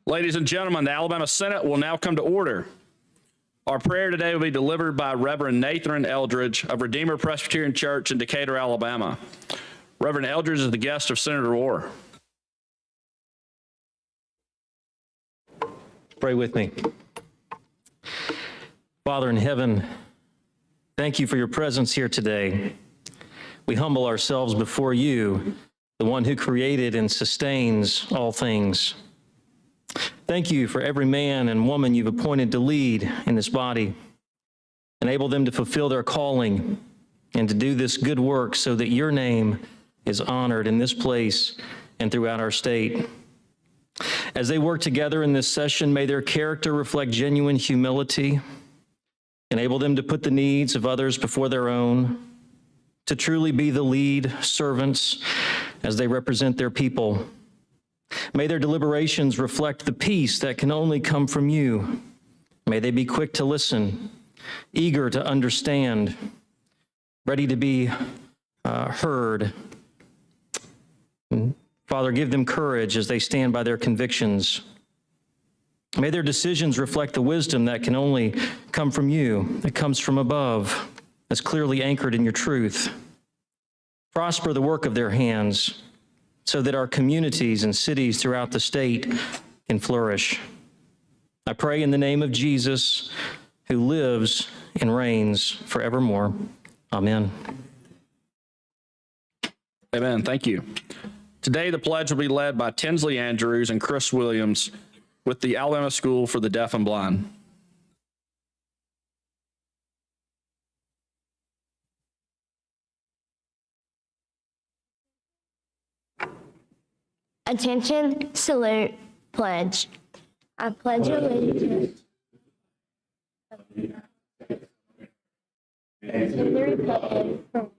Ladies and gentlemen, the Alabama Senate will now come to order. Our prayer today will be delivered by Reverend Nathan Eldridge of Redeemer Presbyterian Church in Decatur, Alabama. Reverend Eldridge is the guest of Senator Orr. Pray with me. Father in heaven, thank you for your presence here today. We humble ourselves before you, the one who created and sustains all things. Thank you for every man and woman you've appointed to lead in this body. Enable them to fulfill their calling and to do this good work so that your name is honored in this place and throughout our state. As they work together in this session, may their character reflect genuine humility. Enable them to put the needs of others before their own, to truly be the lead servants as they represent their people. May their deliberations reflect the peace that can only come from you. May they be quick to listen, eager to understand, ready to be heard. Father, give them courage as they stand by their convictions. May their decisions reflect the wisdom that can only come from you, that comes from above, that's clearly anchored in your truth. Prosper the work of their hands so that our communities and cities throughout the state can flourish. I pray in the name of Jesus, who lives and reigns forevermore. Amen. Amen. Thank you. Today, the pledge will be led by Tinsley Andrews and Chris Williams with the Alabama School for the Deaf and Blind. Attention, salute, pledge. I pledge allegiance to the republic for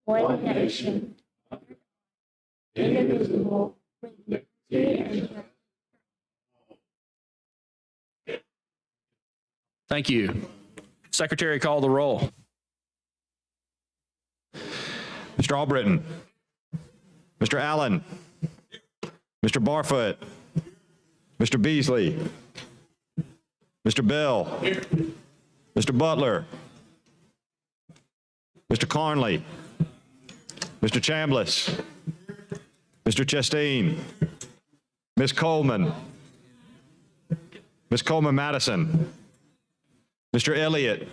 one nation, indivisible, with liberty and justice. Thank you. Secretary, call the roll. Mr. Albritton, Mr. Allen, Mr. Barfoot, Mr. Beasley, Mr. Bell, Mr. Butler, Mr. Carnley, Mr. Chambliss, Mr. Chastain, Ms. Coleman, Ms. Coleman-Madison, Mr. Elliott,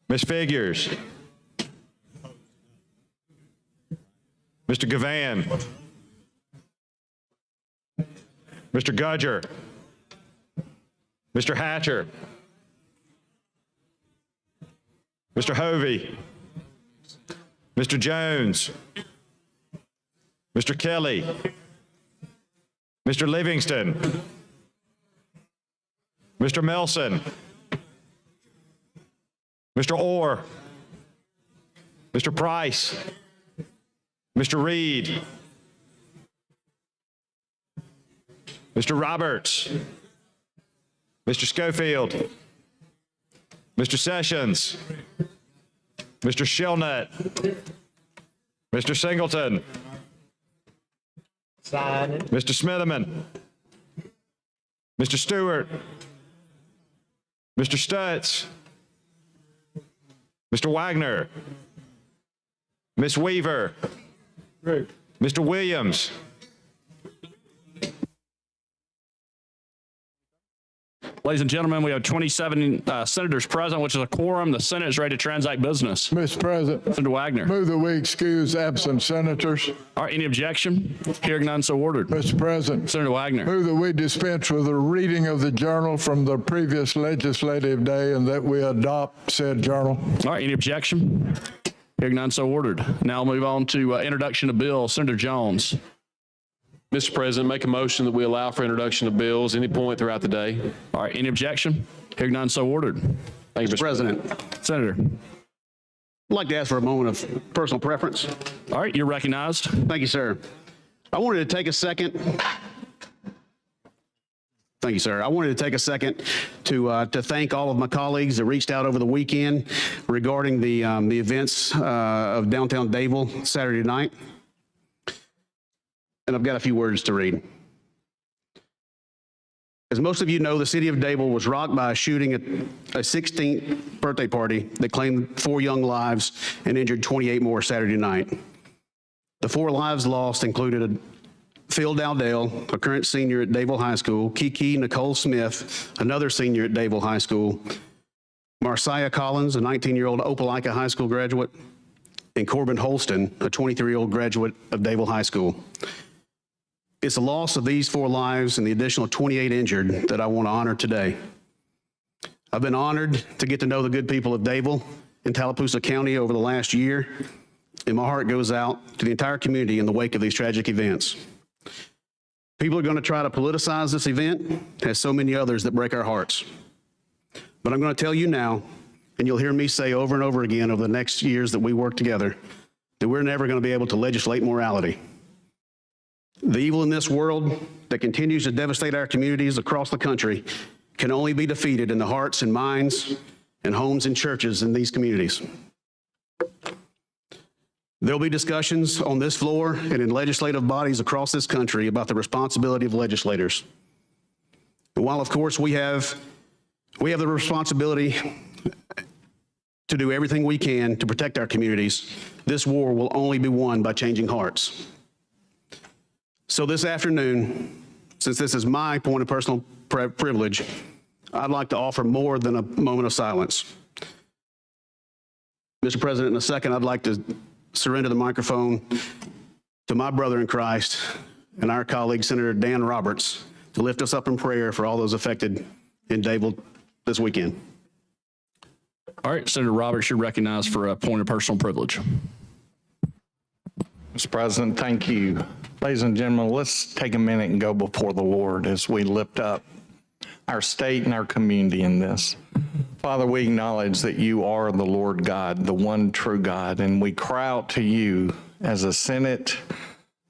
Ms. Figures, Mr. Gavan, Mr. Gudger, Mr. Hatcher, Mr. Hovey, Mr. Jones, Mr. Kelly, Mr. Livingston, Mr. Melson, Mr. Orr, Mr. Price, Mr. Reed, Mr. Roberts, Mr. Schofield, Mr. Sessions, Mr. Shellnut, Mr. Singleton, Mr. Smitherman, Mr. Stewart, Mr. Stutz, Mr. Wagner, Ms. Weaver, Mr. Williams, Ladies and gentlemen, we have 27 senators present, which is a quorum. The Senate is ready to transact business. Mr. President, Senator Wagner. move that we excuse absent senators. All right, any objection? Hearing none, so ordered. Mr. President, Senator Wagner. move that we dispense with the reading of the journal from the previous legislative day and that we adopt said journal. All right, any objection? Hearing none, so ordered. Now we'll move on to introduction of bills. Senator Jones. Mr. President, make a motion that we allow for introduction of bills any point throughout the day. All right, any objection? Hearing none, so ordered. Thank you, Mr. President, Senator. I'd like to ask for a moment of personal preference. All right, you're recognized. Thank you, sir. I wanted to take a second Thank you, sir. I wanted to take a second to thank all of my colleagues that reached out over the weekend regarding the events of downtown Dadeville Saturday night. And I've got a few words to read. As most of you know, the city of Dadeville was rocked by a shooting at a 16th birthday party that claimed 4 young lives and injured 28 more Saturday night. The 4 lives lost included Phil Dowdell, a current senior at Dadeville High School, Kiki Nicole Smith, another senior at Dadeville High School, Marcia Collins, a 19-year-old Opelika High School graduate, and Corbin Holston, a 23-year-old graduate of Dadeville High School. It's the loss of these 4 lives and the additional 28 injured that I want to honor today. I've been honored to get to know the good people of Dadeville and Tallapoosa County over the last year, and my heart goes out to the entire community in the wake of these tragic events. People are going to try to politicize this event, as so many others that break our hearts. But I'm going to tell you now, and you'll hear me say over and over again over the next years that we work together, that we're never going to be able to legislate morality. The evil in this world that continues to devastate our communities across the country can only be defeated in the hearts and minds and homes and churches in these communities. There'll be discussions on this floor and in legislative bodies across this country about the responsibility of legislators. And while, of course, we have the responsibility to do everything we can to protect our communities, this war will only be won by changing hearts. So this afternoon, since this is my point of personal privilege, I'd like to offer more than a moment of silence. Mr. President, in a second, I'd like to surrender the microphone to my brother in Christ and our colleague, Senator Dan Roberts, to lift us up in prayer for all those affected in Dadeville this weekend. All right, Senator Roberts, you're recognized for a point of personal privilege. Mr. President, thank you. Ladies and gentlemen, let's take a minute and go before the Lord as we lift up our state and our community in this. Father, we acknowledge that you are the Lord God, the one true God, and we cry out to you as a Senate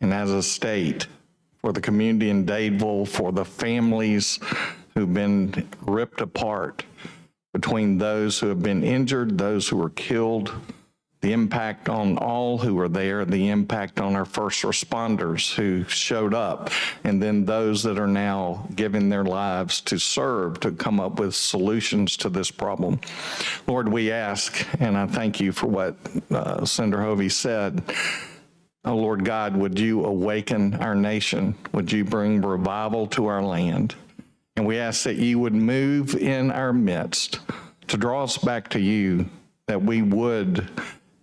and as a state for the community in Dadeville, for the families who've been ripped apart between those who have been injured, those who were killed, the impact on all who were there, the impact on our first responders who showed up, and then those that are now giving their lives to serve, to come up with solutions to this problem. Lord, we ask, and I thank you for what Senator Hovey said. Oh, Lord God, would you awaken our nation? Would you bring revival to our land? And we ask that you would move in our midst to draw us back to you, that we would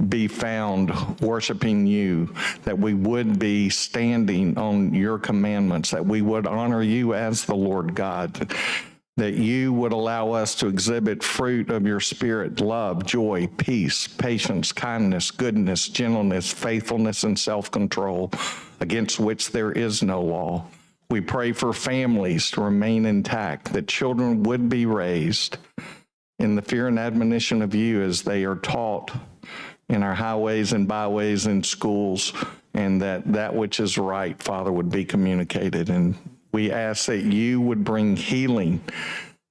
be found worshiping you, that we would be standing on your commandments, that we would honor you as the Lord God, that you would allow us to exhibit fruit of your Spirit, love, joy, peace, patience, kindness, goodness, gentleness, faithfulness, and self-control, against which there is no law. We pray for families to remain intact, that children would be raised in the fear and admonition of you as they are taught in our highways and byways and schools, and that which is right, Father, would be communicated. And we ask that you would bring healing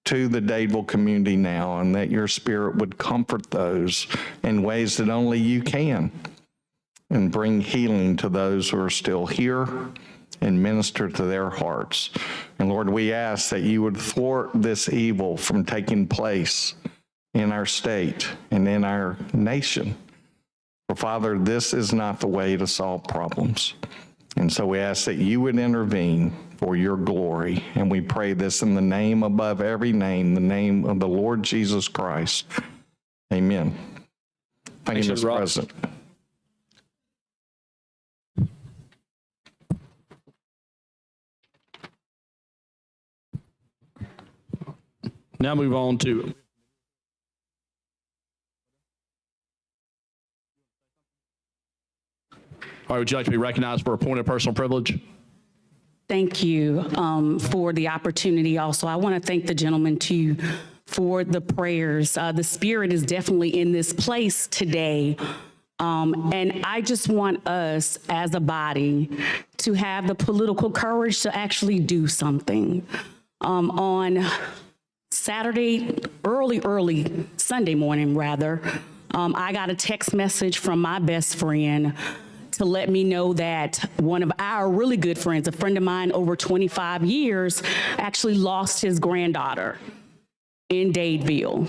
to the Dadeville community now, and that your Spirit would comfort those in ways that only you can, and bring healing to those who are still here and minister to their hearts. And Lord, we ask that you would thwart this evil from taking place in our state and in our nation. For Father, this is not the way to solve problems. And so we ask that you would intervene for your glory. And we pray this in the name above every name, the name of the Lord Jesus Christ. Amen. Thank you, Mr. President. Now move on to all right, would you like to be recognized for a point of personal privilege? Thank you for the opportunity. Also, I want to thank the gentleman too for the prayers. The Spirit is definitely in this place today. And I just want us as a body to have the political courage to actually do something. On Saturday, early Sunday morning, rather, I got a text message from my best friend to let me know that one of our really good friends, a friend of mine over 25 years, actually lost his granddaughter in Dadeville.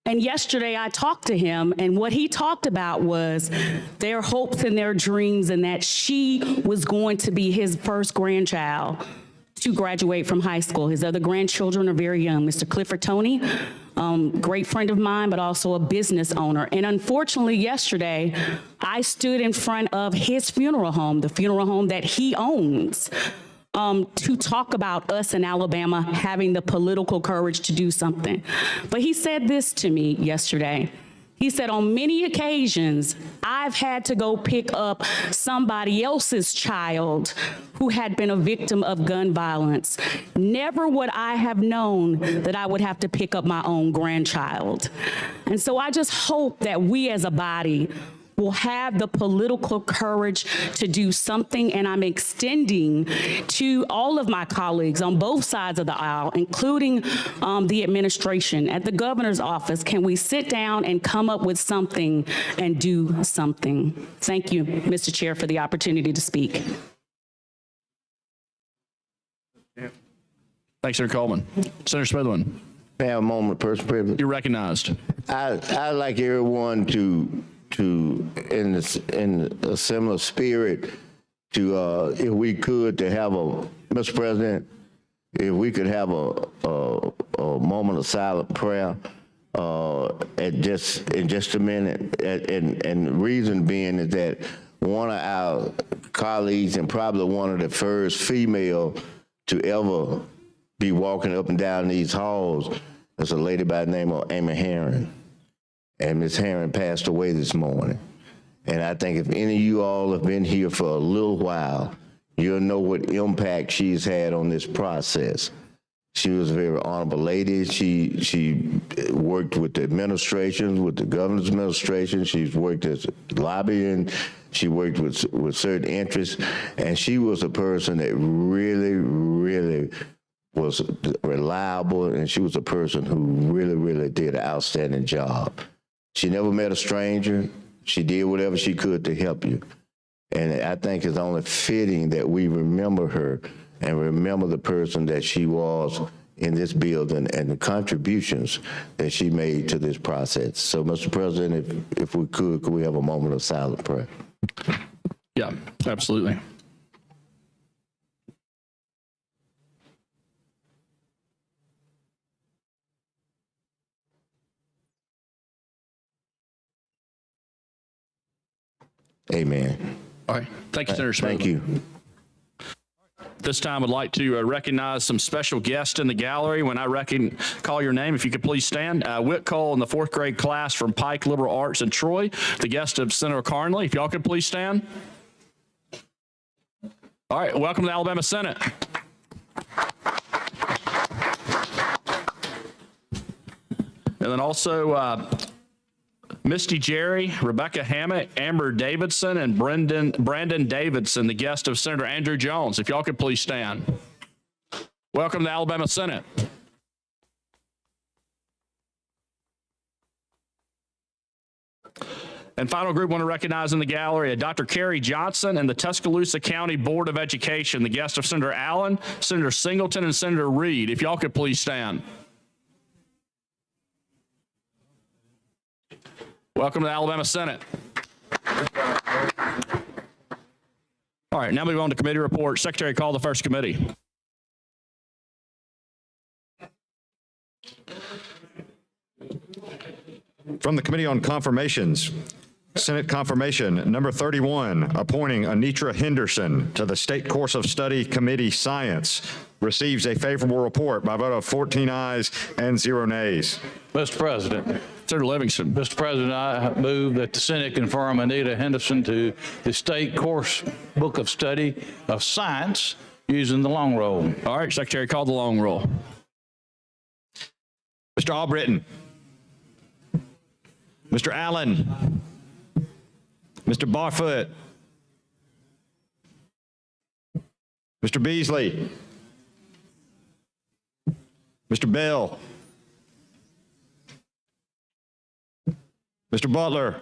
And yesterday I talked to him, and what he talked about was their hopes and their dreams, and that she was going to be his first grandchild to graduate from high school. His other grandchildren are very young. Mr. Clifford Tony, great friend of mine, but also a business owner. And unfortunately, yesterday, I stood in front of his funeral home, the funeral home that he owns, to talk about us in Alabama having the political courage to do something. But he said this to me yesterday. He said, on many occasions, I've had to go pick up somebody else's child who had been a victim of gun violence. Never would I have known that I would have to pick up my own grandchild. And so I just hope that we as a body will have the political courage to do something, and I'm extending to all of my colleagues on both sides of the aisle, including the administration, at the governor's office, can we sit down and come up with something and do something? Thank you, Mr. Chair, for the opportunity to speak. Thanks, Senator Coleman. Senator Smithman, May I have a moment, Person Privilege? you're recognized. I'd like everyone to in a similar spirit, to if we could, to have a, Mr. President, if we could have a moment of silent prayer in just a minute, and the reason being is that one of our colleagues, and probably one of the first female to ever be walking up and down these halls, is a lady by the name of Amy Herron. And Ms. Herron passed away this morning. And I think if any of you all have been here for a little while, you'll know what impact she's had on this process. She was a very honorable lady. She worked with the administration, with the governor's administration. She's worked as lobbying. She worked with certain interests. And she was a person that really, really was reliable, and she was a person who really, really did an outstanding job. She never met a stranger. She did whatever she could to help you. And I think it's only fitting that we remember her and remember the person that she was in this building and the contributions that she made to this process. So, Mr. President, if we could we have a moment of silent prayer? Yeah, absolutely. Amen. All right. Thank you, Senator Smith. Thank you. This time I'd like to recognize some special guests in the gallery. When I call your name, if you could please stand. Whit Cole in the 4th grade class from Pike Liberal Arts in Troy, the guest of Senator Carnley. If y'all could please stand. All right, welcome to the Alabama Senate. And then also Misty Jerry, Rebecca Hammett, Amber Davidson, and Brandon Davidson, the guest of Senator Andrew Jones. If y'all could please stand. Welcome to the Alabama Senate. And final group I want to recognize in the gallery, Dr. Carrie Johnson and the Tuscaloosa County Board of Education, the guest of Senator Allen, Senator Singleton, and Senator Reed. If y'all could please stand. Welcome to the Alabama Senate. All right, now move on to committee reports. Secretary, call the first committee. From the Committee on Confirmations, Senate Confirmation number 31, appointing Anitra Henderson to the State Course of Study Committee Science, receives a favorable report by a vote of 14 ayes and 0 nays. Mr. President. Senator Livingston. Mr. President, I move that the Senate confirm Anitra Henderson to the State Course Book of Study of Science using the long roll. All right, Secretary, call the long roll. Mr. Albritton. Mr. Allen. Mr. Barfoot. Mr. Beasley. Mr. Bell. Mr. Butler.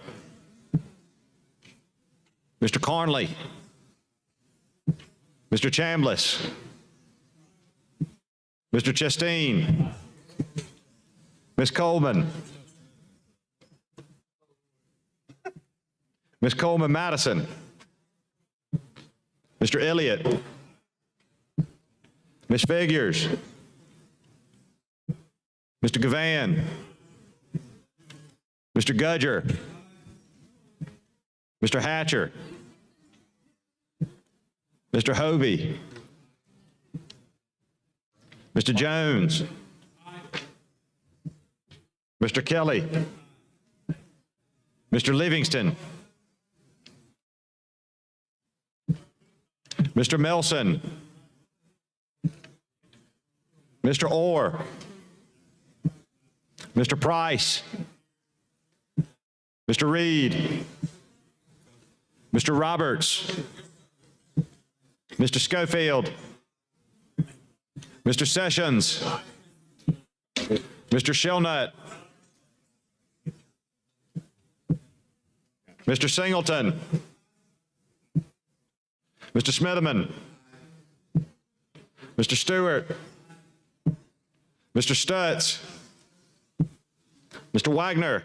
Mr. Carnley. Mr. Chambliss. Mr. Chasteen. Ms. Coleman. Ms. Coleman Madison. Mr. Elliott. Ms. Figures. Mr. Gavan. Mr. Gudger. Mr. Hatcher. Mr. Hovey. Mr. Jones. Mr. Kelly. Mr. Livingston. Mr. Melson. Mr. Orr. Mr. Price. Mr. Reed. Mr. Roberts. Mr. Schofield. Mr. Sessions. Mr. Shellnut. Mr. Singleton. Mr. Smitherman. Mr. Stewart. Mr. Stutz. Mr. Wagner.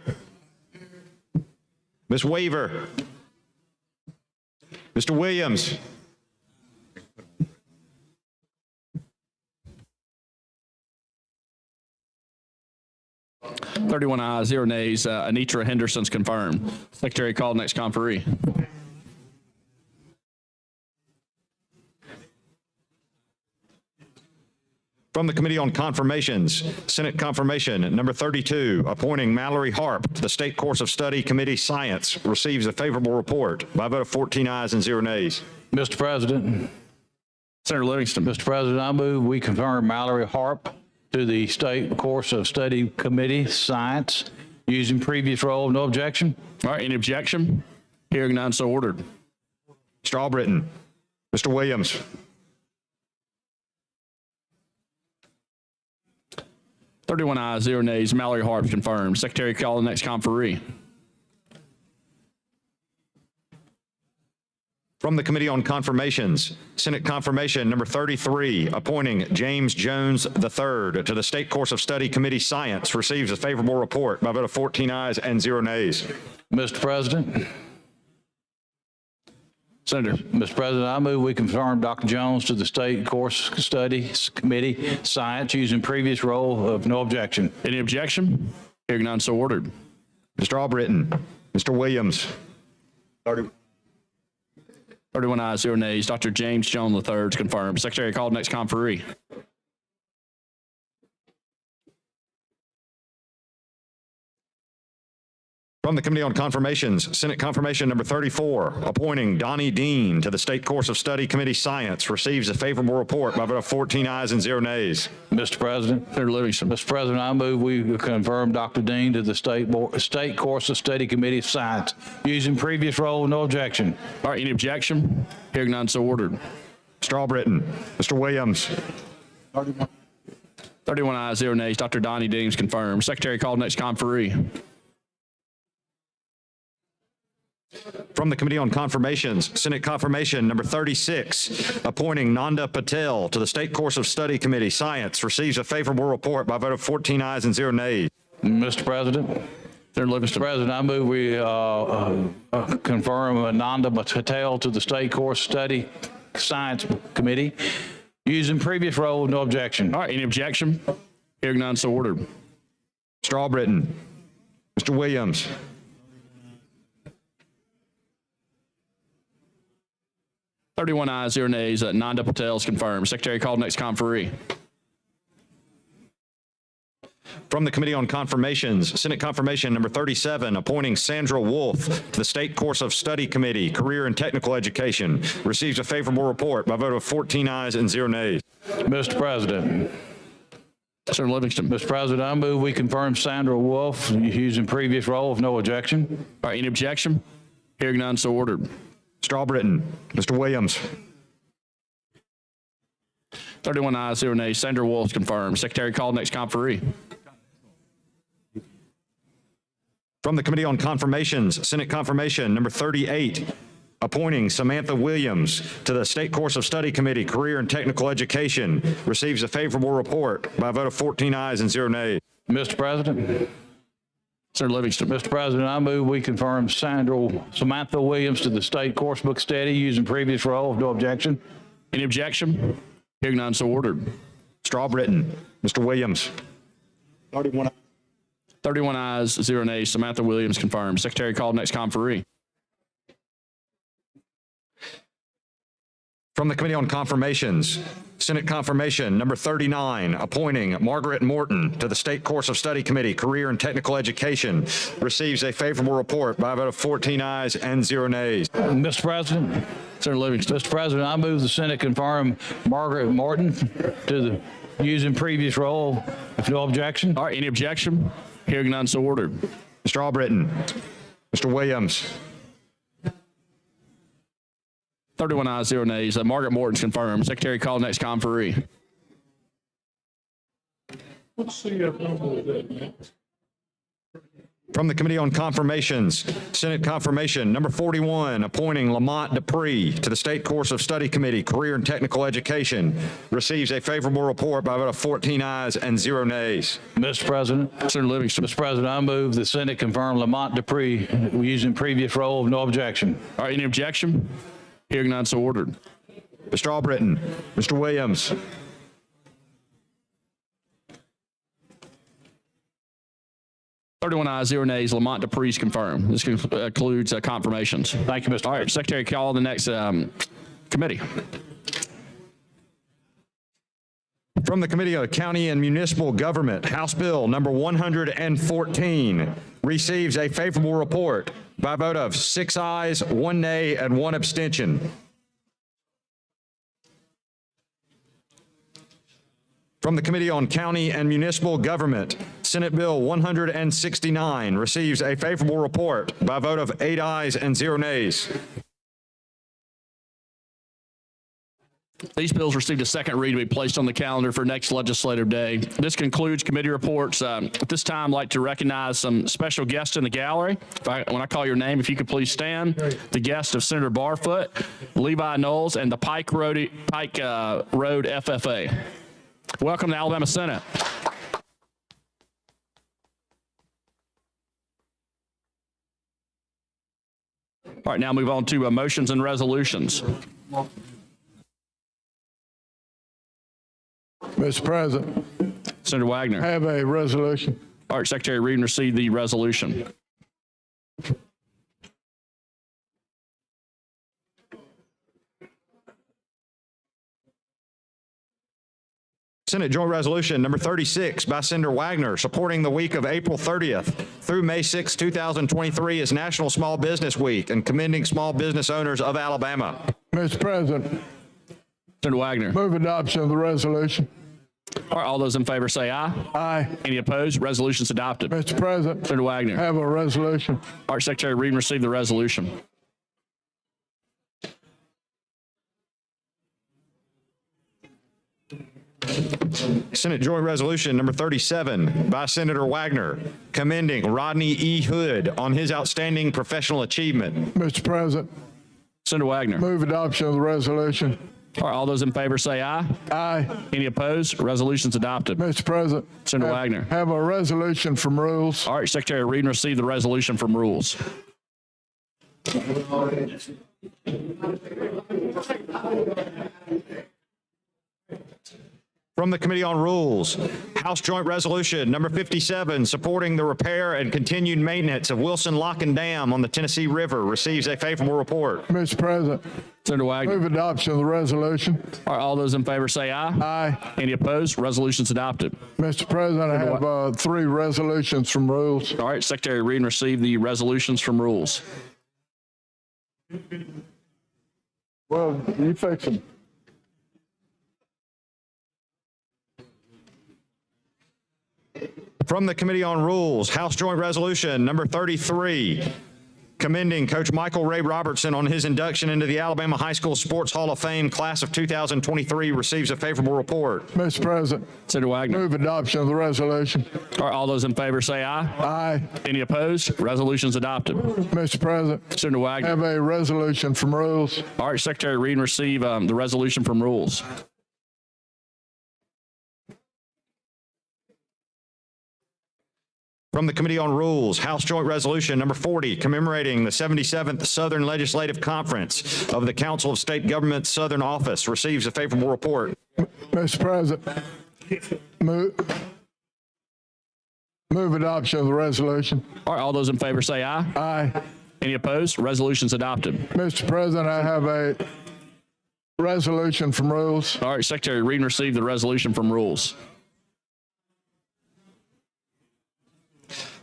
Ms. Weaver. Mr. Williams. Thirty-one ayes, 0 nays. Anitra Henderson's confirmed. Secretary, call the next conferee. From the Committee on Confirmations, Senate Confirmation Number 32, appointing Mallory Harp to the State Course of Study Committee Science, receives a favorable report by a vote of 14 ayes and 0 nays. Mr. President, Senator Livingston. Mr. President, I move we confirm Mallory Harp to the State Course of Study Committee, Science, using previous role. No objection? All right, any objection? Hearing none, so ordered. Mr. Albritton. Mr. Williams. Thirty-one ayes, 0 nays. Mallory Harp confirmed. Secretary, call the next conferee. From the Committee on Confirmations, Senate Confirmation Number 33, appointing James Jones III to the State Course of Study Committee Science, receives a favorable report by a vote of 14 ayes and 0 nays. Mr. President, Senator. Mr. President, I move we confirm Dr. Jones to the State Course Studies Committee, Science, using previous role. Of no objection. Any objection? Hearing none, so ordered. Mr. Albritton. Mr. Williams. 31 ayes, 0 nays. Dr. James Jones III is confirmed. Secretary, call the next conferee. From the Committee on Confirmations, Senate Confirmation Number 34, appointing Donnie Dean to the State Course of Study Committee Science, receives a favorable report by a vote of 14 ayes and 0 nays. Mr. President. Senator Livingston. Mr. President, I move we confirm Dr. Dean to the State Course of Study Committee, Science, using previous role. No objection. All right, any objection? Hearing none, so ordered. Mr. Albritton. Mr. Williams. 31 ayes, 0 nays. Dr. Donnie Dean is confirmed. Secretary, call the next conferee. From the Committee on Confirmations, Senate Confirmation Number 36, appointing Nanda Patel to the State Course of Study Committee, Science, receives a favorable report by a vote of 14 ayes and 0 nays. Mr. President. Senator Mr. Livingston. President, I move we confirm Ananda Patel to the State Course Study Science Committee, using previous role. No objection. All right, any objection? Hearing none, so ordered. Mr. Albritton. Mr. Williams. 31 ayes, 0 nays. Nanda Patel is confirmed. Secretary, call the next conferee. From the Committee on Confirmations, Senate Confirmation Number 37, appointing Sandra Wolf to the State Course of Study Committee, Career and Technical Education, receives a favorable report by a vote of 14 ayes and 0 nays. Mr. President. Senator Livingston. Mr. President, I move we confirm Sandra Wolf using previous role. Of no objection. All right, any objection? Hearing none, so ordered. Mr. Albritton. Mr. Williams. 31 ayes, 0 nays. Senator Wolf confirmed. Secretary, call next conferee. From the Committee on Confirmations, Senate Confirmation Number 38, appointing Samantha Williams to the State Course of Study Committee, Career and Technical Education, receives a favorable report by a vote of 14 ayes and 0 nays. Mr. President, Senator Livingston. Mr. President, I move we confirm Samantha Williams to the State Coursebook Study using previous role. No objection. Any objection? Hearing none, so ordered. Mr. Albritton, Mr. Williams. 31 ayes, 0 nays. Samantha Williams confirmed. Secretary, call next conferee. From the Committee on Confirmations, Senate Confirmation Number 39, appointing Margaret Morton to the State Course of Study Committee, Career and Technical Education, receives a favorable report by a vote of 14 ayes and 0 nays. Mr. President, Senator Livingston. Mr. President, I move the Senate confirm Margaret Morton to the using previous role. If no objection. All right, any objection? Hearing none, so ordered. Mr. Albritton, Mr. Williams. 31 ayes, 0 nays. Margaret Morton's confirmed. Secretary, call next conferee. From the Committee on Confirmations, Senate Confirmation Number 41, appointing Lamont Dupree to the State Course of Study Committee, Career and Technical Education, receives a favorable report by a vote of 14 ayes and 0 nays. Mr. President. Senator Livingston. Mr. President, I move the Senate confirm Lamont Dupree using previous role. No objection. All right, any objection? Hearing none, so ordered. Mr. Albritton, Mr. Williams. 31 ayes, 0 nays. Lamont Dupree's confirmed. This concludes confirmations. Thank you, Mr. All right, Secretary, call the next committee. From the Committee on County and Municipal Government, House Bill Number 114 receives a favorable report by a vote of 6 ayes, 1 nay, and 1 abstention. From the Committee on County and Municipal Government, Senate Bill 169 receives a favorable report by a vote of 8 ayes and 0 nays. These bills received a second read to be placed on the calendar for next legislative day. This concludes committee reports. At this time, I'd like to recognize some special guests in the gallery. When I call your name, if you could please stand. The guest of Senator Barfoot, Levi Knowles, and the Pike Road FFA. Welcome to Alabama Senate. All right, now move on to motions and resolutions. Mr. President, Senator Wagner. I have a resolution. All right, Secretary, read and receive the resolution. Senate Joint Resolution Number 36 by Senator Wagner, supporting the week of April 30th through May 6, 2023 as National Small Business Week and commending small business owners of Alabama. Mr. President, Senator Wagner. move adoption of the resolution. All right, all those in favor say aye. Aye. Any opposed? Resolution's adopted. Mr. President, Senator I Wagner. have a resolution. All right, Secretary, read and receive the resolution. Senate Joint Resolution Number 37 by Senator Wagner, commending Rodney E. Hood on his outstanding professional achievement. Mr. President, Senator Wagner. move adoption of the resolution. All right, all those in favor say aye. Aye. Any opposed? Resolution's adopted. Mr. President, Senator Wagner. have a resolution from rules. All right, Secretary, read and receive the resolution from rules. From the Committee on Rules, House Joint Resolution Number 57, supporting the repair and continued maintenance of Wilson Lock and Dam on the Tennessee River, receives a favorable report. Mr. President, Senator Wagner. move adoption of the resolution. All right, all those in favor say aye. Aye. Any opposed? Resolution's adopted. Mr. President, I have 3 resolutions from rules. All right, Secretary, read and receive the resolutions from rules. Well, you fix them. From the Committee on Rules, House Joint Resolution Number 33, commending Coach Michael Ray Robertson on his induction into the Alabama High School Sports Hall of Fame class of 2023 receives a favorable report. Mr. President, Senator Wagner. move adoption of the resolution. All right, all those in favor say aye. Aye. Any opposed? Resolution's adopted. Mr. President, Senator Wagner. have a resolution from rules. All right, Secretary, read and receive the resolution from rules. From the Committee on Rules, House Joint Resolution Number 40, commemorating the 77th Southern Legislative Conference of the Council of State Governments Southern Office receives a favorable report. Mr. President, move adoption of the resolution. All right, all those in favor say aye. Aye. Any opposed? Resolution's adopted. Mr. President, I have a resolution from rules. All right, Secretary, read and receive the resolution from rules.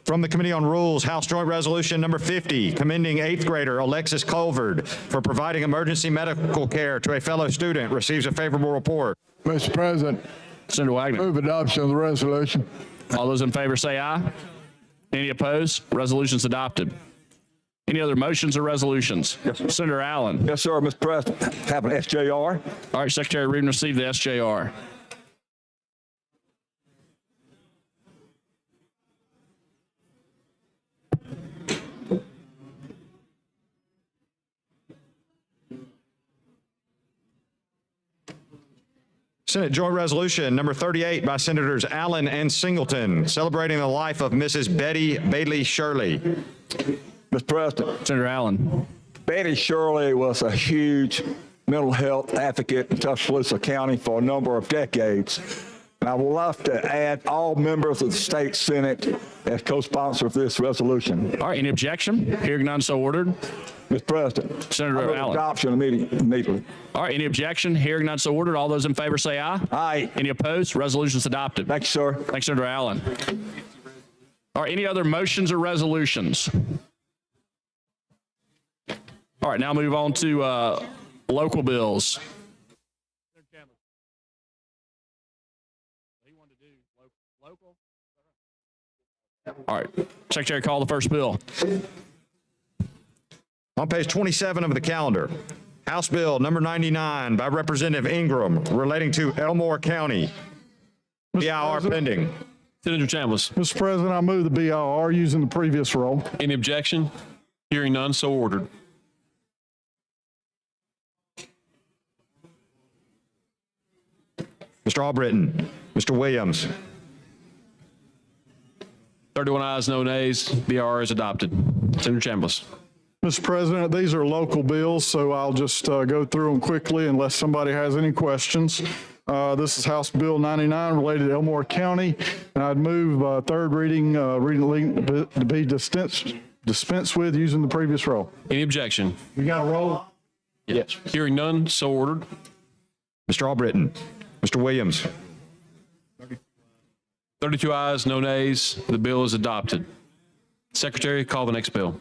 From the Committee on Rules, House Joint Resolution Number 50, commending 8th grader Alexis Colvard for providing emergency medical care to a fellow student receives a favorable report. Mr. President, Senator Wagner. move adoption of the resolution. All those in favor say aye. Any opposed? Resolution's adopted. Any other motions or resolutions? Yes, sir. Senator Allen. Yes, sir, Mr. President. Have an SJR. All right, Secretary, read and receive the SJR. Senate Joint Resolution Number 38 by Senators Allen and Singleton, celebrating the life of Mrs. Betty Bailey Shirley. Mr. President, Senator Allen. Betty Shirley was a huge mental health advocate in Tuscaloosa County for a number of decades. And I would love to add all members of the state Senate as co-sponsor of this resolution. All right, any objection? Hearing none, so ordered. Mr. President, Senator I move Allen. adoption immediately. All right, any objection? Hearing none, so ordered. All those in favor say aye. Aye. Any opposed? Resolution's adopted. Thank you, sir. Thanks, Senator Allen. All right, any other motions or resolutions? All right, now move on to local bills. All right, Secretary, call the first bill. On page 27 of the calendar, House Bill Number 99 by Representative Ingram relating to Elmore County. BIR pending. Senator Chambliss. Mr. President, I move the BIR using the previous roll. Any objection? Hearing none, so ordered. Mr. Albritton, Mr. Williams. 31 ayes, no nays. BR is adopted. Senator Chambliss. Mr. President, these are local bills, so I'll just go through them quickly unless somebody has any questions. This is House Bill 99 related to Elmore County, and I'd move third reading to be dispensed with using the previous roll. Any objection? You got a roll? Yes. Hearing none, so ordered. Mr. Albritton, Mr. Williams. 32 ayes, no nays. The bill is adopted. Secretary, call the next bill.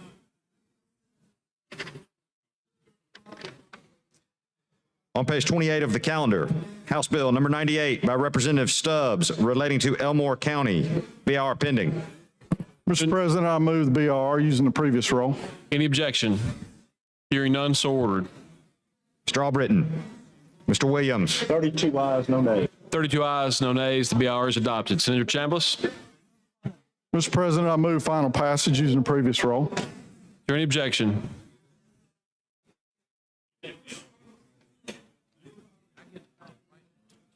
On page 28 of the calendar, House Bill Number 98 by Representative Stubbs relating to Elmore County. BIR pending. Mr. President, I move the BIR using the previous roll. Any objection? Hearing none, so ordered. Mr. Albritton, Mr. Williams. 32 ayes, no nays. 32 ayes, no nays. The BR is adopted. Senator Chambliss. Mr. President, I move final passage using the previous roll. Is there any objection?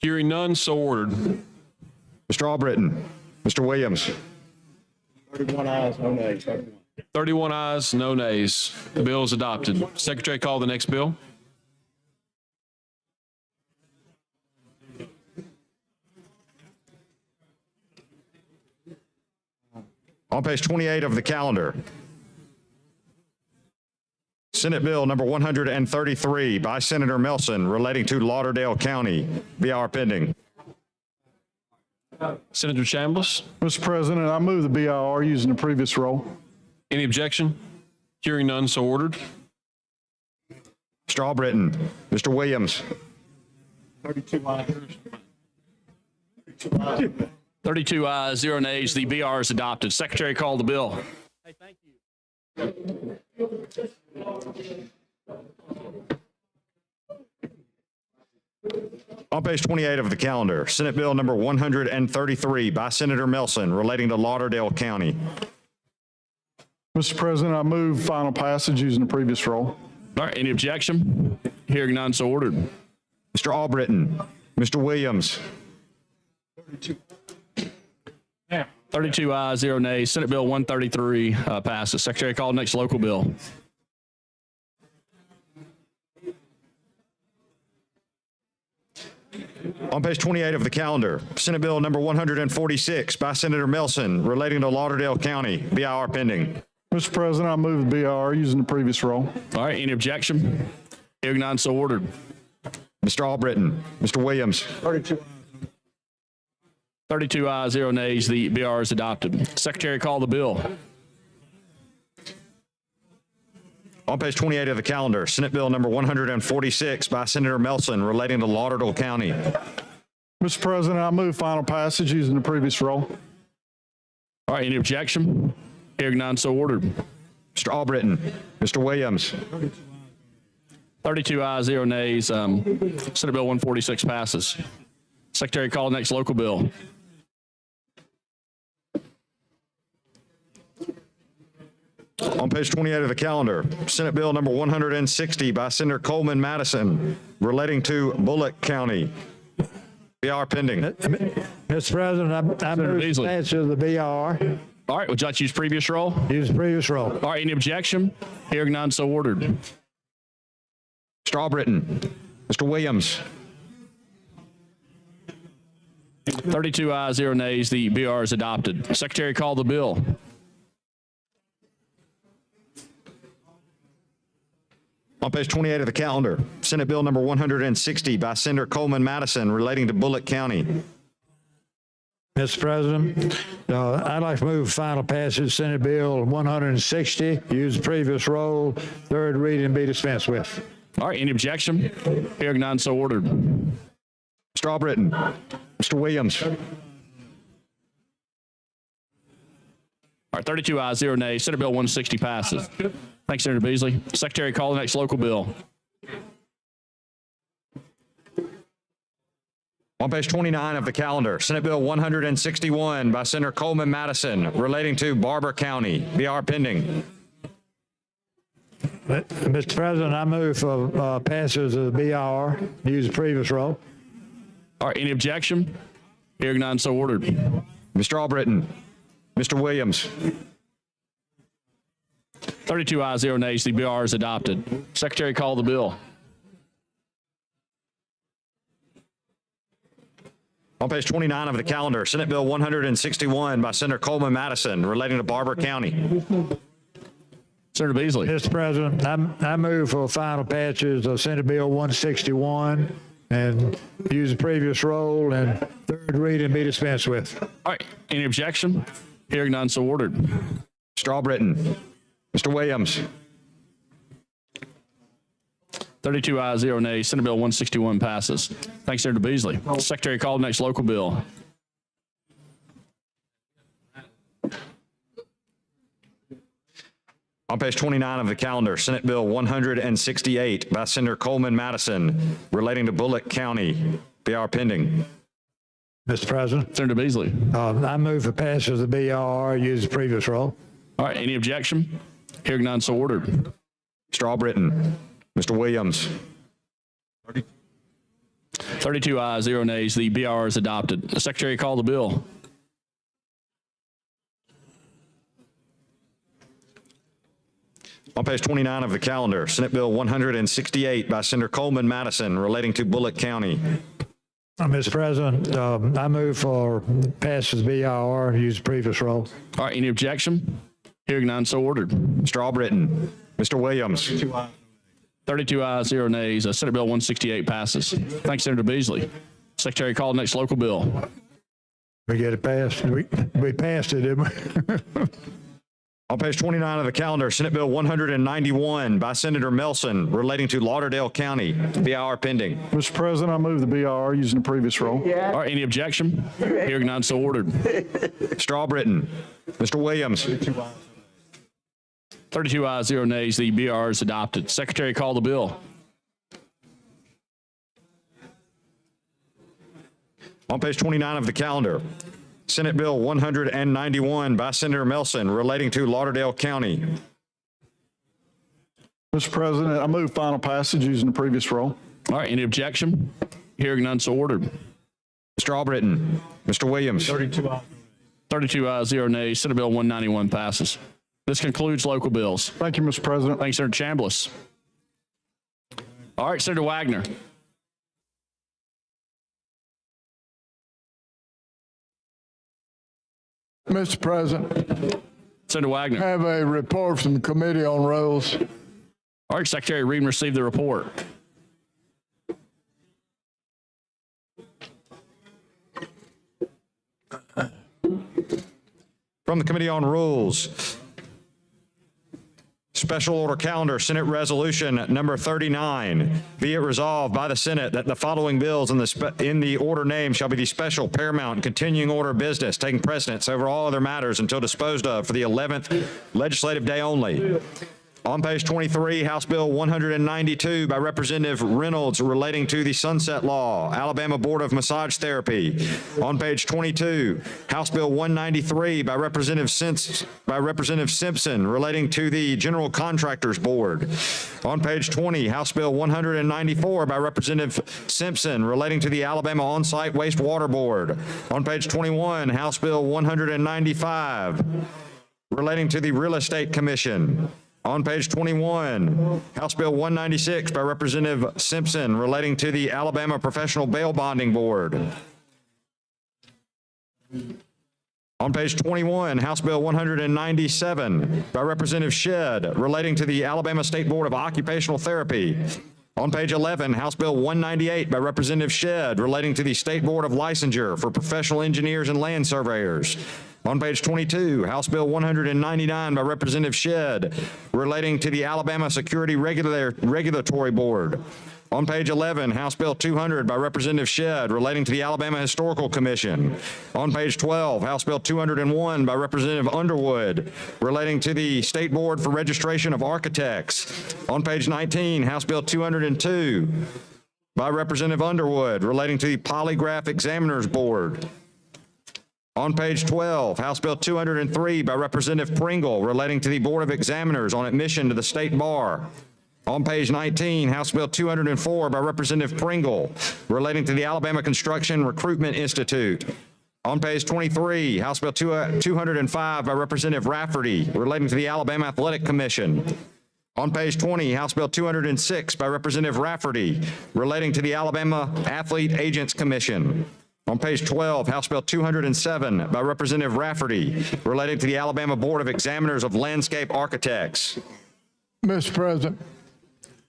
Hearing none, so ordered. Mr. Albritton, Mr. Williams. 31 ayes, no nays. 31 ayes, no nays. The bill is adopted. Secretary, call the next bill. On page 28 of the calendar, Senate Bill Number 133 by Senator Melson relating to Lauderdale County. BIR pending. Senator Chambliss. Mr. President, I move the BIR using the previous roll. Any objection? Hearing none, so ordered. Mr. Albritton, Mr. Williams. 32 ayes. 32 ayes, 0 nays. The BR is adopted. Secretary, call the bill. On page 28 of the calendar, Senate Bill number 133 by Senator Melson relating to Lauderdale County. Mr. President, I move final passage using the previous roll. All right, any objection? Hearing none, so ordered. Mr. Albritton, Mr. Williams, 32 ayes, 0 nays. Senate Bill 133 passes. Secretary, call the next local bill. on page 28 of the calendar, Senate Bill number 146 by Senator Melson relating to Lauderdale County, BIR pending. Mr. President, I move the BR using the previous roll. All right, any objection? Hearing none, so ordered. Mr. Albritton, Mr. Williams, 32 ayes, 0 nays. The BR is adopted. Secretary, call the bill. on page 28 of the calendar, Senate Bill number 146 by Senator Melson relating to Lauderdale County. Mr. President, I move final passage using the previous roll. All right, any objection? Hearing none, so ordered. Mr. Albritton, Mr. Williams, 32 ayes, 0 nays. Senate Bill 146 passes. Secretary, call the next local bill. on page 28 of the calendar, Senate Bill number 160 by Senator Coleman Madison relating to Bullock County. BR pending. Mr. President, I move Beasley. passage of the BR. All right, would you like to use previous roll? Use the previous roll. All right, any objection? Hearing none, so ordered. Mr. Albritton, Mr. Williams, 32 ayes, 0 nays. The BR is adopted. Secretary, call the bill. on page 28 of the calendar, Senate Bill number 160 by Senator Coleman Madison relating to Bullock County. Mr. President, I'd like to move final passage Senate Bill 160, use the previous roll, third reading be dispensed with. All right, any objection? Hearing none, so ordered. Mr. Albritton, Mr. Williams, All right, 32 ayes, 0 nays. Senate Bill 160 passes. Thanks, Senator Beasley. Secretary, call the next local bill. on page 29 of the calendar, Senate Bill 161 by Senator Coleman Madison relating to Barber County. BR pending. Mr. President, I move for passage of the BR, use the previous roll. All right, any objection? Hearing none, so ordered. Mr. Albritton, Mr. Williams, 32 ayes, 0 nays. The BR is adopted. Secretary, call the bill. on page 29 of the calendar, Senate Bill 161 by Senator Coleman Madison relating to Barber County. Senator Beasley. Mr. President, I move for final passage of Senate Bill 161 and use the previous roll and third reading be dispensed with. All right, any objection? Hearing none, so ordered. Mr. Albritton, Mr. Williams, 32 ayes, 0 nays. Senate Bill 161 passes. Thanks, Senator Beasley. Secretary, call the next local bill. on page 29 of the calendar, Senate Bill 168 by Senator Coleman Madison relating to Bullock County. BR pending. Mr. President, Senator Beasley. I move for passage of the BR, use the previous roll. All right, any objection? Hearing none, so ordered. Mr. Albritton, Mr. Williams, 32 ayes, 0 nays. The BR is adopted. The Secretary, call the bill. on page 29 of the calendar, Senate Bill 168 by Senator Coleman Madison relating to Bullock County. Mr. President, I move for passage of the BR, use the previous roll. All right, any objection? Hearing none, so ordered. Mr. Albritton, Mr. Williams, 32 ayes, 0 nays. Senate Bill 168 passes. Thanks, Senator Beasley. Secretary, call the next local bill. We get it passed. We passed it, didn't we? on page 29 of the calendar, Senate Bill 191 by Senator Melson relating to Lauderdale County. BR pending. Mr. President, I move the BR using the previous roll. All right, any objection? Hearing none, so ordered. Mr. Albritton, Mr. Williams, 32 ayes, 0 nays. The BR is adopted. Secretary, call the bill. On page 29 of the calendar, Senate Bill 191 by Senator Melson relating to Lauderdale County. Mr. President, I move final passage using the previous roll. All right, any objection? Hearing none, so ordered. Mr. Albritton, Mr. Williams. 32 ayes, 0 nays. Senate Bill 191 passes. This concludes local bills. Thank you, Mr. President. Thanks, Senator Chambliss. All right, Senator Wagner. Mr. President, Senator Wagner. I have a report from the Committee on Rules. All right, Secretary, read and receive the report. From the Committee on Rules, Special Order Calendar, Senate Resolution Number 39. Be it resolved by the Senate that the following bills in the order named shall be the special, paramount, and continuing order of business, taking precedence over all other matters until disposed of for the 11th legislative day only. On page 23, House Bill 192 by Representative Reynolds relating to the Sunset Law, Alabama Board of Massage Therapy. On page 22, House Bill 193 by Representative Simpson relating to the General Contractors Board. On page 20, House Bill 194 by Representative Simpson relating to the Alabama On-Site Wastewater Board. On page 21, House Bill 195 relating to the Real Estate Commission. On page 21, House Bill 196 by Representative Simpson relating to the Alabama Professional Bail Bonding Board. On page 21, House Bill 197 by Representative Shedd relating to the Alabama State Board of Occupational Therapy. On page 11, House Bill 198 by Representative Shedd relating to the State Board of Licensure for Professional Engineers and Land Surveyors. On page 22, House Bill 199 by Representative Shedd relating to the Alabama Security Regulatory Board. On page 11, House Bill 200 by Representative Shedd relating to the Alabama Historical Commission. On page 12, House Bill 201 by Representative Underwood relating to the State Board for Registration of Architects. On page 19, House Bill 202 by Representative Underwood relating to the Polygraph Examiners Board. On page 12, House Bill 203 by Representative Pringle relating to the Board of Examiners on admission to the State Bar. On page 19, House Bill 204 by Representative Pringle relating to the Alabama Construction Recruitment Institute. On page 23, House Bill 205 by Representative Rafferty relating to the Alabama Athletic Commission. On page 20, House Bill 206 by Representative Rafferty relating to the Alabama Athlete Agents Commission. On page 12, House Bill 207 by Representative Rafferty relating to the Alabama Board of Examiners of Landscape Architects. Mr. President,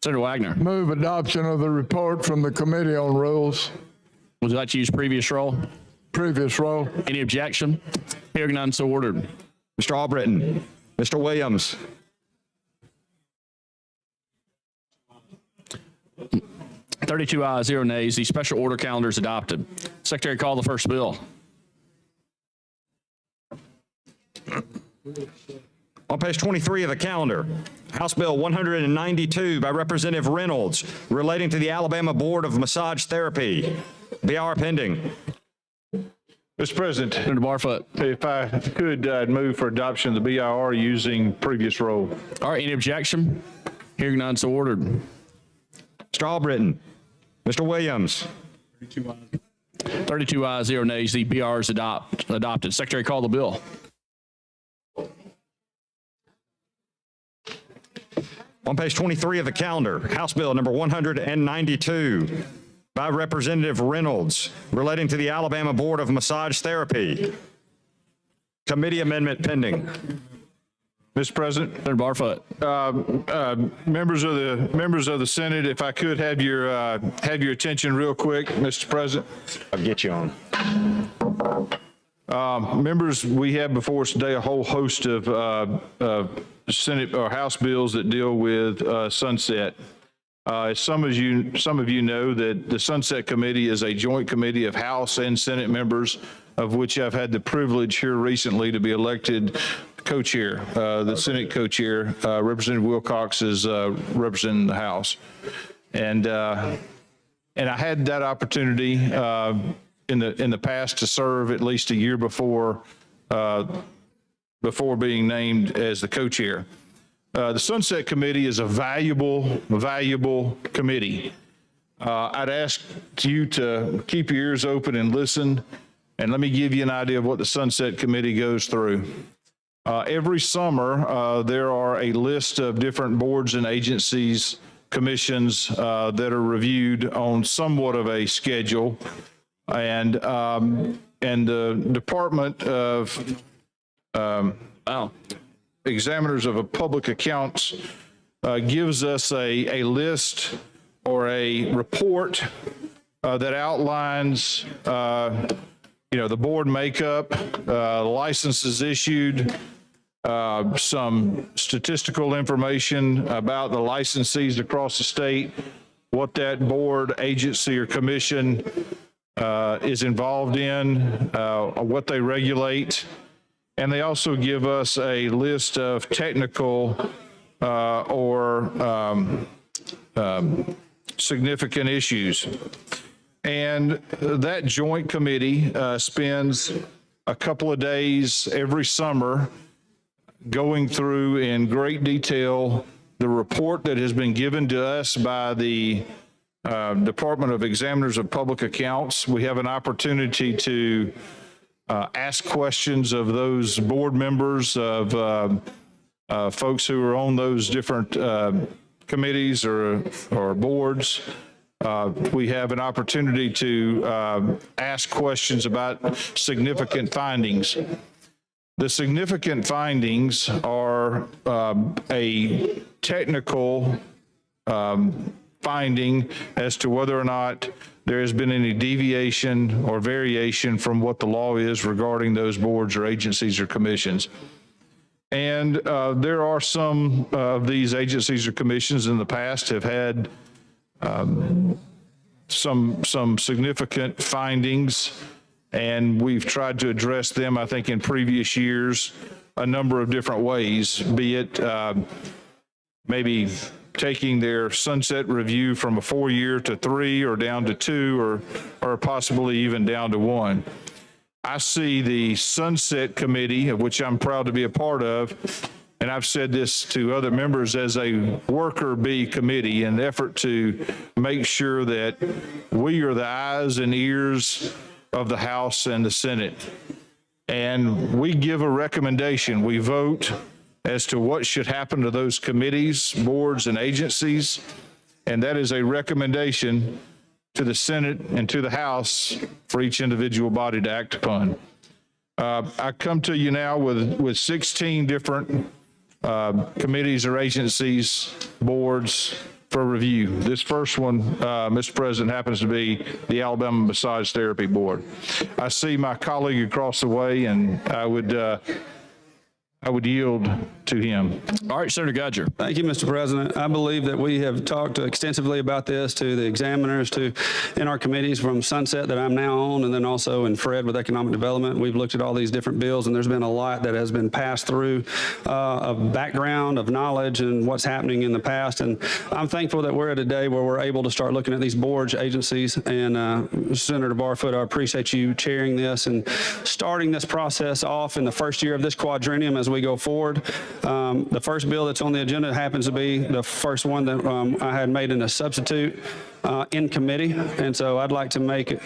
Senator Wagner. move adoption of the report from the Committee on Rules. Would you like to use previous roll? Previous roll. Any objection? Hearing none, so ordered. Mr. Albritton, Mr. Williams. (32 ayes, 0 nays). The special order calendar is adopted. Secretary, call the first bill. On page 23 of the calendar, House Bill 192 by Representative Reynolds relating to the Alabama Board of Massage Therapy. BR pending. Mr. President, Senator Barfoot. if I could, I'd move for adoption of the BIR using previous roll. All right, any objection? Hearing none, so ordered. Mr. Albritton, Mr. Williams. 32 ayes, 0 nays. The BR is adopted. Secretary, call the bill. On page 23 of the calendar, House Bill number 192 by Representative Reynolds relating to the Alabama Board of Massage Therapy. Committee amendment pending. Mr. President, Senator Barfoot. members of the Senate, if I could have your attention real quick, Mr. President. I'll get you on. Members, we have before us today a whole host of Senate or House bills that deal with sunset. As some of you know, that the Sunset Committee is a joint committee of House and Senate members, of which I've had the privilege here recently to be elected co-chair, the Senate co-chair. Representative Wilcox is representing the House. And I had that opportunity in the past to serve at least a year before being named as the co-chair. The Sunset Committee is a valuable committee. I'd ask you to keep your ears open and listen, and let me give you an idea of what the Sunset Committee goes through. Every summer, there are a list of different boards and agencies, commissions that are reviewed on somewhat of a schedule, and the Department of Examiners of Public Accounts gives us a list or a report that outlines, the board makeup, licenses issued, some statistical information about the licensees across the state, what that board, agency, or commission is involved in, what they regulate. And they also give us a list of technical or significant issues. And that joint committee spends a couple of days every summer going through in great detail the report that has been given to us by the Department of Examiners of Public Accounts. We have an opportunity to ask questions of those board members, of folks who are on those different committees or boards. We have an opportunity to ask questions about significant findings. The significant findings are a technical finding as to whether or not there has been any deviation or variation from what the law is regarding those boards or agencies or commissions. And there are some of these agencies or commissions in the past have had some significant findings, and we've tried to address them, I think, in previous years a number of different ways, be it maybe taking their sunset review from a 4-year to 3 or down to 2 or possibly even down to 1. I see the Sunset Committee, of which I'm proud to be a part of, and I've said this to other members, as a worker bee committee in an effort to make sure that we are the eyes and ears of the House and the Senate. And we give a recommendation. We vote as to what should happen to those committees, boards, and agencies. And that is a recommendation to the Senate and to the House for each individual body to act upon. I come to you now with 16 different committees or agencies, boards for review. This first one, Mr. President, happens to be the Alabama Massage Therapy Board. I see my colleague across the way, and I would yield to him. All right, Senator Gudger. Thank you, Mr. President. I believe that we have talked extensively about this to the examiners, in our committees from Sunset that I'm now on, and then also in Fred with Economic Development. We've looked at all these different bills, and there's been a lot that has been passed through of background, of knowledge, and what's happening in the past. And I'm thankful that we're at a day where we're able to start looking at these boards, agencies, and Senator Barfoot, I appreciate you chairing this and starting this process off in the first year of this quadrennium as we go forward. The first bill that's on the agenda happens to be the first one that I had made in a substitute in committee. And so I'd like to make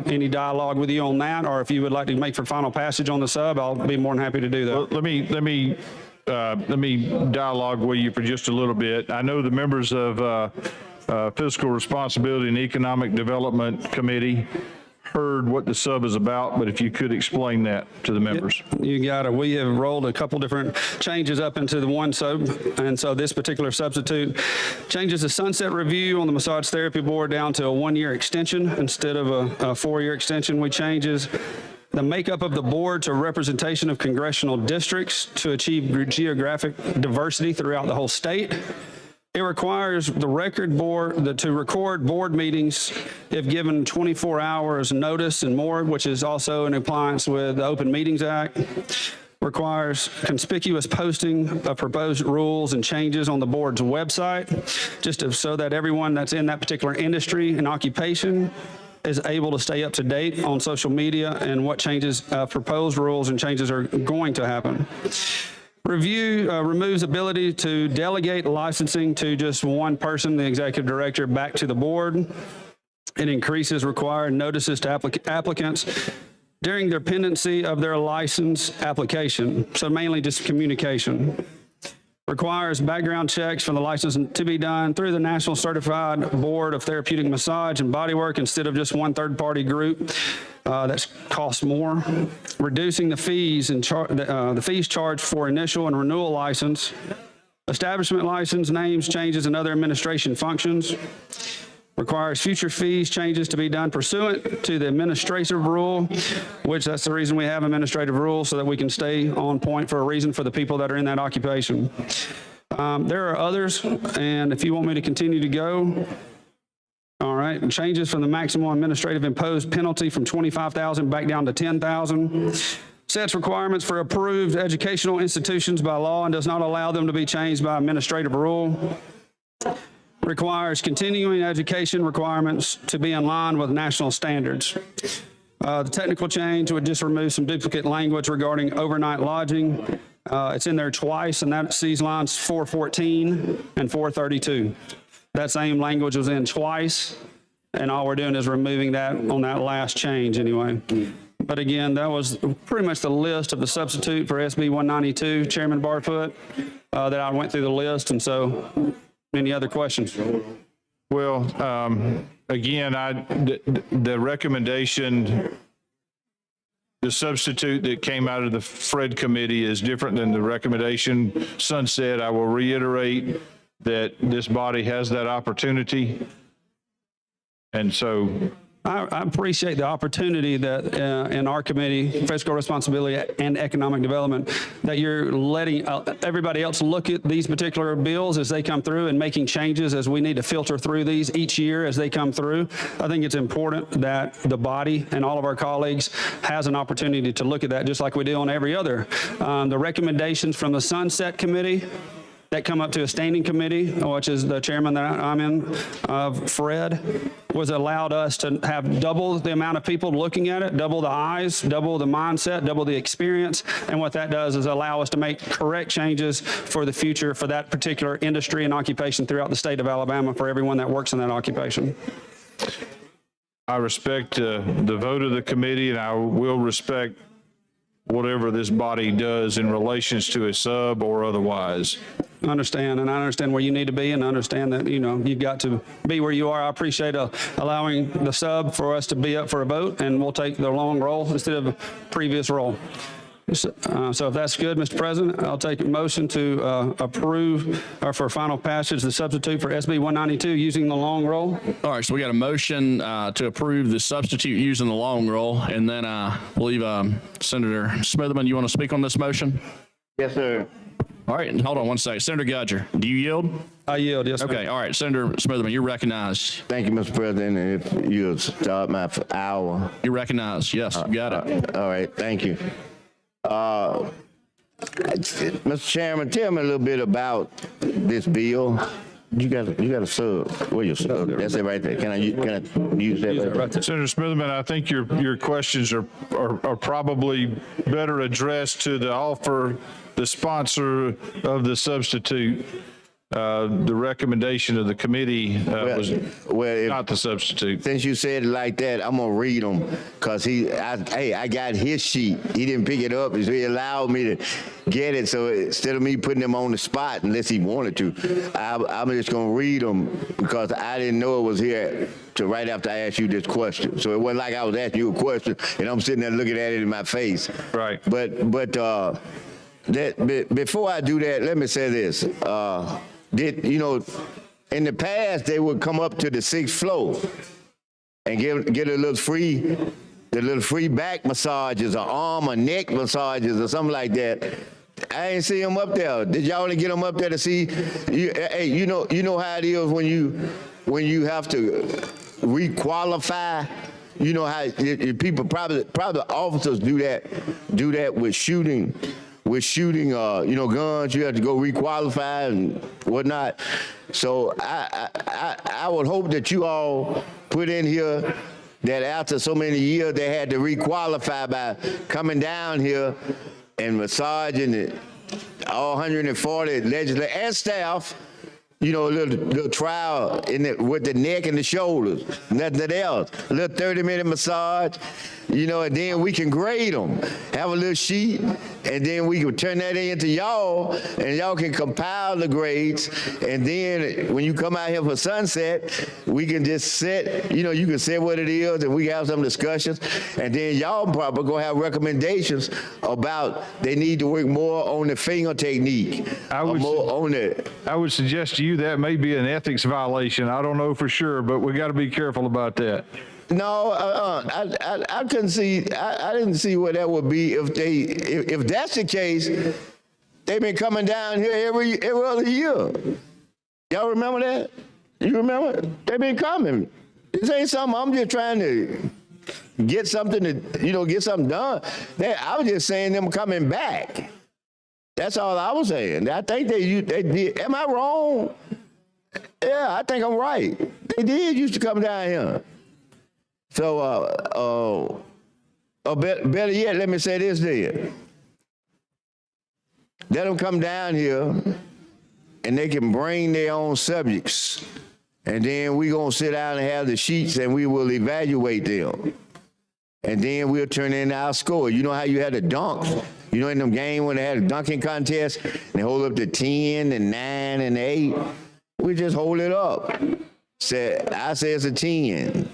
any dialogue with you on that, or if you would like to make for final passage on the sub, I'll be more than happy to do that. Well, let me dialogue with you for just a little bit. I know the members of Fiscal Responsibility and Economic Development Committee heard what the sub is about, but if you could explain that to the members. You got it. We have rolled a couple different changes up into the one sub, and so this particular substitute changes the sunset review on the Massage Therapy Board down to a 1-year extension instead of a 4-year extension. We changes the makeup of the board to representation of congressional districts to achieve geographic diversity throughout the whole state. It requires the record board to record board meetings if given 24 hours notice and more, which is also in compliance with the Open Meetings Act. requires conspicuous posting of proposed rules and changes on the board's website, so that everyone that's in that particular industry and occupation is able to stay up to date on social media and what changes, proposed rules and changes are going to happen. Review removes ability to delegate licensing to just one person, the executive director, back to the board. It increases required notices to applicants during their pendency of their license application, so mainly just communication. Requires background checks for the license to be done through the National Certified Board of Therapeutic Massage and Bodywork instead of just one third-party group. That costs more. Reducing the fees and the fees charged for initial and renewal license, establishment license, names, changes, and other administration functions. Requires future fees changes to be done pursuant to the administrative rule, which that's the reason we have administrative rules, so that we can stay on point for a reason for the people that are in that occupation. There are others, and if you want me to continue to go, all right, and changes from the maximum administrative imposed penalty from $25,000 back down to $10,000. Sets requirements for approved educational institutions by law and does not allow them to be changed by administrative rule. Requires continuing education requirements to be in line with national standards. The technical change would just remove some duplicate language regarding overnight lodging. It's in there twice, and that sees lines 414 and 432. That same language was in twice, and all we're doing is removing that on that last change anyway. But again, that was pretty much the list of the substitute for SB 192, Chairman Barfoot, that I went through the list, and so any other questions? Well, again, the recommendation, the substitute that came out of the Fred committee is different than the recommendation Sunset. I will reiterate that this body has that opportunity. And so I appreciate the opportunity that in our committee, Fiscal Responsibility and Economic Development, that you're letting everybody else look at these particular bills as they come through and making changes as we need to filter through these each year as they come through. I think it's important that the body and all of our colleagues has an opportunity to look at that just like we do on every other. The recommendations from the Sunset Committee that come up to a standing committee, which is the chairman that I'm in, Fred, was allowed us to have double the amount of people looking at it, double the eyes, double the mindset, double the experience. And what that does is allow us to make correct changes for the future for that particular industry and occupation throughout the state of Alabama for everyone that works in that occupation. I respect the vote of the committee, and I will respect whatever this body does in relations to a sub or otherwise. I understand, and I understand where you need to be, and I understand that, you know, you've got to be where you are. I appreciate allowing the sub for us to be up for a vote, and we'll take the long roll instead of a previous roll. So if that's good, Mr. President, I'll take a motion to approve for final passage the substitute for SB 192 using the long roll. All right, so we got a motion to approve the substitute using the long roll, and then I believe Senator Smitherman, you want to speak on this motion? Yes, sir. All right, and hold on one second. Senator Gudger, do you yield? I yield, yes, sir. Okay, all right, Senator Smitherman, you're recognized. Thank you, Mr. President. And if you'll start my hour. You're recognized. Yes, you got it. All right, thank you. Mr. Chairman, tell me a little bit about this bill. You got a sub. Where your sub? That's it right there. Can I use that right there? Senator Smitherman, I think your questions are probably better addressed to the sponsor of the substitute. The recommendation of the committee was not the substitute. Since you said it like that, I'm gonna read them because I got his sheet. He didn't pick it up, so he allowed me to get it. So instead of me putting him on the spot, unless he wanted to, I'm just gonna read them because I didn't know it was here to right after I asked you this question. So it wasn't like I was asking you a question and I'm sitting there looking at it in my face. Right. But before I do that, let me say this. In the past, they would come up to the 6th floor and get a little free back massages or arm or neck massages or something like that. I ain't see them up there. Did y'all only get them up there to see? You know how it is when you have to requalify. You know how people probably officers do that with shooting with shooting, guns. You have to go requalify and whatnot. So I would hope that you all put in here that after so many years, they had to requalify by coming down here and massaging it, all 140 legislators and staff, a little trial with the neck and the shoulders, nothing else. A little 30-minute massage, and then we can grade them. Have a little sheet, and then we can turn that into y'all, and y'all can compile the grades. And then when you come out here for Sunset, we can just set, you can say what it is, and we have some discussions. And then y'all probably gonna have recommendations about they need to work more on the finger technique. I would suggest to you that may be an ethics violation. I don't know for sure, but we got to be careful about that. No, I couldn't see. I didn't see what that would be if that's the case. They've been coming down here every other year. Y'all remember that? You remember? They've been coming. This ain't something. I'm just trying to get something to get something done. I was just saying them coming back. That's all I was saying. I think they did. Am I wrong? Yeah, I think I'm right. They did used to come down here. So, better yet, let me say this then. Let them come down here, and they can bring their own subjects, and then we're going to sit down and have the sheets, and we will evaluate them. And then we'll turn in our score. You know how you had the dunks? In them games when they had a dunking contest, and they hold up to 10 and 9 and 8? We just hold it up. I say it's a 10.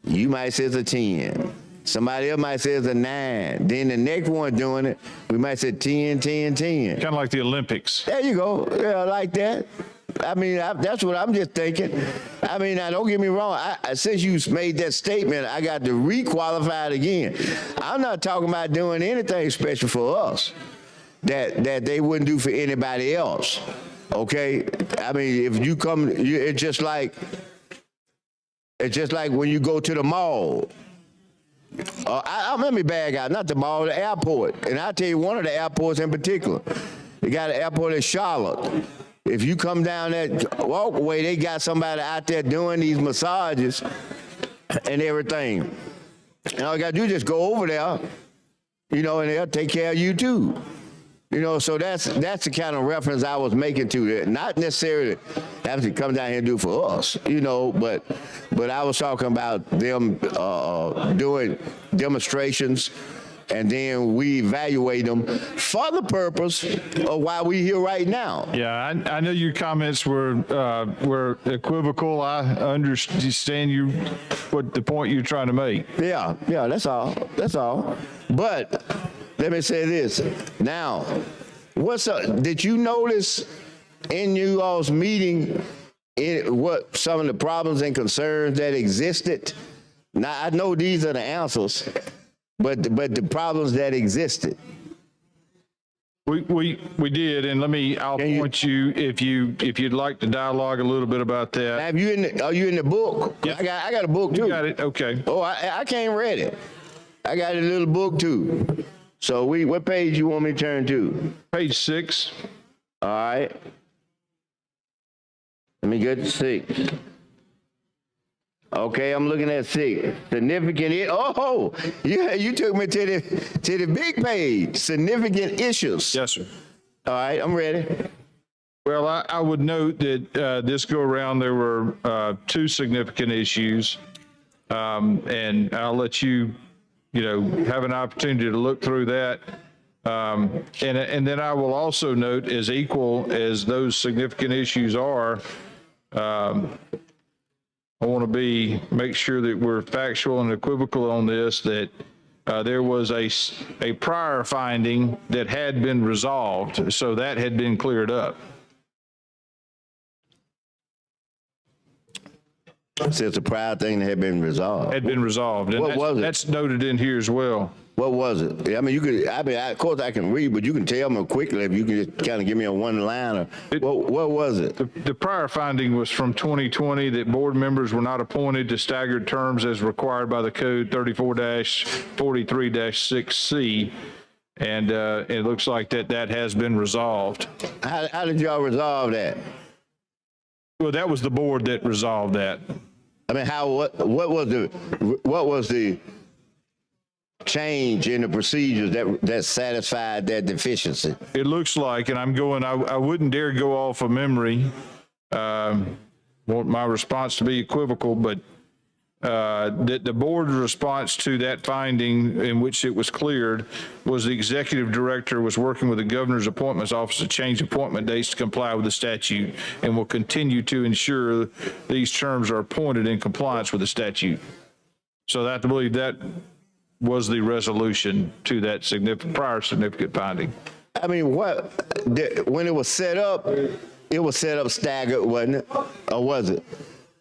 You might say it's a 10. Somebody else might say it's a 9. Then the next one doing it, we might say 10, 10, 10. Kind of like the Olympics. There you go. Yeah, like that. I mean, that's what I'm just thinking. I mean, now don't get me wrong. Since you made that statement, I got to requalify it again. I'm not talking about doing anything special for us that they wouldn't do for anybody else. Okay? I mean, if you come, it's just like when you go to the mall. Let me bag out, not the mall, the airport. And I'll tell you one of the airports in particular. They got an airport in Charlotte. If you come down that walkway, they got somebody out there doing these massages and everything. And all you got to do is just go over there, and they'll take care of you too. So that's the kind of reference I was making to it. Not necessarily have to come down here and do for us, but I was talking about them doing demonstrations, and then we evaluate them for the purpose of why we're here right now. Yeah, I know your comments were equivocal. I understand what the point you're trying to make. Yeah, that's all. But let me say this. Now, did you notice in you all's meeting what some of the problems and concerns that existed? Now, I know these are the answers, but the problems that existed. We did, and I'll point you if you'd like to dialogue a little bit about that. Are you in the book? Yeah. I got a book too. You got it. Okay. Oh, I can't read it. I got a little book too. So what page you want me to turn to? Page 6. All right. Let me get to 6. Okay, I'm looking at 6. Significant. You took me to the big page. Significant issues. Yes, sir. All right, I'm ready. Well, I would note that this go around there were 2 significant issues, and I'll let you have an opportunity to look through that. And then I will also note, as equal as those significant issues are, I want to make sure that we're factual and equivocal on this, that there was a prior finding that had been resolved, so that had been cleared up. So it's a prior thing that had been resolved. Had been resolved. And What was it? That's noted in here as well. What was it? I mean, of course I can read, but you can tell me quickly if you can just kind of give me a one-liner. What was it? The prior finding was from 2020 that board members were not appointed to staggered terms as required by the code 34-43-6C. And it looks like that has been resolved. How did y'all resolve that? Well, that was the board that resolved that. I mean, what was the change in the procedures that satisfied that deficiency? It looks like, and I wouldn't dare go off of memory. Want my response to be equivocal, but that the board's response to that finding in which it was cleared was the executive director was working with the governor's appointments office to change appointment dates to comply with the statute and will continue to ensure these terms are appointed in compliance with the statute. So I believe that was the resolution to that prior significant finding. I mean, when it was set up staggered, wasn't it? Or was it?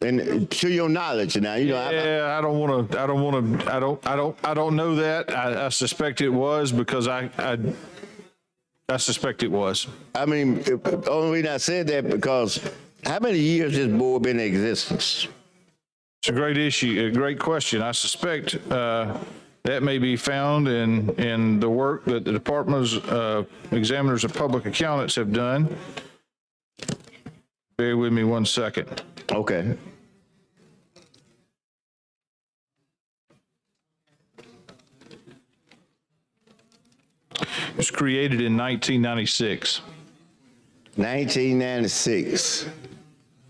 And to your knowledge now, you know. Yeah, I don't know that. I suspect it was because I suspect it was. I mean, the only reason I said that because how many years has this board been in existence? It's a great issue, a great question. I suspect that may be found in the work that the Department's examiners of public accountants have done. Bear with me 1 second. Okay. It was created in 1996. 1996.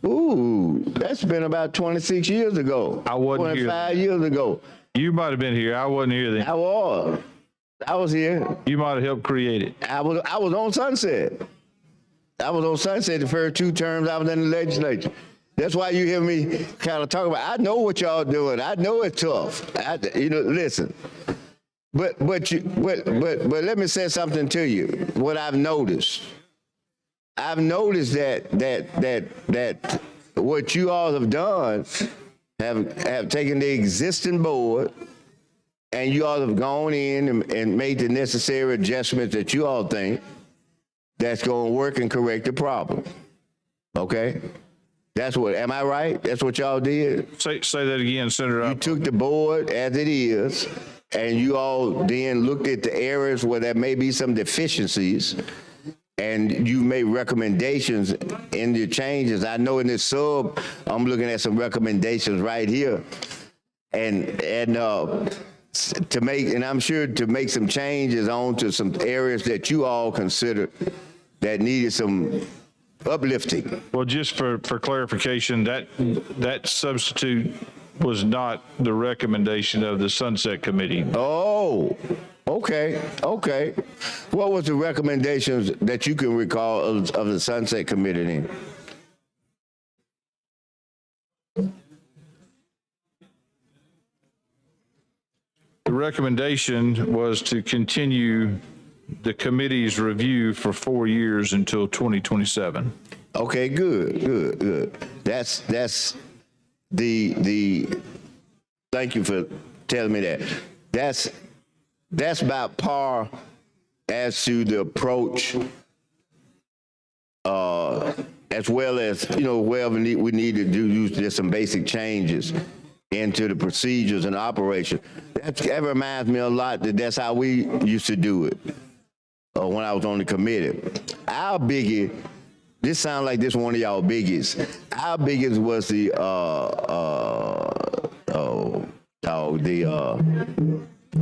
Ooh, that's been about 26 years ago. I wasn't here. 25 years ago. You might have been here. I wasn't here then. I was here. You might have helped create it. I was on Sunset. I was on Sunset the first 2 terms I was in the legislature. That's why you hear me kind of talk about, I know what y'all doing. I know it's tough. Listen. But let me say something to you. What I've noticed that what you all have done have taken the existing board and you all have gone in and made the necessary adjustments that you all think that's going to work and correct the problem. Okay? Am I right? That's what y'all did? Say that again, Senator. You took the board as it is, and you all then looked at the areas where there may be some deficiencies, and you made recommendations in the changes. I know in this sub, I'm looking at some recommendations right here, and I'm sure to make some changes onto some areas that you all considered that needed some uplifting. Well, just for clarification, that substitute was not the recommendation of the Sunset Committee. Oh, okay. What was the recommendations that you can recall of the Sunset Committee then? The recommendation was to continue the committee's review for 4 years until 2027. Okay, good. That's the thank you for telling me that. That's about par as to the approach, as well as, wherever we need to do just some basic changes into the procedures and operation. That reminds me a lot that's how we used to do it when I was on the committee. Our biggie, this sounds like this one of y'all biggies. Our biggest was the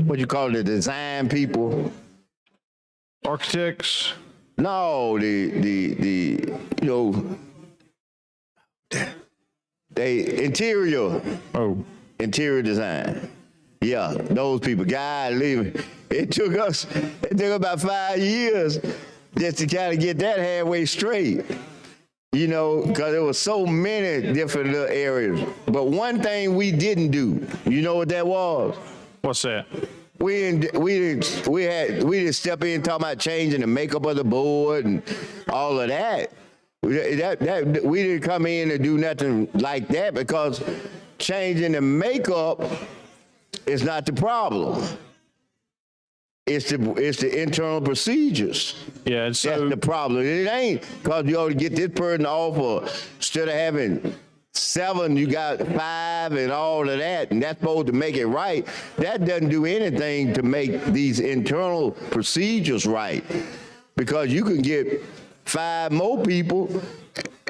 what you call it, the design people? Architects? No, the interior. Oh. Interior design. Yeah, those people. God, leave it took about 5 years just to kind of get that halfway straight. Because there was so many different little areas. But one thing we didn't do, you know what that was? What's that? We didn't step in and talk about changing the makeup of the board and all of that. We didn't come in and do nothing like that because changing the makeup is not the problem. It's the internal procedures. Yeah, and so that's the problem. It ain't because you ought to get this person off, or instead of having 7, you got 5 and all of that, and that's supposed to make it right. That doesn't do anything to make these internal procedures right, because you can get 5 more people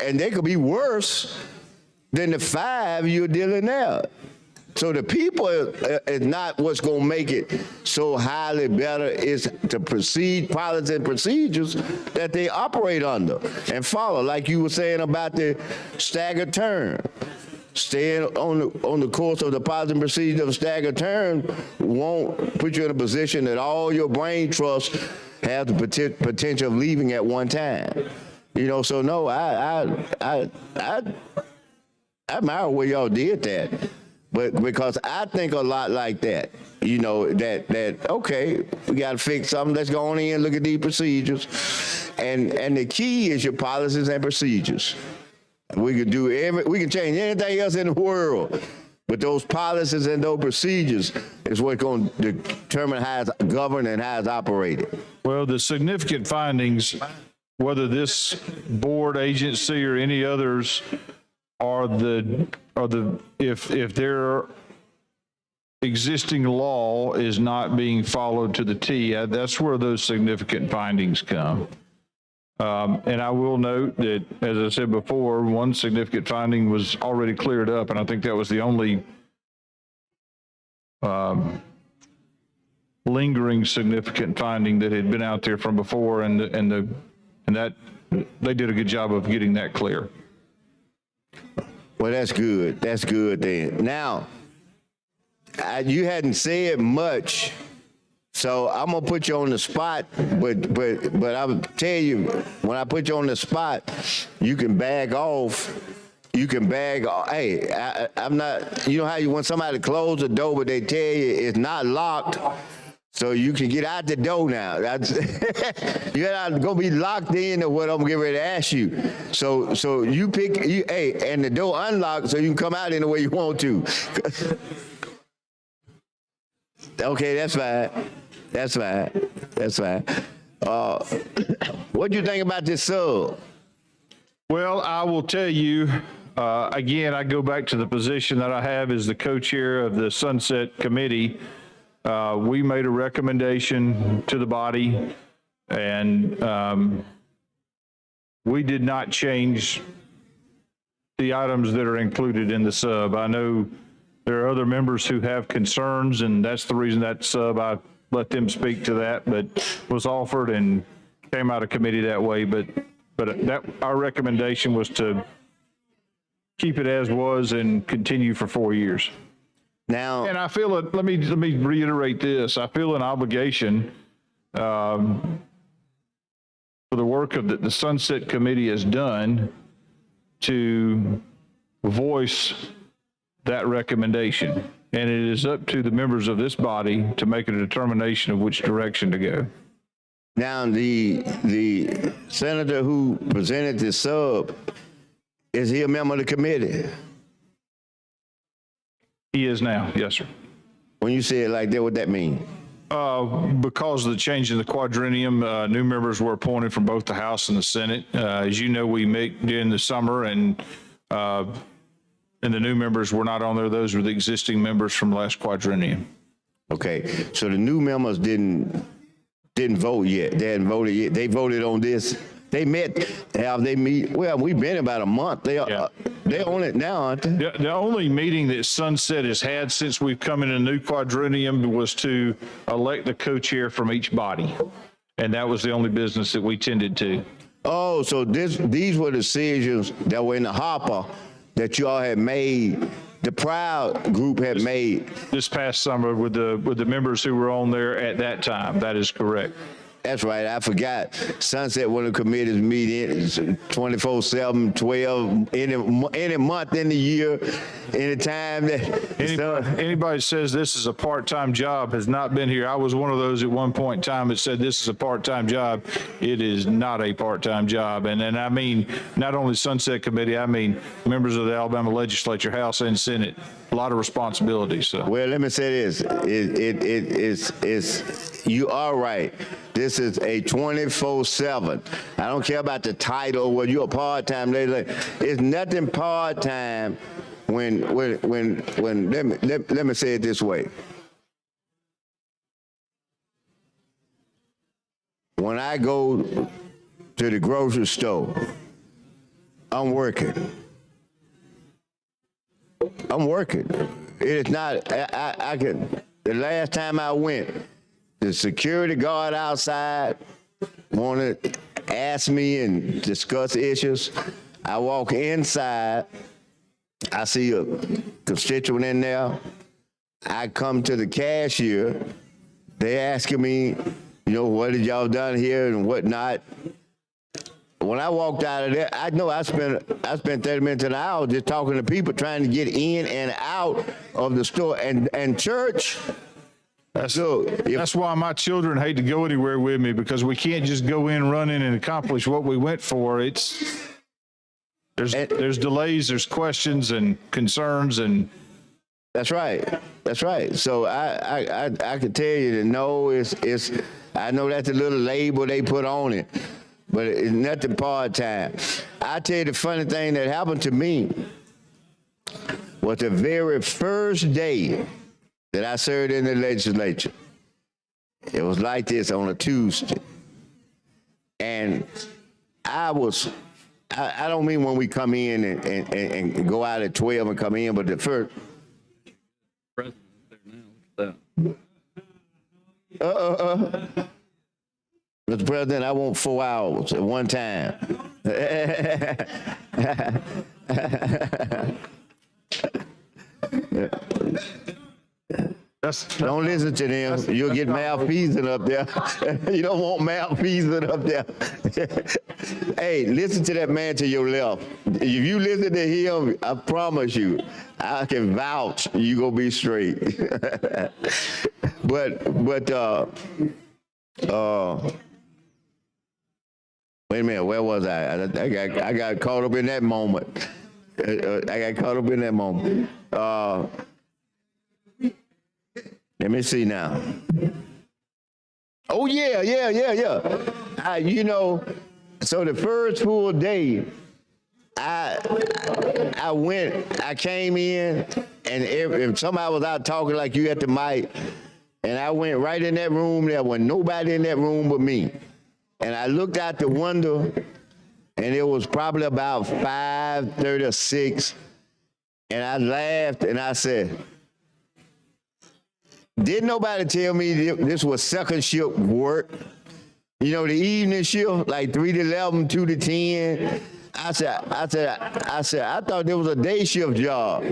and they could be worse than the 5 you're dealing now. So the people is not what's going to make it so highly better. Is to policies and procedures that they operate under and follow, like you were saying about the staggered term. Staying on the course of the policy and procedure of staggered term won't put you in a position that all your brain trust have the potential of leaving at one time. You know, so no, I admire where y'all did that. But because I think a lot like that, you know, that okay, we got to fix something. Let's go on in and look at these procedures. And the key is your policies and procedures. We can we can change anything else in the world, but those policies and those procedures is what's going to determine how it's governed and how it's operated. Well, the significant findings, whether this board agency or any others, are if their existing law is not being followed to the T, that's where those significant findings come. And I will note that, as I said before, one significant finding was already cleared up, and I think that was the only lingering significant finding that had been out there from before, and that they did a good job of getting that clear. Well, that's good. That's good then. Now, you hadn't said much, so I'm gonna put you on the spot. But I'll tell you, when I put you on the spot, you can bag off. You can bag. Hey, I'm not. You know how when somebody closes the door, but they tell you it's not locked. So you can get out the door now. You're not gonna be locked in to what I'm getting ready to ask you. So you pick, and the door unlocked so you can come out any way you want to. Okay, that's fine. That's fine. That's fine. What do you think about this sub? Well, I will tell you, again, I go back to the position that I have as the co-chair of the Sunset Committee. We made a recommendation to the body, and we did not change the items that are included in the sub. I know there are other members who have concerns, and that's the reason that sub, I let them speak to that, but was offered and came out of committee that way. But that our recommendation was to keep it as was and continue for 4 years. Now, and I feel let me reiterate this. I feel an obligation for the work that the Sunset Committee has done to voice that recommendation. And it is up to the members of this body to make a determination of which direction to go. Now, the senator who presented this sub, is he a member of the committee? He is now, yes, sir. When you say it like that, what that mean? Because of the change in the quadrennium, new members were appointed from both the House and the Senate. As you know, we meet during the summer, and the new members were not on there. Those were the existing members from last quadrennium. Okay, so the new members didn't vote yet. They hadn't voted yet. They voted on this. They met. Have they meet? Well, we've been about a month. They're on it now, aren't they? The only meeting that Sunset has had since we've come in a new quadrennium was to elect the co-chair from each body. And that was the only business that we tended to. Oh, so these were decisions that were in the hopper that you all had made, the Proud group had made. This past summer with the members who were on there at that time. That is correct. That's right. I forgot. Sunset, one of the committees meet 24/7, 12, any month in the year, any time that anybody says this is a part-time job has not been here. I was one of those at one point in time that said this is a part-time job. It is not a part-time job. And I mean, not only Sunset Committee, I mean members of the Alabama Legislature, House and Senate. A lot of responsibilities. So. Well, let me say this. you are right. This is a 24/7. I don't care about the title, whether you're a part-time lady. It's nothing part-time when let me say it this way. When I go to the grocery store, I'm working. It is not, I can, the last time I went, the security guard outside wanted to ask me and discuss issues. I walk inside, I see a constituent in there. I come to the cashier, they asking me, you know, what did y'all done here and whatnot. When I walked out of there, I know I spent 30 minutes to an hour just talking to people trying to get in and out of the store and church. That's why my children hate to go anywhere with me, because we can't just go in, run in, and accomplish what we went for. There's delays, there's questions and concerns, and That's right. That's right. So I can tell you that no, it's I know that's a little label they put on it, but it's nothing part-time. I tell you the funny thing that happened to me was the very first day that I served in the legislature. It was like this on a Tuesday. And I don't mean when we come in and go out at 12 and come in, but the first. Mr. President, I want 4 hours at one time. Don't listen to them. You'll get malfeasant up there. You don't want malfeasant up there. Hey, listen to that man to your left. If you listen to him, I promise you, I can vouch you gonna be straight. But wait a minute, where was I? I got caught up in that moment. Let me see now. Oh, yeah. You know, so the first full day, I came in, and if somebody was out talking like you at the mic, and I went right in that room, there wasn't nobody in that room but me. And I looked out the window, and it was probably about 5:30 or 6, and I laughed, and I said, didn't nobody tell me this was second shift work? You know, the evening shift, like 3 to 11, 2 to 10. I said, I thought there was a day shift job.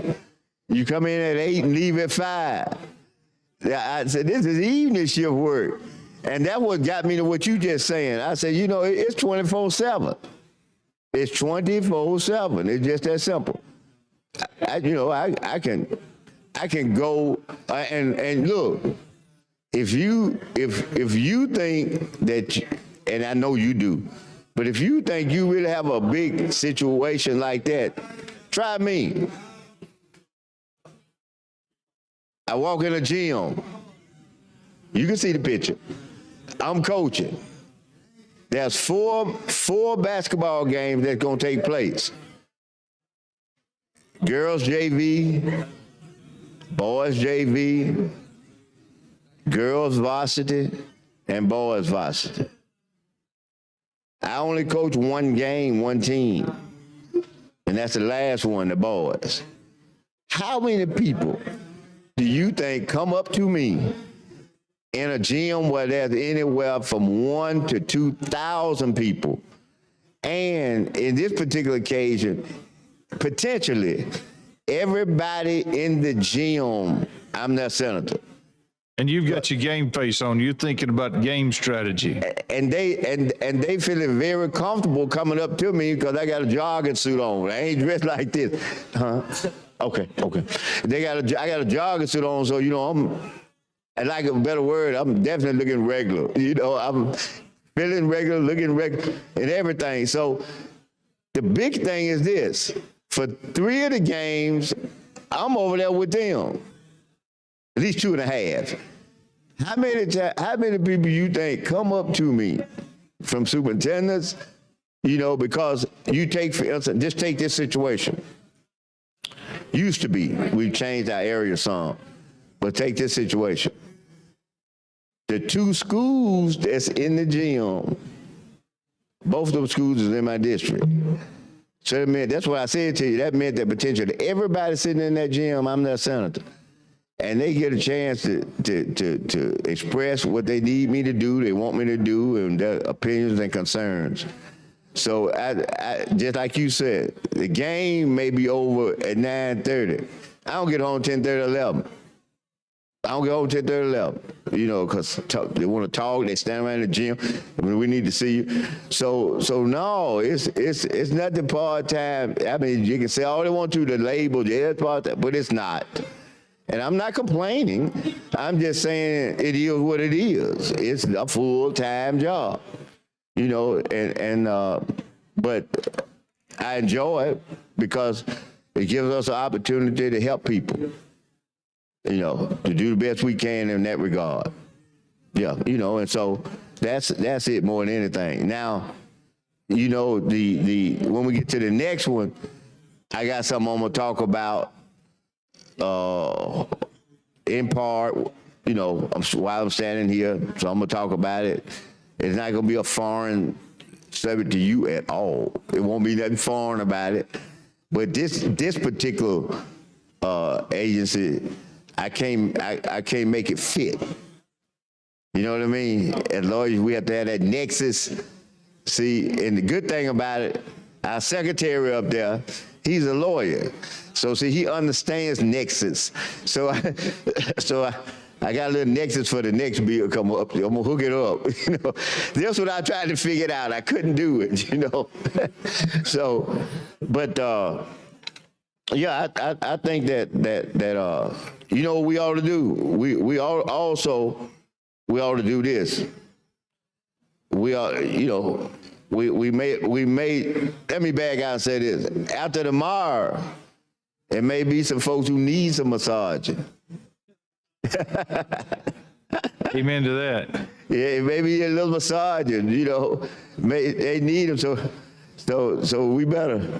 You come in at 8 and leave at 5. I said, this is evening shift work. And that what got me to what you just saying. I said, you know, it's 24/7. It's 24/7. It's just that simple. I can go and look. If you think that, and I know you do, but if you think you really have a big situation like that, try me. I walk in a gym. You can see the picture. I'm coaching. There's four basketball games that's gonna take place. Girls JV, boys JV, girls varsity, and boys varsity. I only coach one game, one team, and that's the last one, the boys. How many people do you think come up to me in a gym where there's anywhere from 1,000 to 2,000 people? And in this particular occasion, potentially, everybody in the gym, I'm their senator. And you've got your game face on. You're thinking about game strategy. And they feeling very comfortable coming up to me because I got a jogging suit on. I ain't dressed like this. Huh? Okay. I got a jogging suit on, so you know I like a better word, I'm definitely looking regular. You know, I'm feeling regular, looking regular, and everything. So the big thing is this: for 3 of the games, I'm over there with them. At least 2.5. How many people you think come up to me from superintendents, because you take, for instance, just take this situation. Used to be, we've changed our area some, but take this situation. The 2 schools that's in the gym, both of those schools is in my district. So that meant, that's what I said to you, that meant that potentially everybody sitting in that gym, I'm their senator. And they get a chance to express what they need me to do, they want me to do, and their opinions and concerns. So I just like you said, the game may be over at 9:30. I don't get home 10:30, 11. I don't get home 10:30, 11. Because they want to talk, they stand around the gym. We need to see you. So no, it's nothing part-time. I mean, you can say all they want to, the label, yeah, it's part-time, but it's not. And I'm not complaining. I'm just saying it is what it is. It's a full-time job, but I enjoy it because it gives us an opportunity to help people, to do the best we can in that regard. Yeah, and so that's it more than anything. Now, when we get to the next one, I got something I'm gonna talk about. In part, while I'm standing here, so I'm gonna talk about it. It's not gonna be a foreign subject to you at all. It won't be nothing foreign about it. But this particular agency, I can't make it fit. You know what I mean? As lawyers, we have to have that nexus. See, and the good thing about it, our secretary up there, he's a lawyer. So see, he understands nexus. So I got a little nexus for the next bill come up. I'm gonna hook it up. That's what I tried to figure it out. I couldn't do it. So, but yeah, I think that what we ought to do. We ought to do this. We are, we may. Let me back out and say this. After tomorrow, there may be some folks who need some massaging. Amen to that. Yeah, maybe a little massaging. They need them. So we better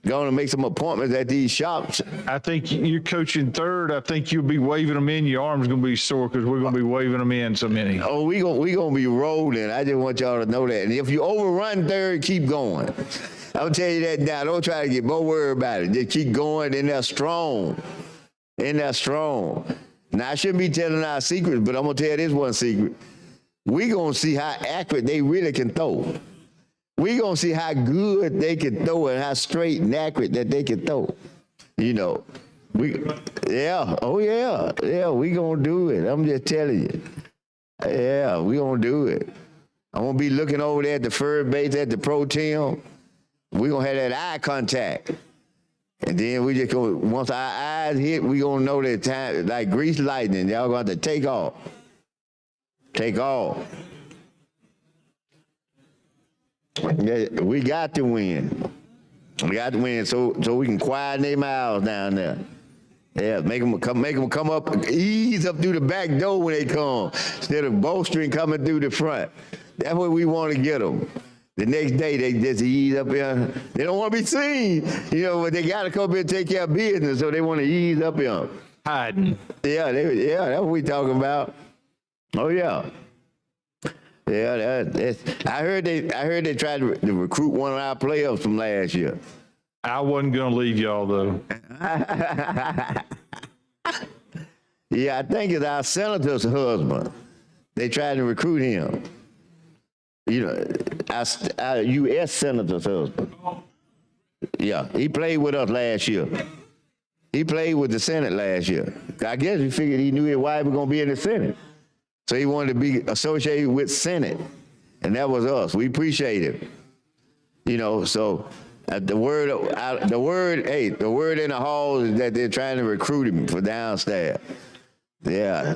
go on and make some appointments at these shops. I think you're coaching third. I think you'll be waving them in. Your arm's going to be sore because we're going to be waving them in so many. Oh, we gonna be rolling. I just want y'all to know that. And if you overrun third, keep going. I'll tell you that now. Don't try to get more worried about it. Just keep going. And they're strong. Now, I shouldn't be telling our secrets, but I'm going to tell you this one secret. We're going to see how accurate they really can throw. We're going to see how good they can throw and how straight and accurate that they can throw. We going to do it. I'm just telling you. Yeah, we going to do it. I'm going to be looking over there at the third base at the pro team. We're going to have that eye contact. And then we just go, once our eyes hit, we going to know that time, like grease lightning, y'all going to have to take off. Take off. Yeah, we got to win. So we can quiet their mouths down there. Yeah, make them come up, ease up through the back door when they come, instead of bolstering coming through the front. That's what we want to get them. The next day, they just ease up here. They don't want to be seen, but they got to come here and take care of business, so they want to ease up here. Hiding. Yeah, that's what we talking about. Oh, yeah. Yeah, I heard they tried to recruit one of our players from last year. I wasn't going to leave y'all, though. Yeah, I think it's our senator's husband. They tried to recruit him. Our U.S. senator's husband. Yeah, he played with us last year. He played with the Senate last year. I guess he figured he knew his wife was going to be in the Senate. So he wanted to be associated with Senate. And that was us. We appreciate it. So the word in the hall is that they're trying to recruit him for downstairs. Yeah,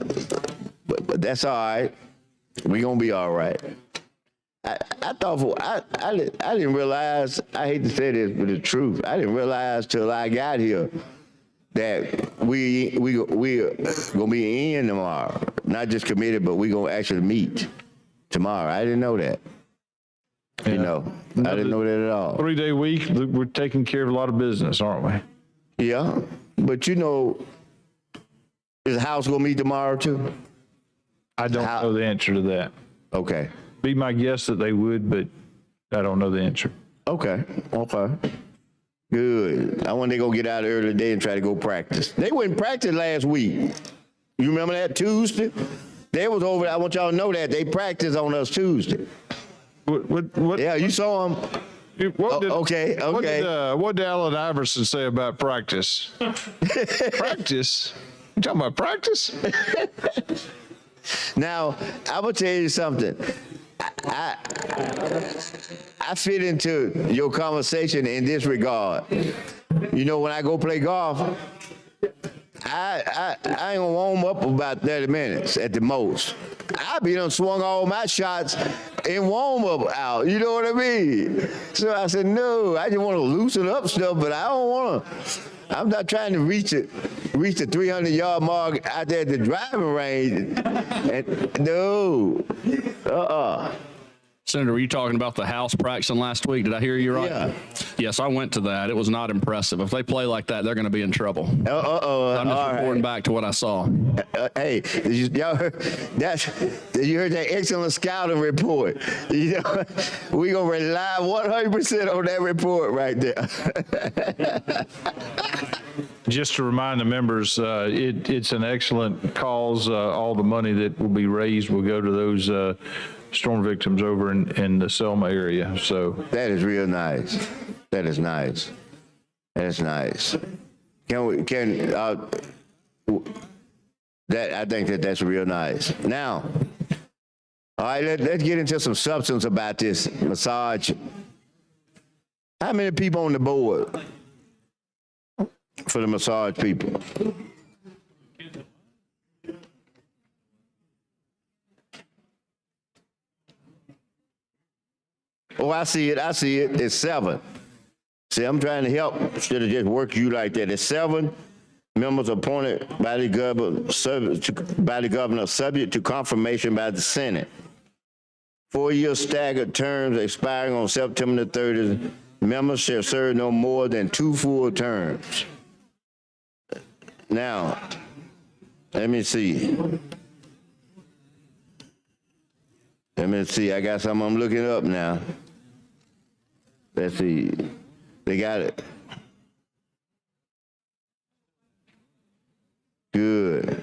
but that's all right. We're going to be all right. I thought I didn't realize, I hate to say this, but the truth, I didn't realize till I got here that we gonna be in tomorrow. Not just committed, but we gonna actually meet tomorrow. I didn't know that. You know, I didn't know that at all. 3-day week, we're taking care of a lot of business, aren't we? Yeah, but you know, is the House gonna meet tomorrow too? I don't know the answer to that. Okay. Be my guess that they would, but I don't know the answer. Okay. Good. I wonder they gonna get out early today and try to go practice. They went practice last week. You remember that Tuesday? They was over. I want y'all to know that they practiced on us Tuesday. What? Yeah, you saw them. Okay. What did Allen Iverson say about practice? Practice? You talking about practice? Now, I'm gonna tell you something. I fit into your conversation in this regard. You know, when I go play golf, I ain't gonna warm up about 30 minutes at the most. I be done swung all my shots in warm up out. You know what I mean? So I said, no, I just want to loosen up stuff, but I don't want to. I'm not trying to reach the 300-yard mark out there at the driving range. And, no. Senator, were you talking about the House practicing last week? Did I hear you right? Yeah. Yes, I went to that. It was not impressive. If they play like that, they're going to be in trouble. I'm just reporting back to what I saw. Hey, y'all heard you heard that excellent scouting report? You know, we gonna rely 100% on that report right there. Just to remind the members, it's an excellent cause. All the money that will be raised will go to those storm victims over in the Selma area. So that is real nice. That is nice. That is nice. I think that's real nice. Now, all right, let's get into some substance about this massage. How many people on the board for the massage people? Oh, I see it. It's 7. See, I'm trying to help instead of just work you like that. It's 7 members appointed by the governor, subject to confirmation by the Senate. 4-year staggered terms expiring on September the 30th. Members shall serve no more than 2 full terms. Now, let me see. I got something I'm looking up now. Let's see. They got it. Good.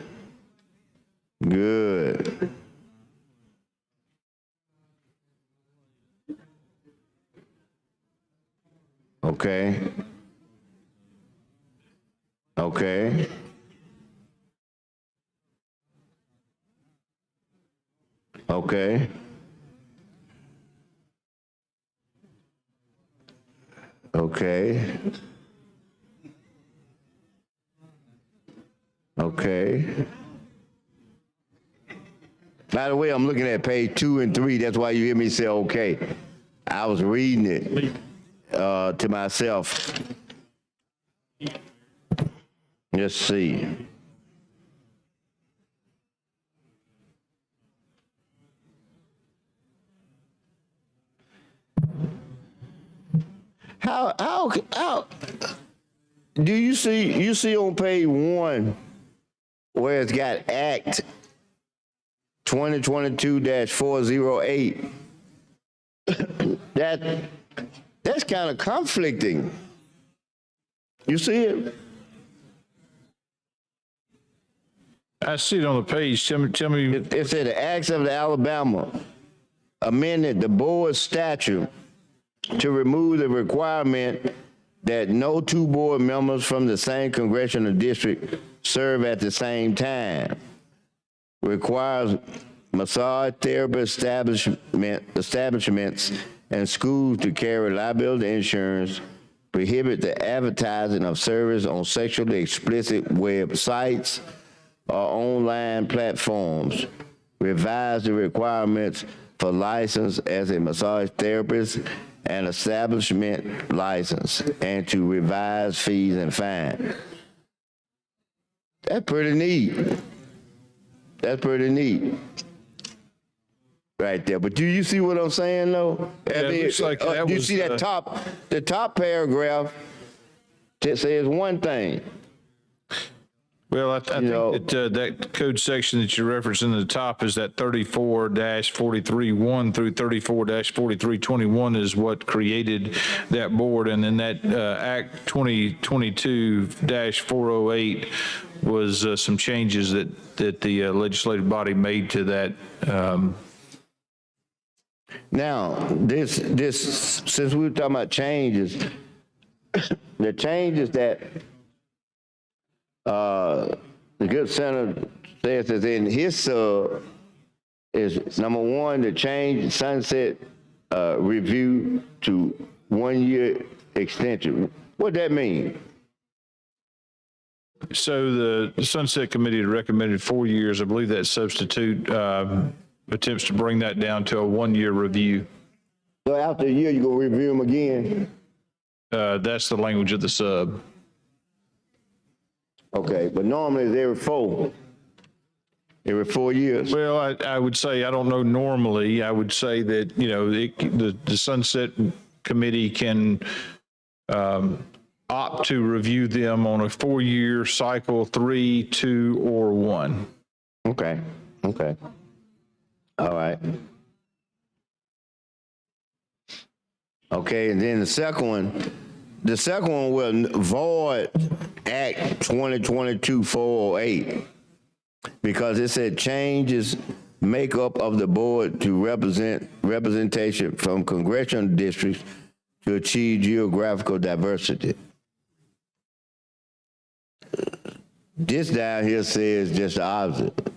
Okay. By the way, I'm looking at page 2 and 3. That's why you hear me say okay. I was reading it to myself. Let's see. How do you see on page 1 where it's got Act 2022-408? That's kind of conflicting. You see it? I see it on the page. Tell me. It said the Acts of Alabama amended the board statute to remove the requirement that no 2 board members from the same congressional district serve at the same time. Requires massage therapy establishments and schools to carry liability insurance, prohibit the advertising of service on sexually explicit websites or online platforms, revise the requirements for license as a massage therapist and establishment license, and to revise fees and fines. That's pretty neat. That's pretty neat. Right there. But do you see what I'm saying, though? Yeah, it looks like that do you was, see that the top paragraph that says one thing? Well, I think that that code section that you referenced in the top is that 34-43-1 through 34-43-21 is what created that board. And then that Act 2022-408 was some changes that the legislative body made to that. Now, this since we were talking about changes, the changes that the good senator says is in his sub is number one, to change sunset review to 1 year extension. What that mean? So the Sunset Committee had recommended 4 years. I believe that substitute attempts to bring that down to a 1 year review. So after a year, you gonna review them again? That's the language of the sub. Okay, but normally it's every 4 years. Well, I would say, I don't know normally, I would say that, the Sunset Committee can opt to review them on a 4 year cycle, 3, 2, or 1. Okay. All right. Okay, and then the second one will void Act 2022-408 because it said changes makeup of the board to representation from congressional districts to achieve geographical diversity. This down here says just the opposite,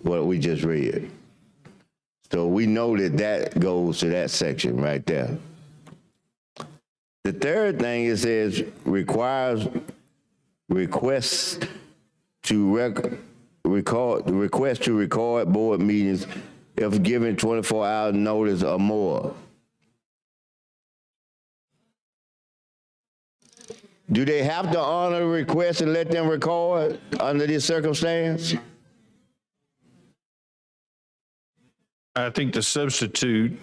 what we just read. So we know that goes to that section right there. The third thing it says requires requests to record board meetings if given 24 hours notice or more. Do they have to honor the request and let them record under this circumstance? I think the substitute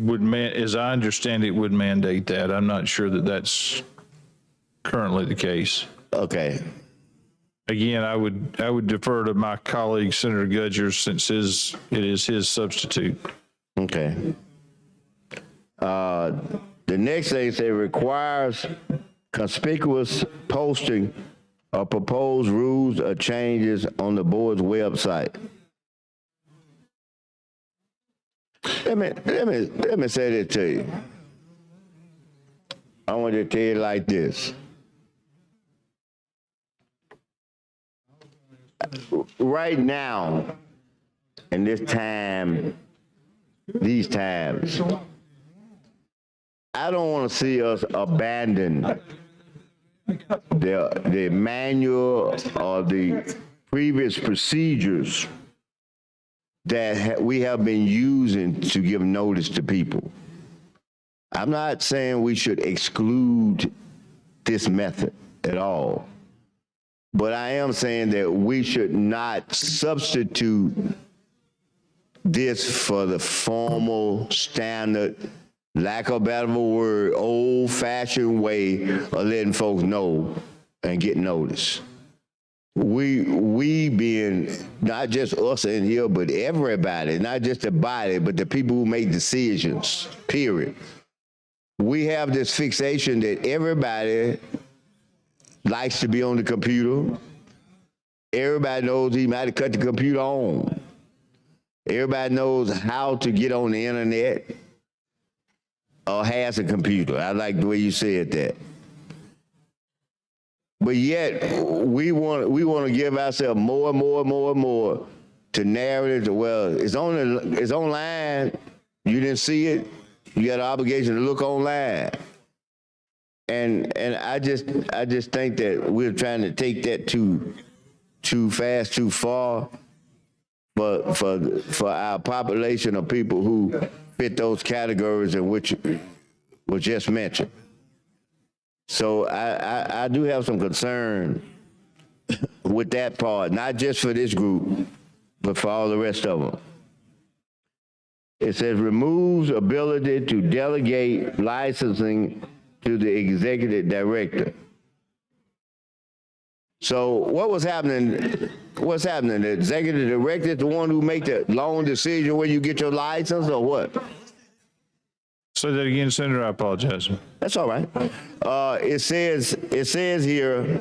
would, as I understand it, would mandate that. I'm not sure that that's currently the case. Okay. Again, I would defer to my colleague, Senator Gudger, since it is his substitute. Okay. The next thing say requires conspicuous posting of proposed rules or changes on the board's website. Let me say this to you. I want to tell you like this. Right now, in these times, I don't want to see us abandon the manual or the previous procedures that we have been using to give notice to people. I'm not saying we should exclude this method at all, but I am saying that we should not substitute this for the formal, standard, lack of a better word, old-fashioned way of letting folks know and get notice. We being not just us in here, but everybody, not just the body, but the people who make decisions, period. We have this fixation that everybody likes to be on the computer. Everybody knows he might have cut the computer on. Everybody knows how to get on the internet or has a computer. I like the way you said that. But yet, we want to give ourselves more and more to narratives. Well, it's online. You didn't see it. You got an obligation to look online. And I just think that we're trying to take that too fast, too far. But for our population of people who fit those categories in which were just mentioned. So I do have some concern with that part, not just for this group, but for all the rest of them. It says removes ability to delegate licensing to the executive director. So what was happening? What's happening? The executive director is the one who make the long decision where you get your license or what? Say that again, Senator. I apologize. That's all right. It says here,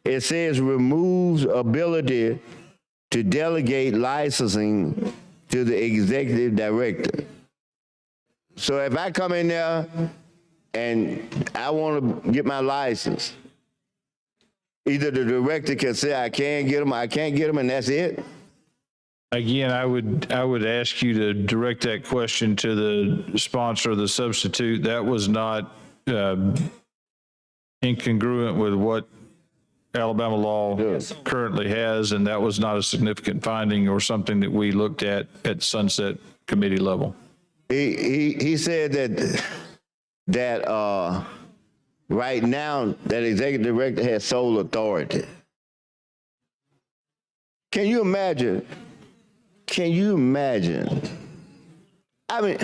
it says removes ability to delegate licensing to the executive director. So if I come in there and I want to get my license, either the director can say I can't get them, and that's it. Again, I would ask you to direct that question to the sponsor, the substitute. That was not incongruent with what Alabama law currently has, and that was not a significant finding or something that we looked at Sunset Committee level. He said that right now that executive director has sole authority. Can you imagine? Can you imagine? I mean,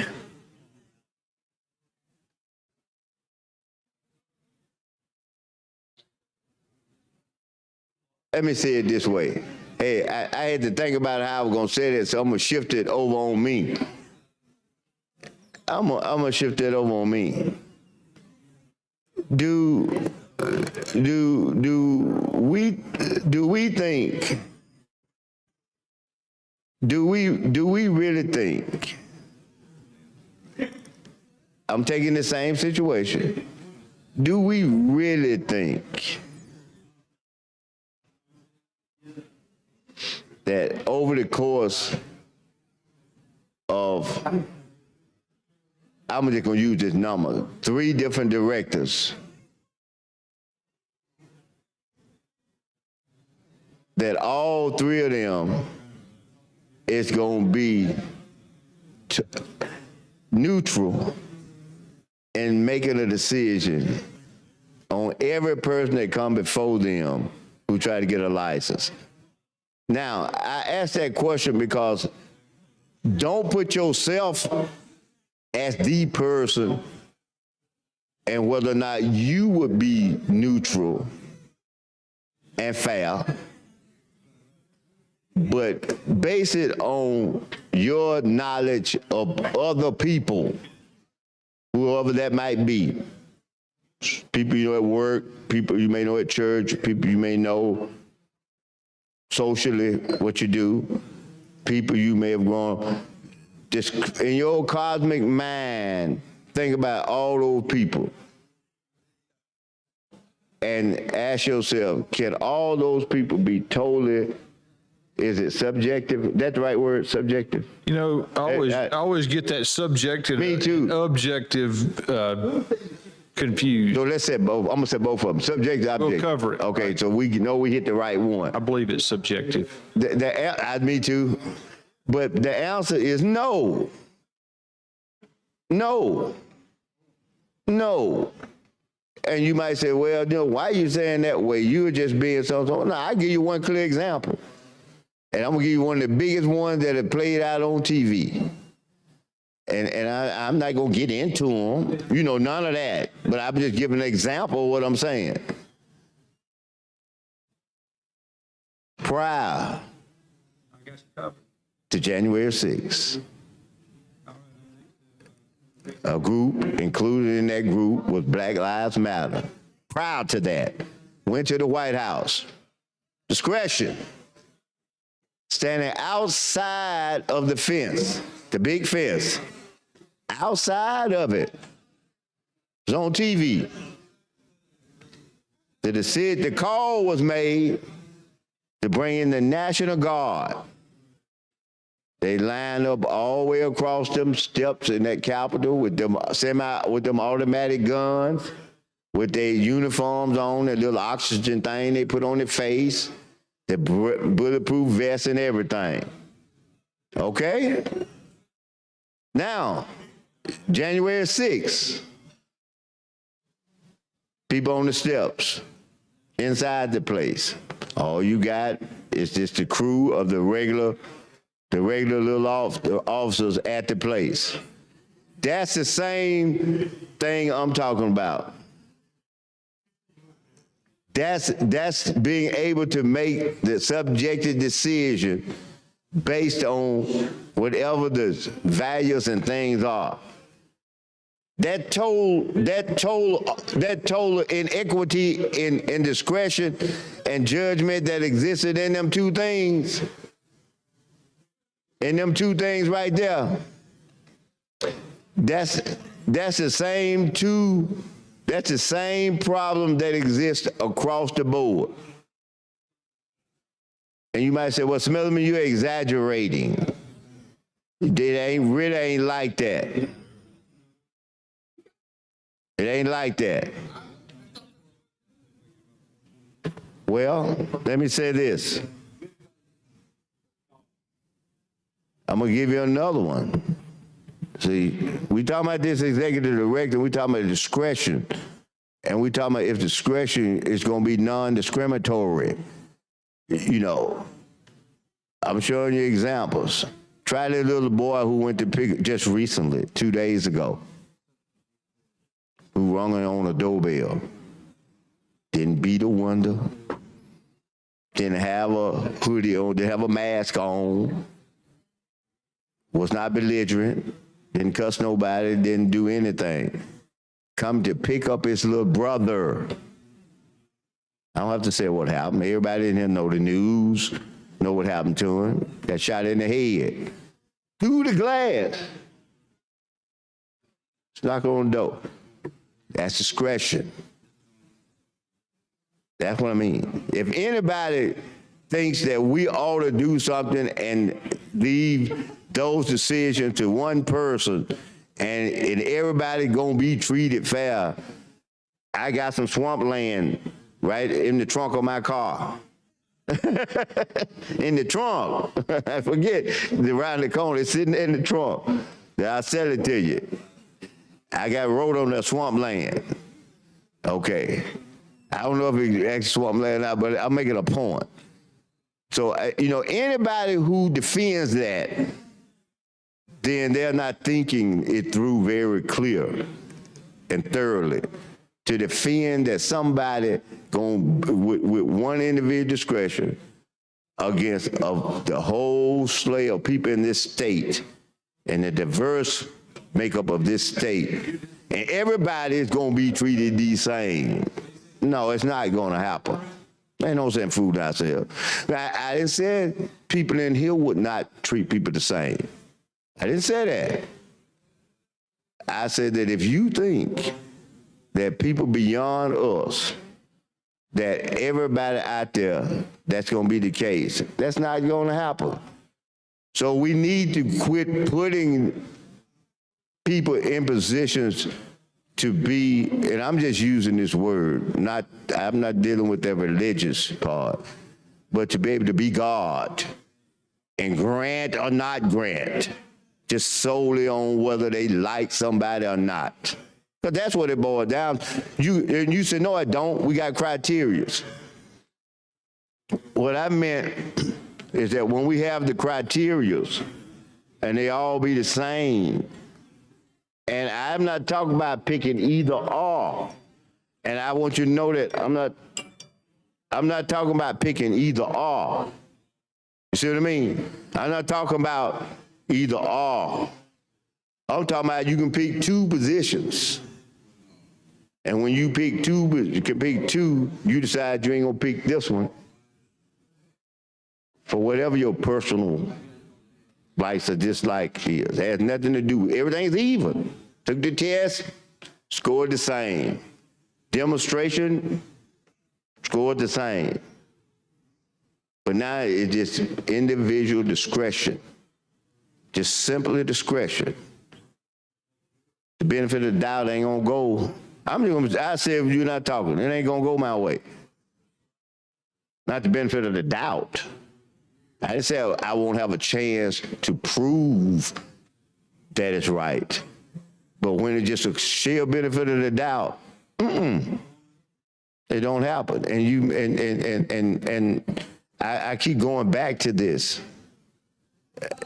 let me say it this way. Hey, I had to think about how I was gonna say that, so I'm gonna shift it over on me. I'm gonna shift it over on me. Do we think? Do we really think? I'm taking the same situation. Do we really think that over the course of, I'm just gonna use this number, 3 different directors, that all 3 of them is gonna be neutral in making a decision on every person that come before them who try to get a license? Now, I ask that question because don't put yourself as the person and whether or not you would be neutral and fair, but base it on your knowledge of other people, whoever that might be. People you know at work, people you may know at church, people you may know socially, what you do, people you may have grown. Just in your cosmic mind, think about all those people and ask yourself, can all those people be totally, is it subjective? Is that the right word, subjective? You know, I always get that subjective, Me too. objective confused. So let's say both. I'm gonna say both of them. Subjective, objective. We'll cover it. Okay, so we know we hit the right one. I believe it's subjective. Me too. But the answer is no. No. No. And you might say, well, you know, why are you saying that way? You were just being so. No, I'll give you one clear example. And I'm gonna give you one of the biggest ones that have played out on TV. And I'm not gonna get into them, you know, none of that. But I'm just giving an example of what I'm saying. Prior to January 6th, a group, included in that group was Black Lives Matter. Prior to that, went to the White House. Discretion. Standing outside of the fence, the big fence, outside of it, it was on TV. The call was made to bring in the National Guard. They lined up all the way across them steps in that Capitol with them automatic guns, with their uniforms on, their little oxygen thing they put on their face, the bulletproof vest and everything. Okay? Now, January 6th, people on the steps, inside the place. All you got is just the crew of the regular little officers at the place. That's the same thing I'm talking about. That's being able to make the subjective decision based on whatever the values and things are. That total inequity in discretion and judgment that existed in them two things, right there, that's the same problem that exists across the board. And you might say, well, Smithman, you're exaggerating. It really ain't like that. It ain't like that. Well, let me say this. I'm gonna give you another one. See, we talking about this executive director, we talking about discretion, and we talking about if discretion is gonna be non-discriminatory. You know, I'm showing you examples. Try that little boy who went to pick just recently, 2 days ago, who rung on a doorbell. Didn't beat a window. Didn't have a hoodie on, didn't have a mask on. Was not belligerent. Didn't cuss nobody, didn't do anything. Come to pick up his little brother. I don't have to say what happened. Everybody in here know the news, know what happened to him. Got shot in the head. Through the glass. Knock on the door. That's discretion. That's what I mean. If anybody thinks that we ought to do something and leave those decisions to one person and everybody gonna be treated fair, I got some swampland right in the trunk of my car. In the trunk. I forget, around the corner, it's sitting in the trunk. I'll sell it to you. I got road on that swampland. Okay. I don't know if it's actually swampland or not, but I'm making a point. So, you know, anybody who defends that, then they're not thinking it through very clear and thoroughly. To defend that somebody with one individual discretion against the whole slate of people in this state and the diverse makeup of this state, and everybody is going to be treated the same. No, it's not going to happen. Ain't no sending food out here. I didn't say people in here would not treat people the same. I didn't say that. I said that if you think that people beyond us, that everybody out there, that's going to be the case, that's not going to happen. So we need to quit putting people in positions to be, and I'm just using this word, I'm not dealing with that religious part, but to be able to be God and grant or not grant, just solely on whether they like somebody or not. Because that's what it boils down. You said, no, I don't. We got criterias. What I meant is that when we have the criterias and they all be the same, and I'm not talking about picking either or, and I want you to know that I'm not talking about picking either or. You see what I mean? I'm not talking about either or. I'm talking about you can pick two positions. And when you pick two, you can pick two, you decide you ain't gonna pick this one for whatever your personal likes or dislike is. It has nothing to do with, everything's even. Took the test, scored the same. Demonstration, scored the same. But now it's just individual discretion. Just simply discretion. The benefit of the doubt ain't gonna go. I said if you're not talking, it ain't gonna go my way. Not the benefit of the doubt. I didn't say I won't have a chance to prove that it's right. But when it's just a sheer benefit of the doubt, It don't happen. And I keep going back to this.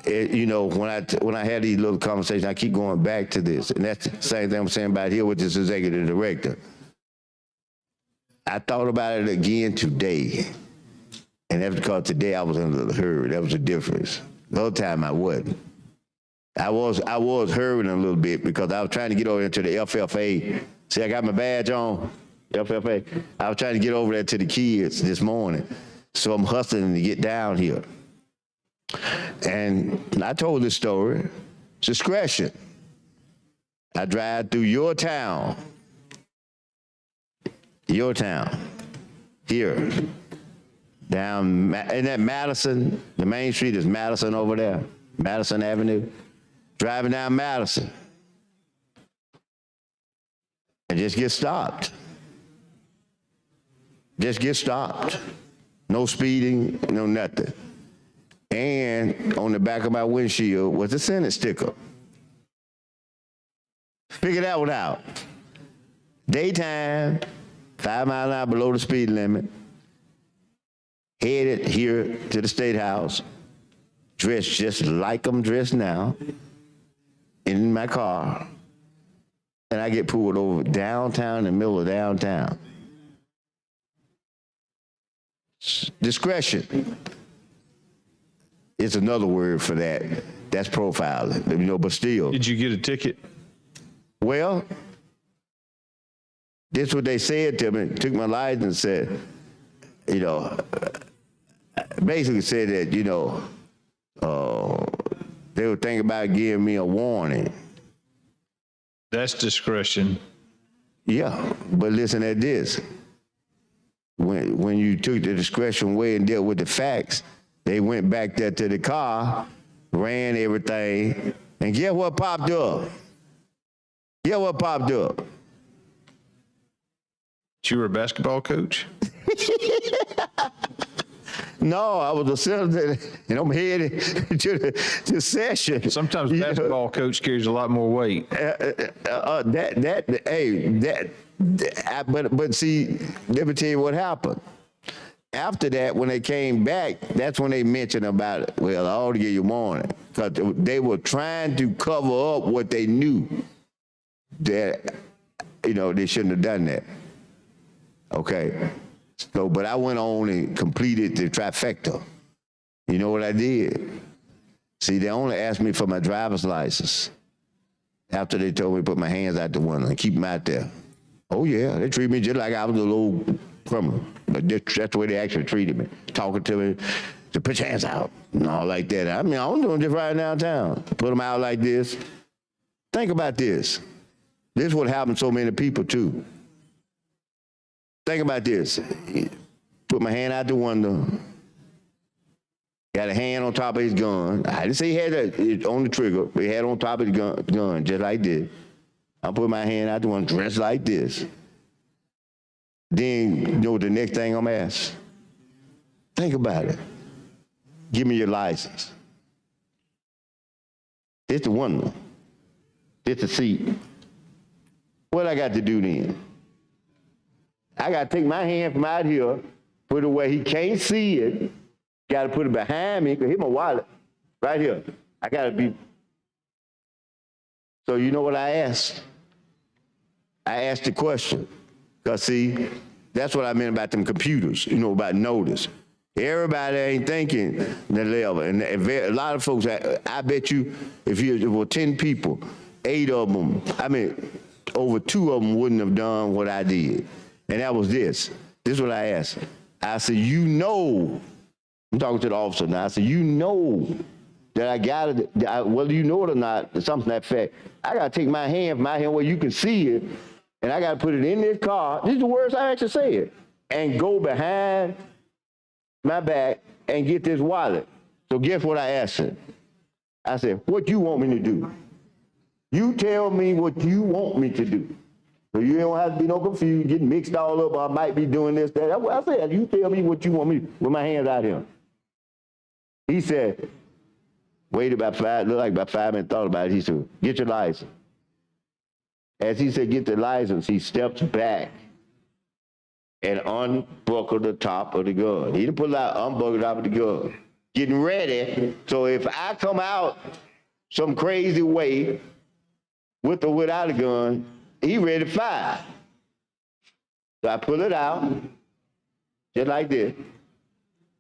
You know, when I had these little conversations, I keep going back to this. And that's the same thing I'm saying about here with this executive director. I thought about it again today. And that's because today I was in a little hurry. That was the difference. The other time I wasn't. I was hurrying a little bit because I was trying to get over into the FFA. See, I got my badge on, FFA. I was trying to get over there to the kids this morning. So I'm hustling to get down here. And I told this story. It's discretion. I drive through your town, here, down, isn't that Madison? The main street is Madison over there, Madison Avenue. Driving down Madison and just get stopped. Just get stopped. No speeding, no nothing. And on the back of my windshield was a Senate sticker. Figure that one out. Daytime, 5 miles an hour below the speed limit, headed here to the State House, dressed just like I'm dressed now, in my car, and I get pulled over downtown, in the middle of downtown. Discretion is another word for that. That's profiling, you know, but still. Did you get a ticket? Well, this is what they said to me, took my license and said, you know, basically said that, you know, they were thinking about giving me a warning. That's discretion. Yeah, but listen at this. When you took the discretion away and dealt with the facts, they went back there to the car, ran everything, and guess what popped up? Guess what popped up? You were a basketball coach? No, I was a senator, and I'm headed to the session. Sometimes basketball coach carries a lot more weight. But see, let me tell you what happened. After that, when they came back, that's when they mentioned about it. Well, I ought to give you a warning, because they were trying to cover up what they knew that, you know, they shouldn't have done that. Okay. So, but I went on and completed the trifecta. You know what I did? See, they only asked me for my driver's license after they told me to put my hands out the window and keep them out there. Oh, yeah, they treated me just like I was a little criminal. But that's the way they actually treated me, talking to me, to put your hands out and all like that. I mean, I'm doing just right downtown. Put them out like this. Think about this. This is what happened to so many people, too. Think about this. Put my hand out the window. Got a hand on top of his gun. I didn't say he had it on the trigger, but he had it on top of his gun, just like this. I put my hand out the window, dressed like this. Then, you know what the next thing I'm asked? Think about it. Give me your license. It's the window. It's the seat. What I got to do then? I got to take my hand from out here, put it where he can't see it. Got to put it behind me, because here's my wallet, right here. I got to be. So you know what I asked? I asked the question. Because see, that's what I meant about them computers, you know, about notice. Everybody ain't thinking the level. And a lot of folks, I bet you, if there were 10 people, 8 of them, I mean, over 2 of them wouldn't have done what I did. And that was this. This is what I asked. I said, you know, I'm talking to the officer now. I said, you know that I got it, whether you know it or not, something that fact. I got to take my hand from out here where you can see it, and I got to put it in this car. These are the words I actually said. And go behind my back and get this wallet. So guess what I asked him? I said, what you want me to do? You tell me what you want me to do. So you don't have to be no confused, get mixed all up, I might be doing this, that. That's what I said. You tell me what you want me to do with my hands out here. He said, waited about 5, looked like about 5 minutes, thought about it. He said, get your license. As he said, get the license, he steps back and unbuckled the top of the gun. He didn't pull out, unbuckled the top of the gun. Getting ready, so if I come out some crazy way with or without a gun, he ready to fire. So I pull it out, just like this.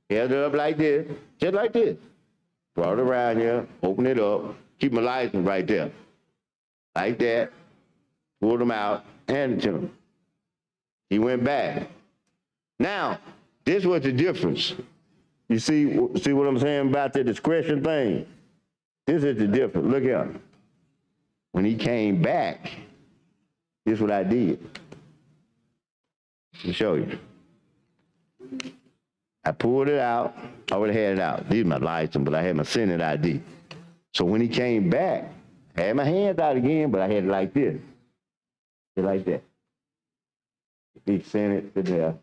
Held it up like this, just like this. Brought it around here, open it up, keep my license right there. Like that, pulled him out, handed it to him. He went back. Now, this was the difference. You see what I'm saying about the discretion thing? This is the difference. Look here. When he came back, this is what I did. I'll show you. I pulled it out. I already had it out. These are my license, but I had my Senate ID. So when he came back, I had my hands out again, but I had it like this. Just like that. He sent it to there.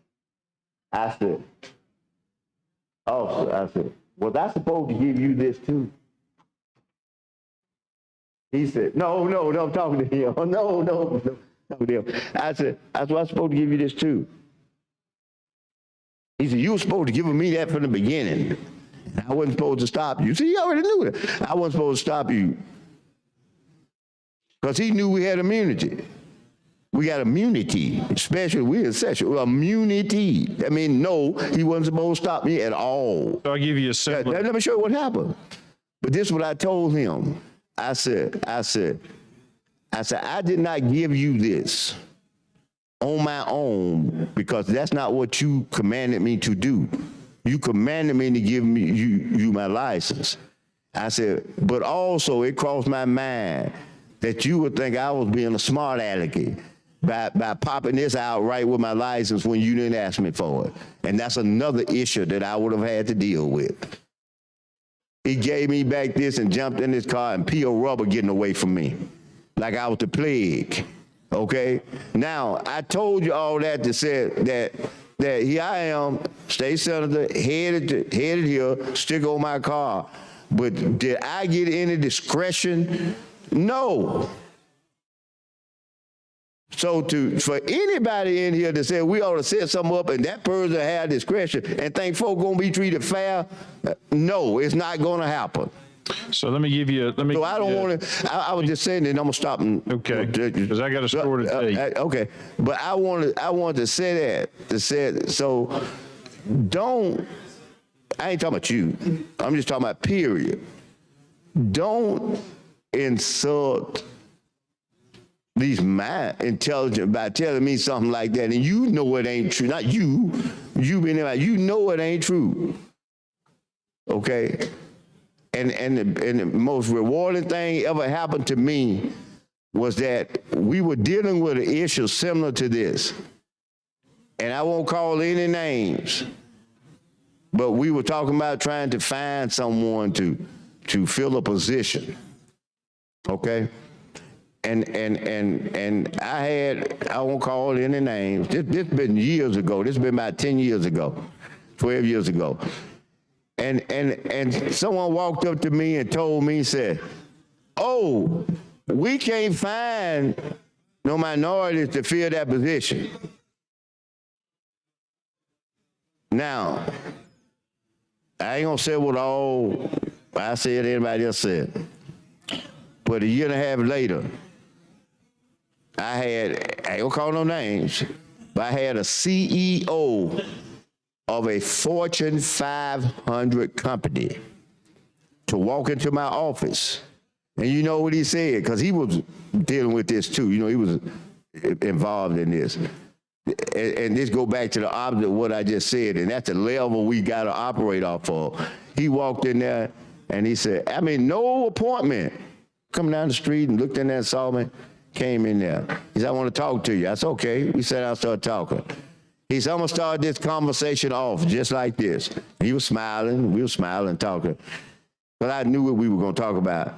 I said, officer, I said, was I supposed to give you this too? He said, no, I'm talking to him. No, talking to him. I said, I was supposed to give you this too. He said, you were supposed to give me that from the beginning. I wasn't supposed to stop you. See, he already knew that. I wasn't supposed to stop you. Because he knew we had immunity. We got immunity, especially we in session. Immunity. I mean, no, he wasn't supposed to stop me at all. So I'll give you a simple. Let me show you what happened. But this is what I told him. I said, I did not give you this on my own because that's not what you commanded me to do. You commanded me to give me you my license. I said, but also it crossed my mind that you would think I was being a smart alecky by popping this out right with my license when you didn't ask me for it. And that's another issue that I would have had to deal with. He gave me back this and jumped in his car and peeled rubber getting away from me like I was the plague, okay? Now, I told you all that to say that here I am, state senator, headed here, stick on my car. But did I get any discretion? No. So for anybody in here to say we ought to set something up and that person have discretion and think folk gonna be treated fair, no, it's not gonna happen. So let me give you. So I don't want to. I was just saying that I'm gonna stop. Okay. Because I got a score to take. Okay, but I wanted to say that so don't. I ain't talking about you. I'm just talking about period. Don't insult these my intelligent by telling me something like that, and you know it ain't true. Not you. You been there. You know it ain't true. Okay. And the most rewarding thing ever happened to me was that we were dealing with an issue similar to this, and I won't call any names, but we were talking about trying to find someone to fill a position. Okay. And I won't call any names. This been years ago. This been about 10 years ago, 12 years ago. And someone walked up to me and told me, said, oh, we can't find no minorities to fill that position. Now, I ain't gonna say what all I said anybody else said. But a year and a half later, I ain't gonna call no names, but I had a CEO of a Fortune 500 company to walk into my office. And you know what he said? Because he was dealing with this too. You know, he was involved in this. And this go back to the opposite of what I just said, and that's the level we got to operate off of. He walked in there and he said, I mean, no appointment. Coming down the street and looked in there and saw me, came in there. He said, I want to talk to you. I said, okay. We sat down and started talking. He said, I'm going to start this conversation off just like this. He was smiling. We were smiling, talking. But I knew what we were going to talk about.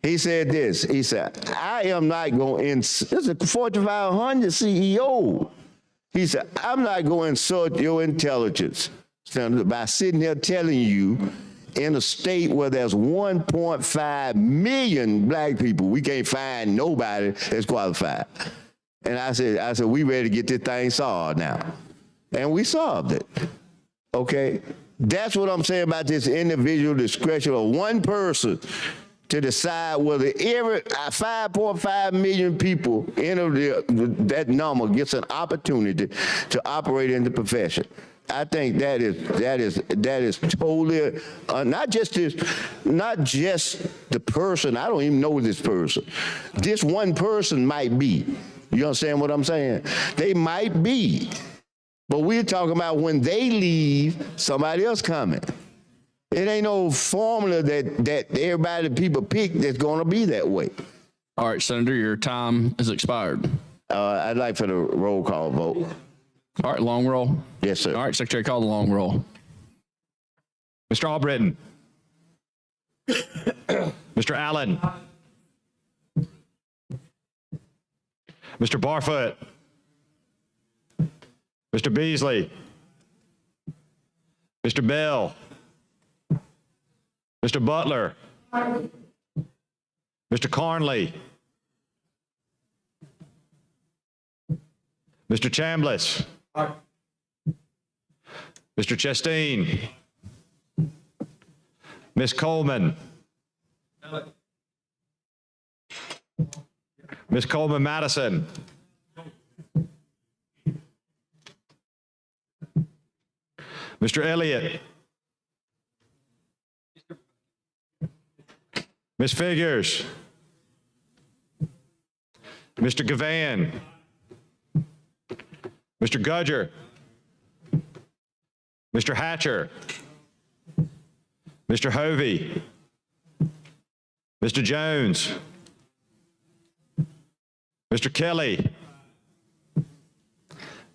He said this. He said, I am not going to, this is a Fortune 500 CEO. He said, I'm not going to insult your intelligence by sitting here telling you in a state where there's 1.5 million black people, we can't find nobody that's qualified. And I said, we ready to get this thing solved now. and we solved it. Okay? That's what I'm saying about this individual discretion of one person to decide whether every 5.5 million people enter that number gets an opportunity to operate in the profession. I think that is totally not just the person. I don't even know this person. This one person might be. You understand what I'm saying? They might be, but we're talking about when they leave, somebody else coming. It ain't no formula that everybody people pick that's going to be that way. All right, Senator, your time has expired. I'd like for the roll call vote. All right, long roll. Yes, sir. All right, Secretary, call the long roll. Mr. Albritton. Mr. Allen. Mr. Barfoot. Mr. Beasley. Mr. Bell. Mr. Butler. Mr. Carnley. Mr. Chambliss. Mr. Chasteen. Ms. Coleman. Ms. Coleman Madison. Mr. Elliott. Ms. Figures. Mr. Gavan. Mr. Gudger. Mr. Hatcher. Mr. Hovey. Mr. Jones. Mr. Kelly.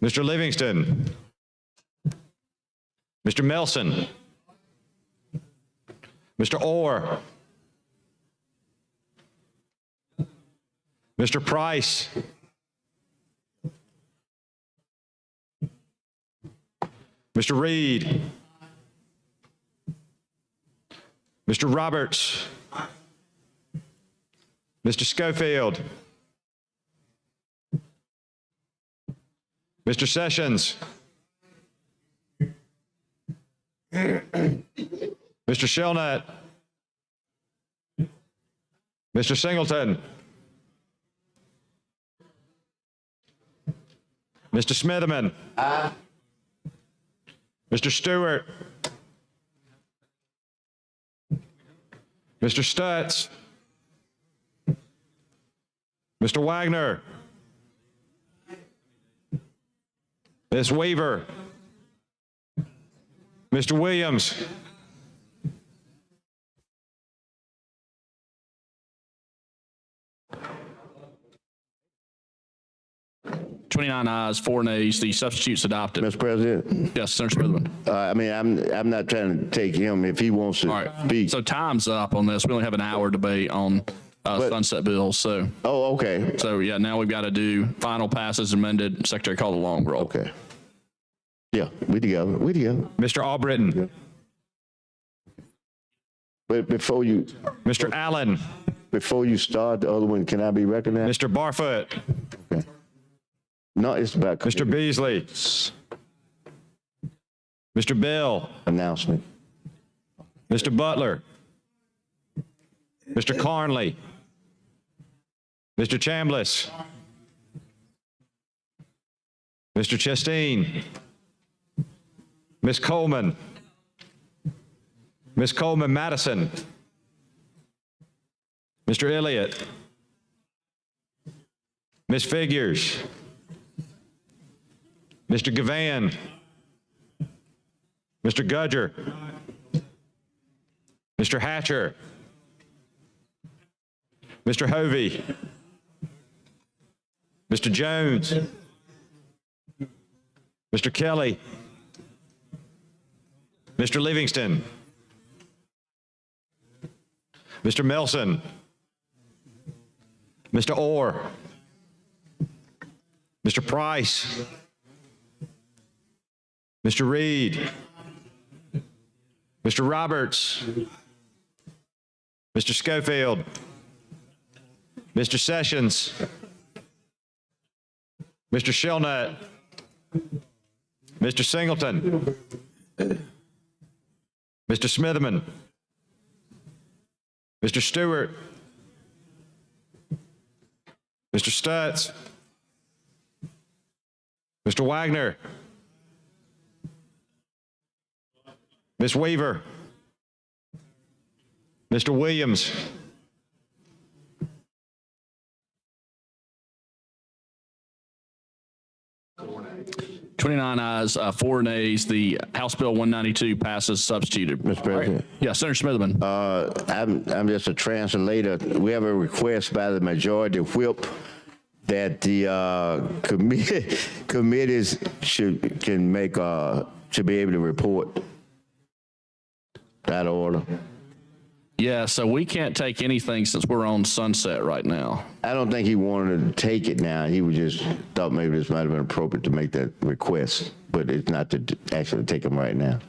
Mr. Livingston. Mr. Melson. Mr. Orr. Mr. Price. Mr. Reed. Mr. Roberts. Mr. Schofield. Mr. Sessions. Mr. Shelnut. Mr. Singleton. Mr. Smitherman. Mr. Stewart. Mr. Stutz. Mr. Wagner. Ms. Weaver. Mr. Williams. Twenty-nine ayes, 4 nays. The substitute's adopted. Mr. President, Yes, Senator Smithman. I mean, I'm not trying to take him if he wants to All right. speak. So time's up on this. We only have an hour debate on sunset bills. So, Oh, okay, yeah, now we've got to do final passes amended. Secretary, call the long roll. okay. Yeah, we together. Mr. Albritton. But before you Mr. Allen. start the other one, can I be recognized? Mr. Barfoot. No, it's about Mr. Beasley. Mr. Bell. announcement. Mr. Butler. Mr. Carnley. Mr. Chambliss. Mr. Chasteen. Ms. Coleman. Ms. Coleman Madison. Mr. Elliott. Ms. Figures. Mr. Gavan. Mr. Gudger. Mr. Hatcher. Mr. Hovey. Mr. Jones. Mr. Kelly. Mr. Livingston. Mr. Melson. Mr. Orr. Mr. Price. Mr. Reed. Mr. Roberts. Mr. Schofield. Mr. Sessions. Mr. Shelnut. Mr. Singleton. Mr. Smitherman. Mr. Stewart. Mr. Stutz. Mr. Wagner. Ms. Weaver. Mr. Williams. Twenty-nine ayes, 4 nays. The House Bill 192 passes substituted. Mr. President. Yeah, Senator Smitherman. I'm just a translator. We have a request by the majority whip that the committees should be able to report. That order. Yeah, so we can't take anything since we're on sunset right now. I don't think he wanted to take it now. He was just thought maybe this might have been appropriate to make that request, but it's not to actually take them right now.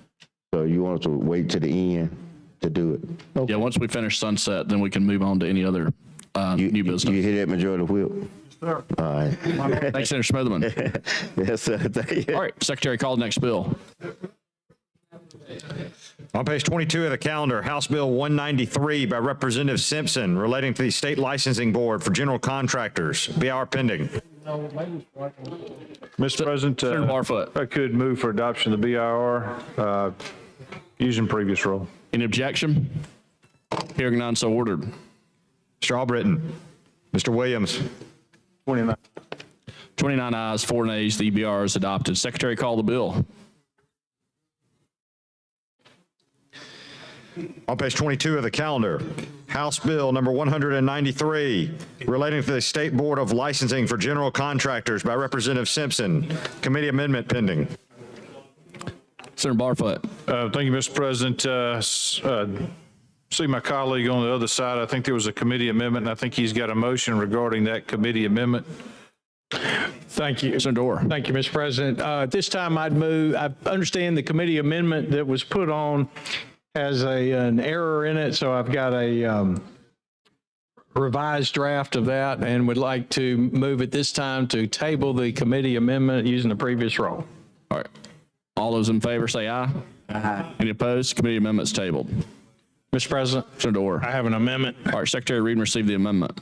So you want us to wait to the end to do it? Okay. Yeah, once we finish sunset, then we can move on to any other new business. You hear that, majority whip? Sir. All right. Thanks, Senator Smitherman. Yes, sir. Thank you. All right, Secretary, call the next bill. On page 22 of the calendar, House Bill 193 by Representative Simpson relating to the State Licensing Board for General Contractors. BR pending. Mr. President, Senator Barfoot. I could move for adoption of the BIR using previous rule. Any objection? Hearing none, so ordered. Mr. Albritton. Mr. Williams. 29. 29 ayes, 4 nays. The EBR is adopted. Secretary, call the bill. On page 22 of the calendar, House Bill number 193 relating to the State Board of Licensing for General Contractors by Representative Simpson. Committee amendment pending. Senator Barfoot. Thank you, Mr. President. See my colleague on the other side. I think there was a committee amendment, and I think he's got a motion regarding that committee amendment. Thank you. Senator Orr. Thank you, Mr. President. At this time, I'd move, I understand the committee amendment that was put on has an error in it, so I've got a revised draft of that and would like to move at this time to table the committee amendment using the previous roll. All right. All those in favor say aye. Aye. Any opposed? Committee amendment's tabled. Mr. President, Senator Orr. I have an amendment. All right, Secretary, read and receive the amendment.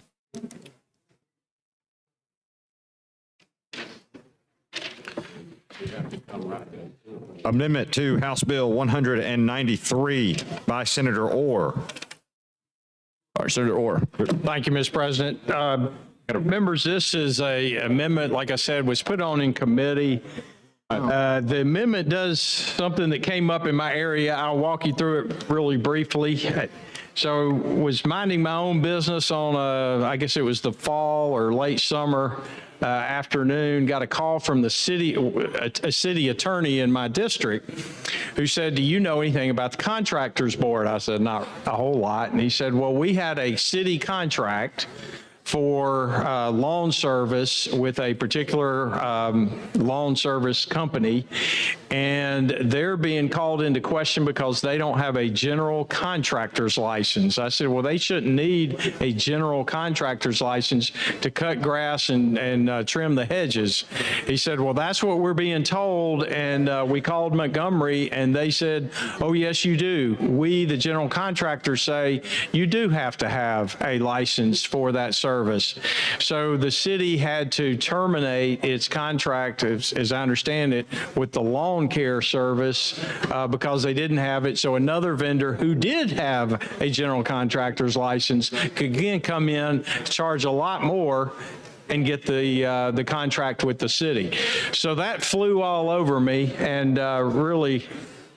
Amendment to House Bill 193 by Senator Orr. All right, Senator Orr. Thank you, Mr. President. Members, this is a amendment, like I said, was put on in committee. The amendment does something that came up in my area. I'll walk you through it really briefly. So was minding my own business on I guess it was the fall or late summer afternoon, got a call from the city, a city attorney in my district who said, do you know anything about the contractors board? I said, not a whole lot. And he said, well, we had a city contract for lawn service with a particular lawn service company, and they're being called into question because they don't have a general contractor's license. I said, well, they shouldn't need a general contractor's license to cut grass and trim the hedges. He said, well, that's what we're being told, and we called Montgomery, and they said, oh, yes, you do. We, the general contractors, say you do have to have a license for that service. So the city had to terminate its contract, as I understand it, with the lawn care service because they didn't have it. So another vendor who did have a general contractor's license could again come in, charge a lot more, and get the contract with the city. So that flew all over me and really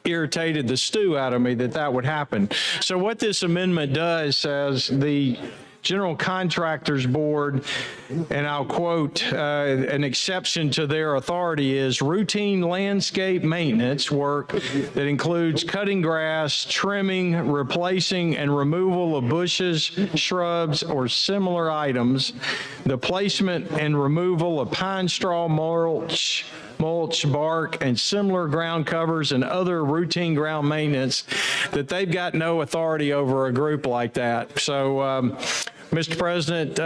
irritated the stew out of me that would happen. So what this amendment does says the General Contractors Board, and I'll quote, an exception to their authority is routine landscape maintenance work that includes cutting grass, trimming, replacing, and removal of bushes, shrubs, or similar items, the placement and removal of pine straw, mulch, bark, and similar ground covers and other routine ground maintenance, that they've got no authority over a group like that. So, Mr. President,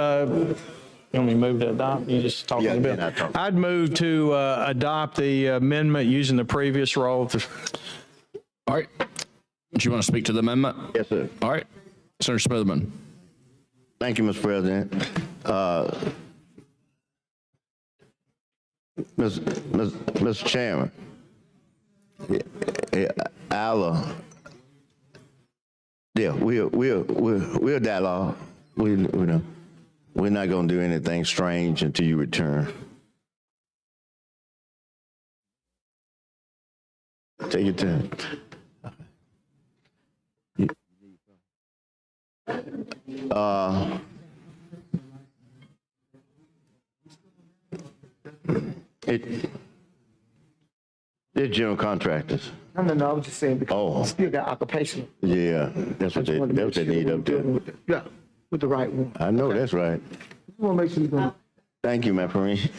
You want me to move to adopt? You just talking Yeah, the bill? then I talk. I'd move to adopt the amendment using the previous roll. All right. Do you want to speak to the amendment? Yes, sir. All right. Senator Smotherman. Thank you, Mr. President. Mr. Chairman, we'll dialogue. We're not going to do anything strange until you return. Take your time. They're general contractors. No, I was just saying because Oh. we still got occupational. Yeah, that's what they need up there. Yeah, with the right one. I know, that's right. Just want to make sure you're going. Thank you, Matt Perrine.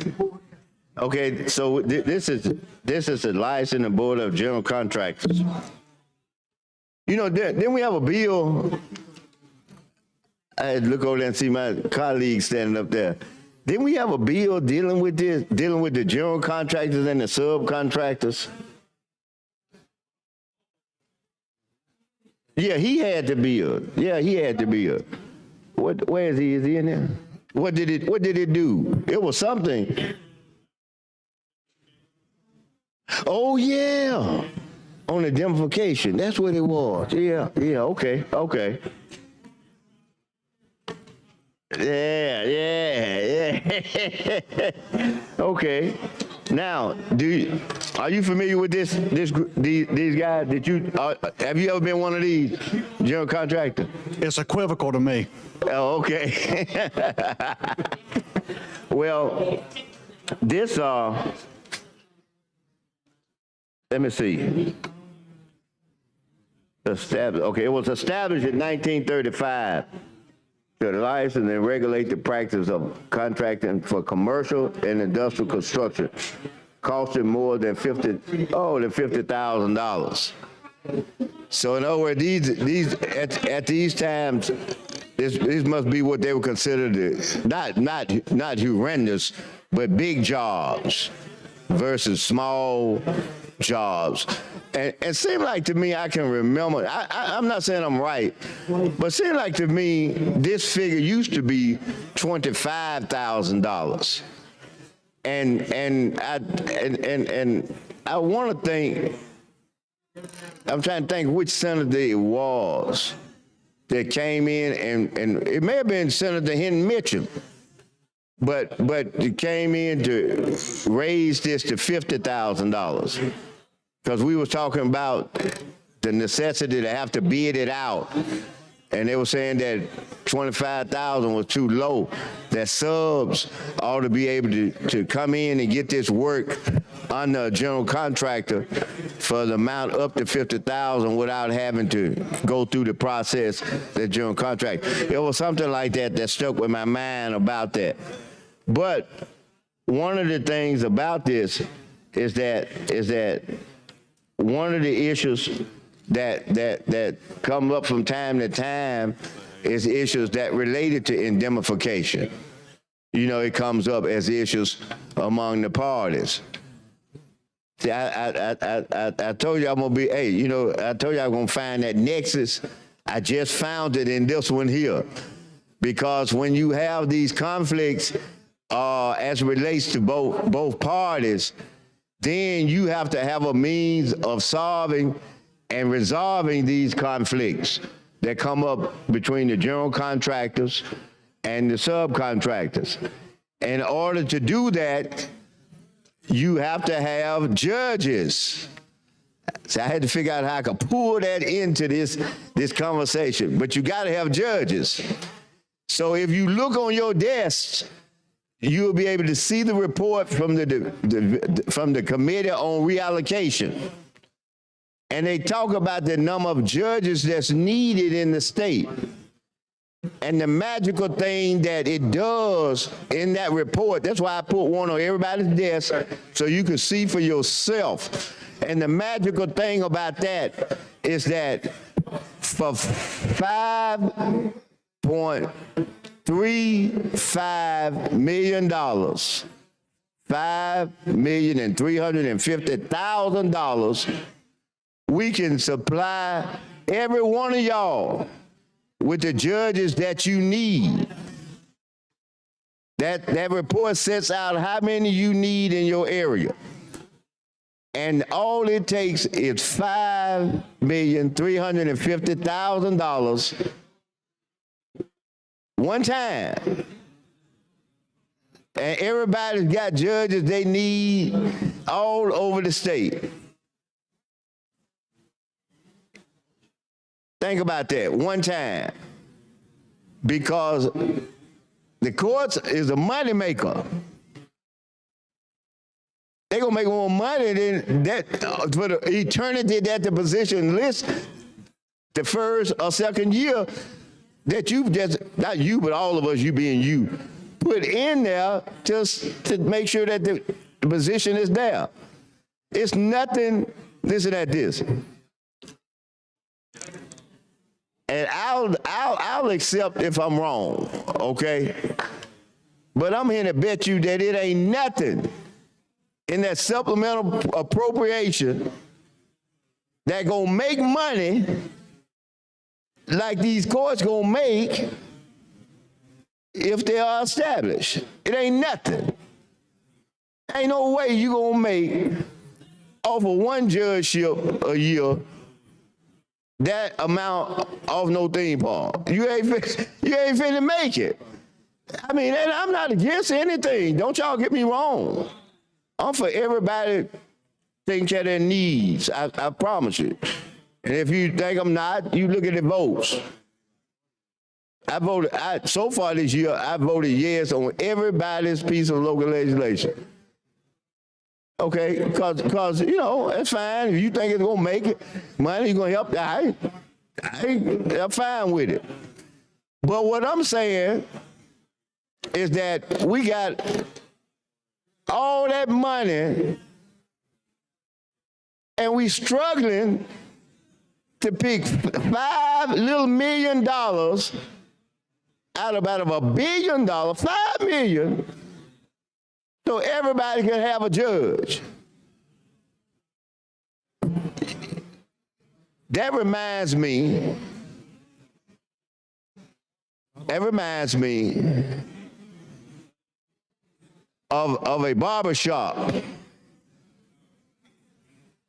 Okay, so this is the license and board of general contractors. You know, then we have a bill. I had to look over there and see my colleague standing up there. Didn't we have a bill dealing with this, dealing with the general contractors and the subcontractors? Yeah, he had the bill. Yeah, he had the bill. Where is he? Is he in there? What did it do? It was something. Oh yeah, on the indemnification. That's what it was. Yeah. Okay. Yeah. Okay. Now, are you familiar with these guys? Have you ever been one of these general contractors? It's equivocal to me. Oh, okay. Well, this let me see. It was established in 1935 to license and regulate the practice of contracting for commercial and industrial construction, costing more than $50,000. So in other words, at these times, this must be what they would consider not horrendous, but big jobs versus small jobs. And it seemed like to me, I can remember, I'm not saying I'm right, but it seemed like to me, this figure used to be $25,000. And I want to think, I'm trying to think which senator it was that came in, and it may have been Senator Henry Mitchell, but it came in to raise this to $50,000 because we was talking about the necessity to have to bid it out, and they were saying that $25,000 was too low, that subs ought to be able to come in and get this work under a general contractor for the amount up to $50,000 without having to go through the process, the general contract. It was something like that that stuck with my mind about that. But one of the things about this is that one of the issues that come up from time to time is issues that related to indemnification. You know, it comes up as issues among the parties. See, I told you I'm gonna be, I told you I'm gonna find that nexus. I just found it in this one here. Because when you have these conflicts as it relates to both parties, then you have to have a means of solving and resolving these conflicts that come up between the general contractors and the subcontractors. In order to do that, you have to have judges. So I had to figure out how I could pull that into this conversation, but you got to have judges. So if you look on your desks, you'll be able to see the report from the Committee on Reallocation. And they talk about the number of judges that's needed in the state. And the magical thing that it does in that report, that's why I put one on everybody's desk so you can see for yourself. And the magical thing about that is that for 5.3 $5 million. $5,350,000. We can supply every one of y'all with the judges that you need. That report sets out how many you need in your area. And all it takes is $5,350,000 one time. And everybody's got judges they need all over the state. Think about that one time. Because the courts is a money maker. They're gonna make more money than that for the eternity that the position lists the first or second year that you've just, not you, but all of us, you being you, put in there just to make sure that the position is there. It's nothing, listen at this. And I'll accept if I'm wrong, okay? But I'm here to bet you that it ain't nothing in that supplemental appropriation that gonna make money like these courts gonna make if they are established. It ain't nothing. Ain't no way you gonna make off of one judgeship a year that amount of no theme park. You ain't finna make it. I mean, and I'm not against anything. Don't y'all get me wrong. I'm for everybody taking care of their needs. I promise you. And if you think I'm not, you look at the votes. So far this year, I voted yes on everybody's piece of local legislation. Okay, because you know, that's fine. If you think it's gonna make it, money gonna help, I'm fine with it. But what I'm saying is that we got all that money and we struggling to pick $5 little million out of $1 billion, $5 million, so everybody can have a judge. That reminds me of a barber shop.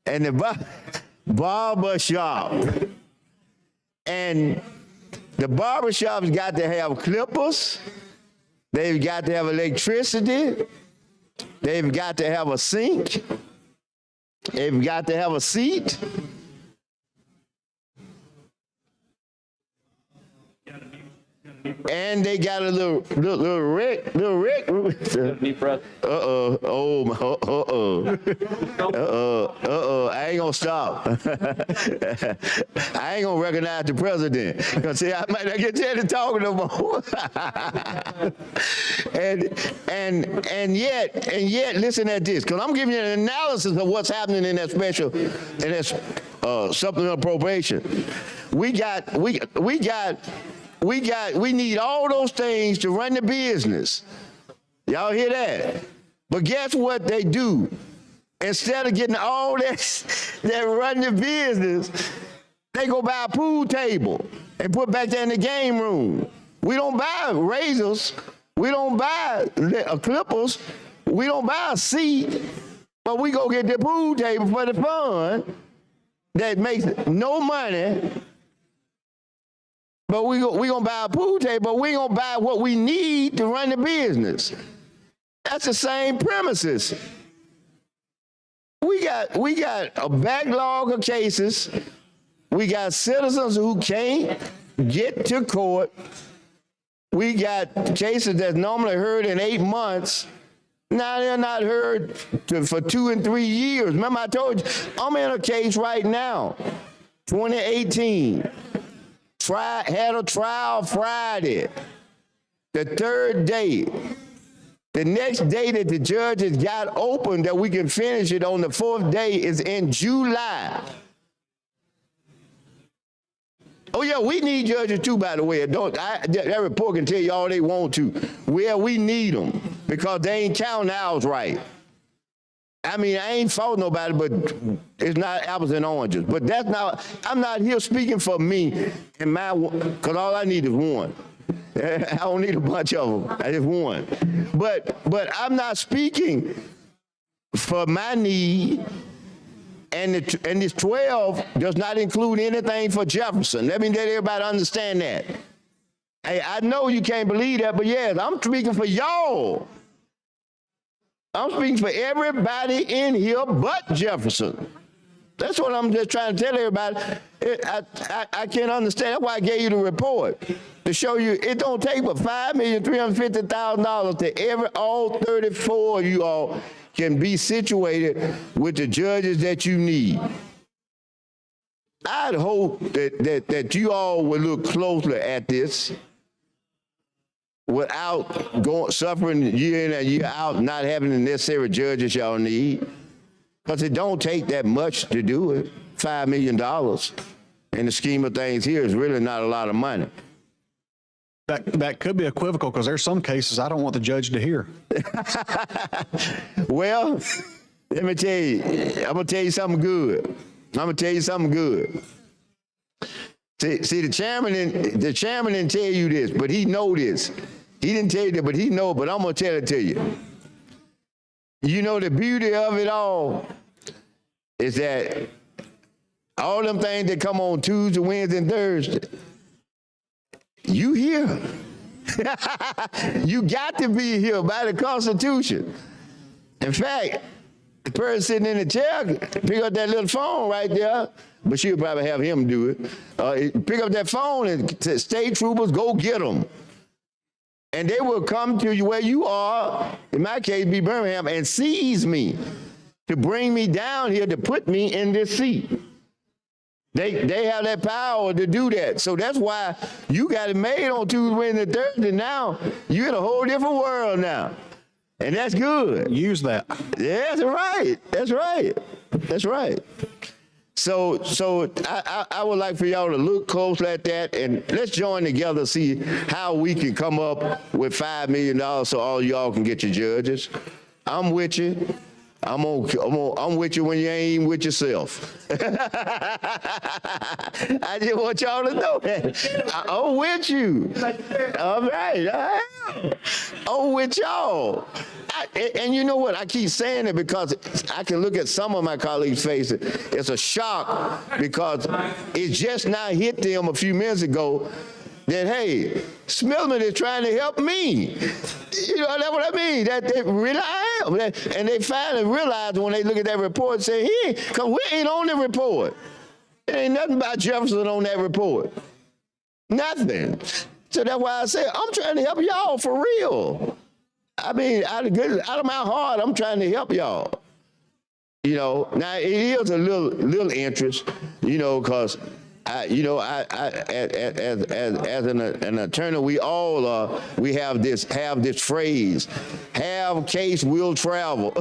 And the barber shop. And the barber shop's got to have clippers. They've got to have electricity. They've got to have a sink. They've got to have a seat. And they got a little rec. I ain't gonna stop. I ain't gonna recognize the president. Because see, I might not get to talk no more. and yet, listen at this, because I'm giving you an analysis of what's happening in that supplemental appropriation. We need all those things to run the business. Y'all hear that? But guess what they do? Instead of getting all that run the business, they go buy a pool table and put back there in the game room. We don't buy razors. We don't buy clippers. We don't buy a seat. But we go get the pool table for the fun that makes no money. But we gonna buy a pool table, but we gonna buy what we need to run the business. That's the same premises. We got a backlog of cases. We got citizens who can't get to court. We got cases that's normally heard in 8 months. Now they're not heard for 2 and 3 years. Remember I told you, I'm in a case right now, 2018. Had a trial Friday, the 3rd day. The next day that the judges got open that we can finish it on the 4th day is in July. Oh yeah, we need judges too, by the way. That report can tell you all they want to. Where we need them because they ain't counting ours right. I mean, I ain't faulting nobody, but it's not apples and oranges. But that's not, I'm not here speaking for me and my, because all I need is one. I don't need a bunch of them. I just one. But I'm not speaking for my need. And this 12 does not include anything for Jefferson. Let everybody understand that. Hey, I know you can't believe that, but yes, I'm speaking for y'all. I'm speaking for everybody in here but Jefferson. That's what I'm just trying to tell everybody. I can't understand. That's why I gave you the report, to show you it don't take but $5,350,000 to all 34 of you all can be situated with the judges that you need. I'd hope that you all would look closely at this without suffering year in and year out, not having the necessary judges y'all need. Because it don't take that much to do it. $5 million in the scheme of things here is really not a lot of money. That could be equivocal because there's some cases I don't want the judge to hear. Well, Let me tell you, I'm going to tell you something good. See, the chairman didn't tell you this, but he know this. He didn't tell you that, but he know, but I'm going to tell it to you. You know, the beauty of it all is that all them things that come on Tuesday, Wednesday, and Thursday, you here. You got to be here by the Constitution. In fact, the person sitting in the chair, pick up that little phone right there, but she'll probably have him do it. Pick up that phone and state troopers, go get them. And they will come to you where you are, in my case, be Birmingham, and seize me to bring me down here to put me in this seat. They have that power to do that. So that's why you got it made on Tuesday, Wednesday, and Thursday. Now you're in a whole different world now. And that's good. Use that. Yeah, that's right. That's right. That's right. So I would like for y'all to look closely at that, and let's join together, see how we can come up with $5 million so all y'all can get your judges. I'm with you. I'm with you when you ain't even with yourself. I just want y'all to know that. I'm with you. All right. I'm with y'all. And you know what? I keep saying it because I can look at some of my colleagues' faces. It's a shock because it just now hit them a few minutes ago that, hey, Smithman is trying to help me. You know, that's what I mean. That they really am. And they finally realize when they look at that report and say, hey, because we ain't on the report. There ain't nothing about Jefferson on that report. Nothing. So that's why I say, I'm trying to help y'all for real. I mean, out of my heart, I'm trying to help y'all. You know, now it is a little interest, you know, because as an attorney, we all we have this phrase, have case will travel.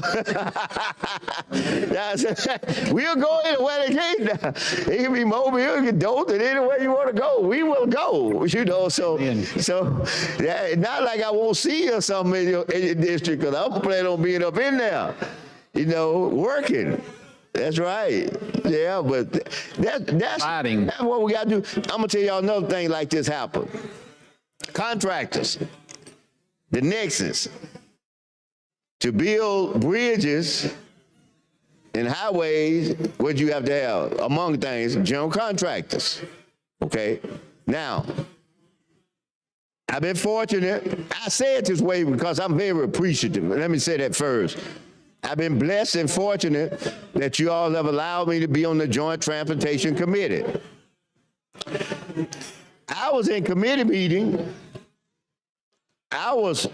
We'll go anywhere the case now. It can be Mobile, it can be Dothan, anywhere you want to go, we will go. You know, so not like I won't see you or something in your district, because I'm planning on being up in there, you know, working. That's right. Yeah, but that's what we got to do. I'm going to tell y'all another thing like this happened. Contractors, the nexus to build bridges and highways, what you have to have, among things, general contractors. Okay? Now, I've been fortunate. I say it this way because I'm very appreciative. Let me say that first. I've been blessed and fortunate that you all have allowed me to be on the Joint Transportation Committee. I was in committee meeting. I was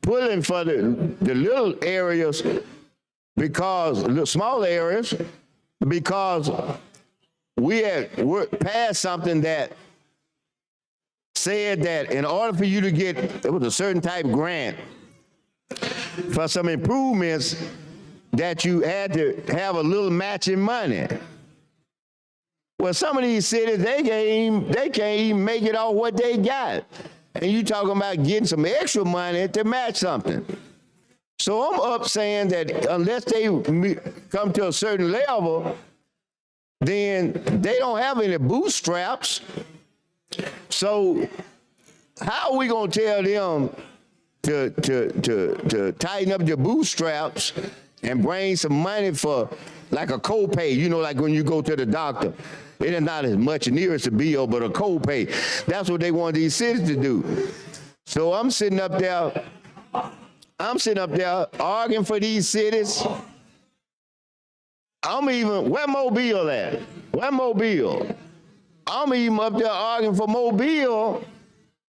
pulling for the little areas small areas, because we had passed something that said that in order for you to get, it was a certain type of grant, for some improvements, that you had to have a little matching money. Well, some of these cities, they can't even make it off what they got. And you talking about getting some extra money to match something. So I'm up saying that unless they come to a certain level, then they don't have any bootstraps. So how are we gonna tell them to tighten up their bootstraps and bring some money for like a copay? You know, like when you go to the doctor, it is not as much near as a bill, but a copay. That's what they want these cities to do. So I'm sitting up there arguing for these cities. Where Mobile at? Where Mobile? I'm even up there arguing for Mobile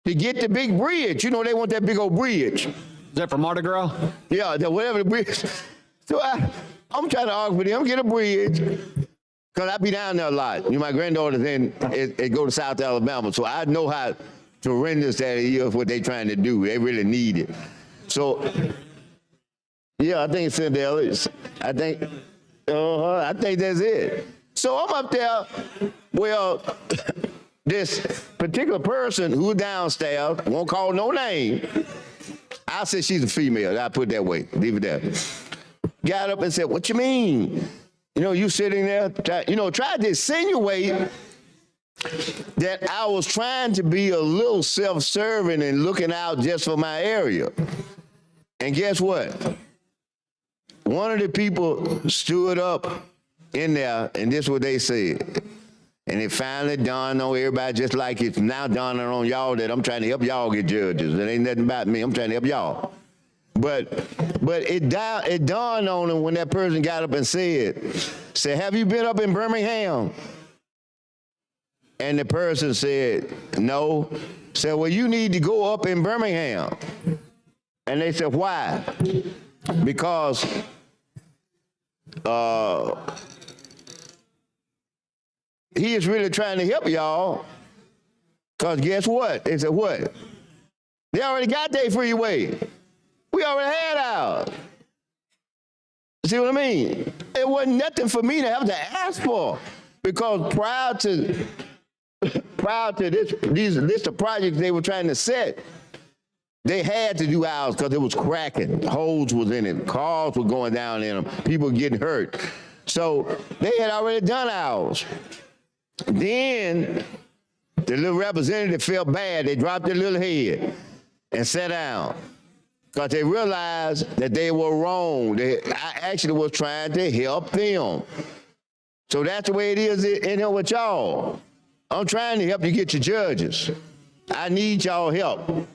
to get the big bridge. You know, they want that big old bridge. Is that for Mardi Gras? Yeah, whatever the bridge. So I'm trying to argue for them, get a bridge, because I be down there a lot. You know, my granddaughter's it go to South Alabama, so I know how horrendous that is, what they trying to do. They really need it. So, yeah, I think it's in the I think that's it. So I'm up there, well, this particular person who's downstairs, won't call no name, I said she's a female, I put it that way, leave it there. Got up and said, what you mean? You know, you sitting there, tried to insinuate that I was trying to be a little self-serving and looking out just for my area. And guess what? One of the people stood up in there, and this is what they said. And it finally dawned on everybody, just like it's now dawning on y'all, that I'm trying to help y'all get judges. It ain't nothing about me. I'm trying to help y'all. But it dawned on them when that person got up and said, have you been up in Birmingham? And the person said, no. Said, well, you need to go up in Birmingham. And they said, why? Because he is really trying to help y'all. Because guess what? They said, what? They already got their freeway. We already had ours. See what I mean? It wasn't nothing for me to have to ask for. Because prior to these list of projects they were trying to set, they had to do ours because it was cracking. Holes was in it. Cars were going down in them. People were getting hurt. So they had already done ours. Then the little representative felt bad. They dropped their little head and sat down because they realized that they were wrong. I actually was trying to help them. So that's the way it is in here with y'all. I'm trying to help you get your judges. I need y'all help.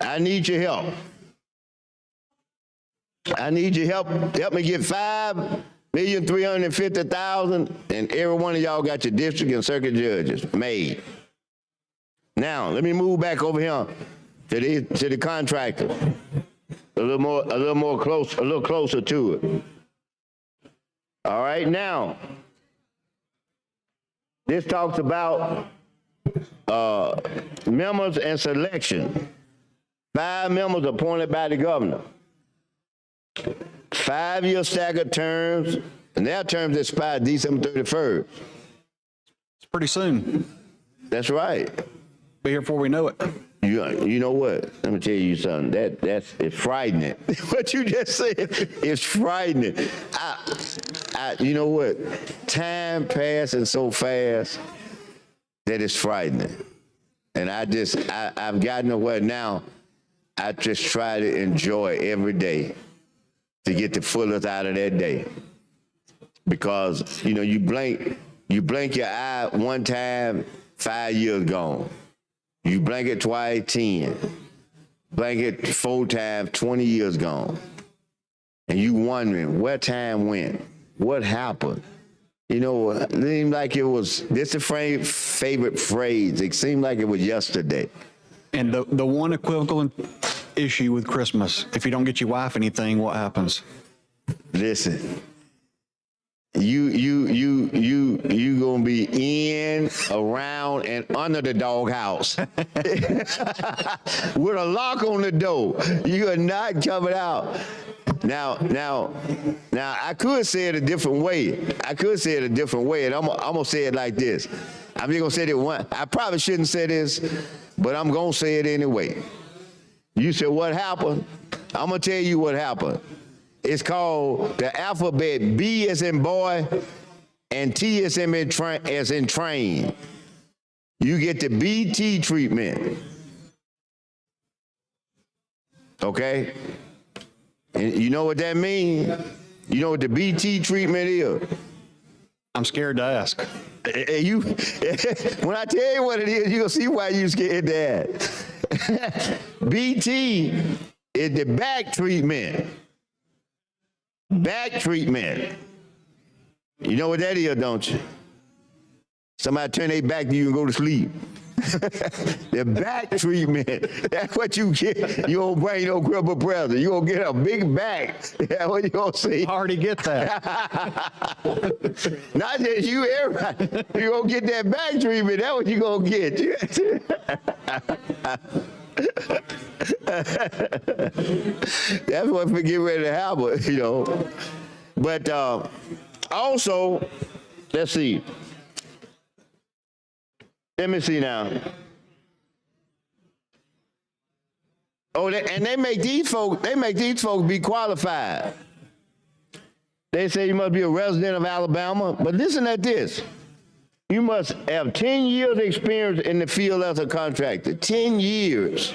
I need your help. I need your help. Help me get $5,350,000, and every one of y'all got your district and circuit judges made. Now let me move back over here to the contractor. A little closer to it. All right, now this talks about members and selection. 5 members appointed by the governor. 5-year staggered terms, and their terms expire December 31st. It's pretty soon. That's right. Be here before we know it. You know what? Let me tell you something. It's frightening. What you just said is frightening. You know what? Time passing so fast that it's frightening. And I've gotten to where now I just try to enjoy every day to get the fullest out of that day. Because, you blink your eye one time, 5 years gone. You blink it twice, 10. Blink it 4 times, 20 years gone. And you wondering where time went, what happened. It seemed like it was, this is a favorite phrase, it seemed like it was yesterday. And the one equivocal issue with Christmas, if you don't get your wife anything, what happens? Listen, you gonna be in, around, and under the doghouse with a lock on the door. You are not coming out. Now, I could say it a different way. And I'm gonna say it like this. I'm just gonna say it one. I probably shouldn't say this, but I'm gonna say it anyway. You said what happened? I'm gonna tell you what happened. It's called the alphabet B as in boy and T as in train. You get the BT treatment. Okay? And you know what that means? You know what the BT treatment is? I'm scared to ask. When I tell you what it is, you'll see why you're scared to ask. BT is the back treatment. Back treatment. You know what that is, don't you? Somebody turn their back to you and go to sleep. The back treatment. That's what you get. You don't bring no crippled present. You gonna get a big back. That's what you gonna see. I already get that. Not just you, everybody. You gonna get that back treatment. That's what you gonna get. That's what we get ready to happen, you know. But also, let's see. Let me see now. Oh, and they make these folks be qualified. They say you must be a resident of Alabama, but listen at this. You must have 10 years experience in the field as a contractor. 10 years.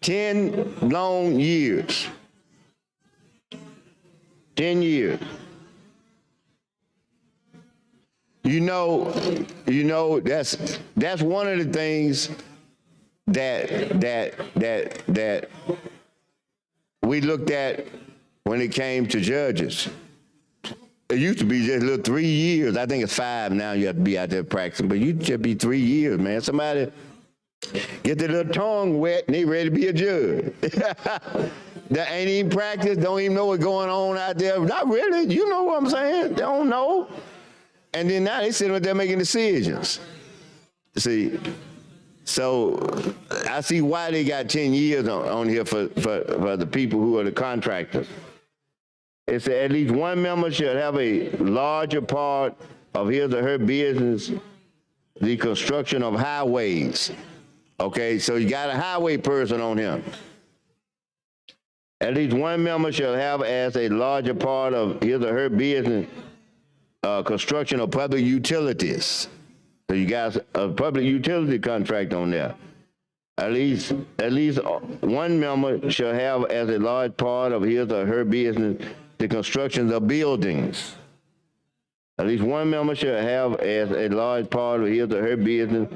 10 long years. 10 years. You know, that's one of the things that we looked at when it came to judges. It used to be just a little 3 years. I think it's 5 now. You have to be out there practicing, but you just be 3 years, man. Somebody get their little tongue wet and they ready to be a judge. That ain't even practice. Don't even know what's going on out there. Not really. You know what I'm saying? They don't know. And then now they sitting there making decisions. See, so I see why they got 10 years on here for the people who are the contractors. It's at least one member should have a larger part of his or her business, the construction of highways. Okay, so you got a highway person on here. At least one member shall have as a larger part of his or her business construction of public utilities. So you got a public utility contract on there. At least one member shall have as a large part of his or her business the construction of buildings. At least one member shall have as a large part of his or her business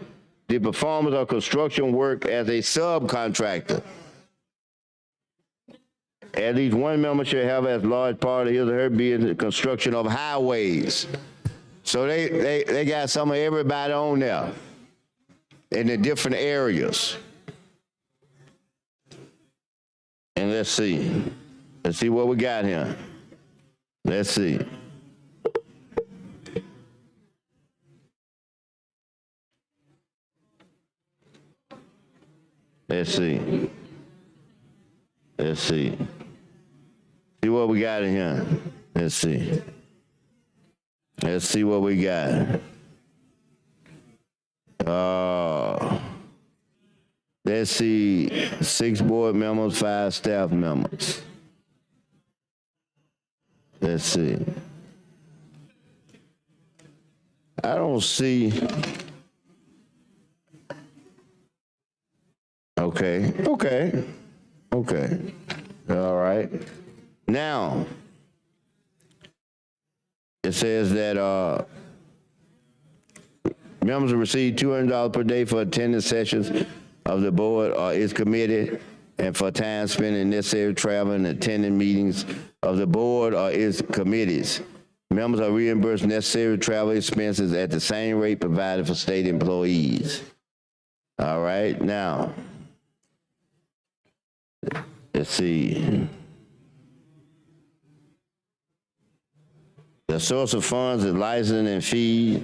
the performance of construction work as a subcontractor. At least one member should have as large part of his or her business construction of highways. So they got some of everybody on there in the different areas. And let's see what we got here. Let's see. Let's see. Let's see. See what we got in here. Let's see. Let's see what we got. Let's see. 6 board members, 5 staff members. Let's see. I don't see. Okay. All right. Now, it says that members will receive $200 per day for attending sessions of the board or its committee and for time spent in necessary travel and attending meetings of the board or its committees. Members are reimbursed necessary travel expenses at the same rate provided for state employees. All right, now, let's see. The source of funds is license and fee.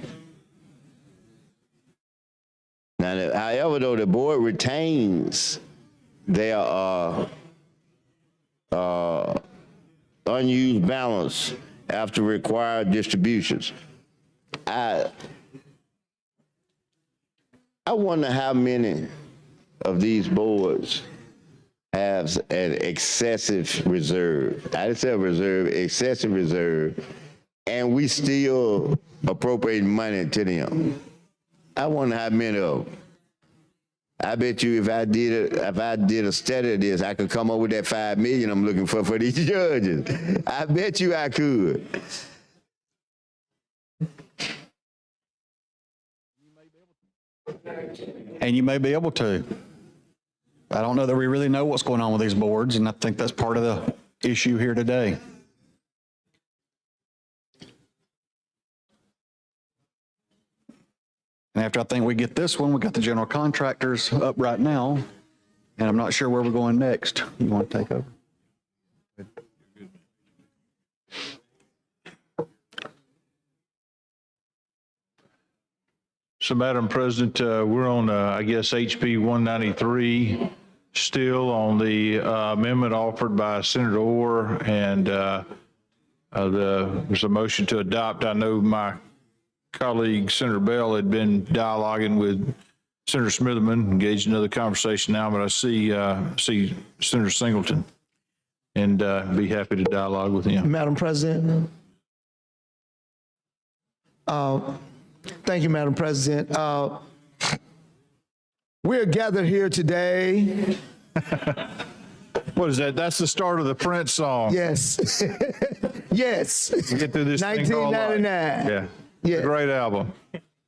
Now, however, though, the board retains their unused balance after required distributions. I wonder how many of these boards have an excessive reserve. I didn't say reserve, excessive reserve, and we still appropriate money to them. I wonder how many of them. I bet you if I did a study of this, I could come up with that $5 million I'm looking for these judges. I bet you I could. And you may be able to. I don't know that we really know what's going on with these boards, and I think that's part of the issue here today. And after I think we get this one, we got the general contractors up right now, and I'm not sure where we're going next. You want to take over? So, Madam President, we're on, I guess, HB 193, still on the amendment offered by Senator Orr, and there's a motion to adopt. I know my colleague, Senator Bell, had been dialoguing with Senator Smitherman, engaged in another conversation now, but I see Senator Singleton, and be happy to dialogue with him. Madam President. Thank you, Madam President. We're gathered here today. What is that? That's the start of the Prince song. Yes. Yes. Get through this thing called life. 1999. Yeah. Yeah. Great album.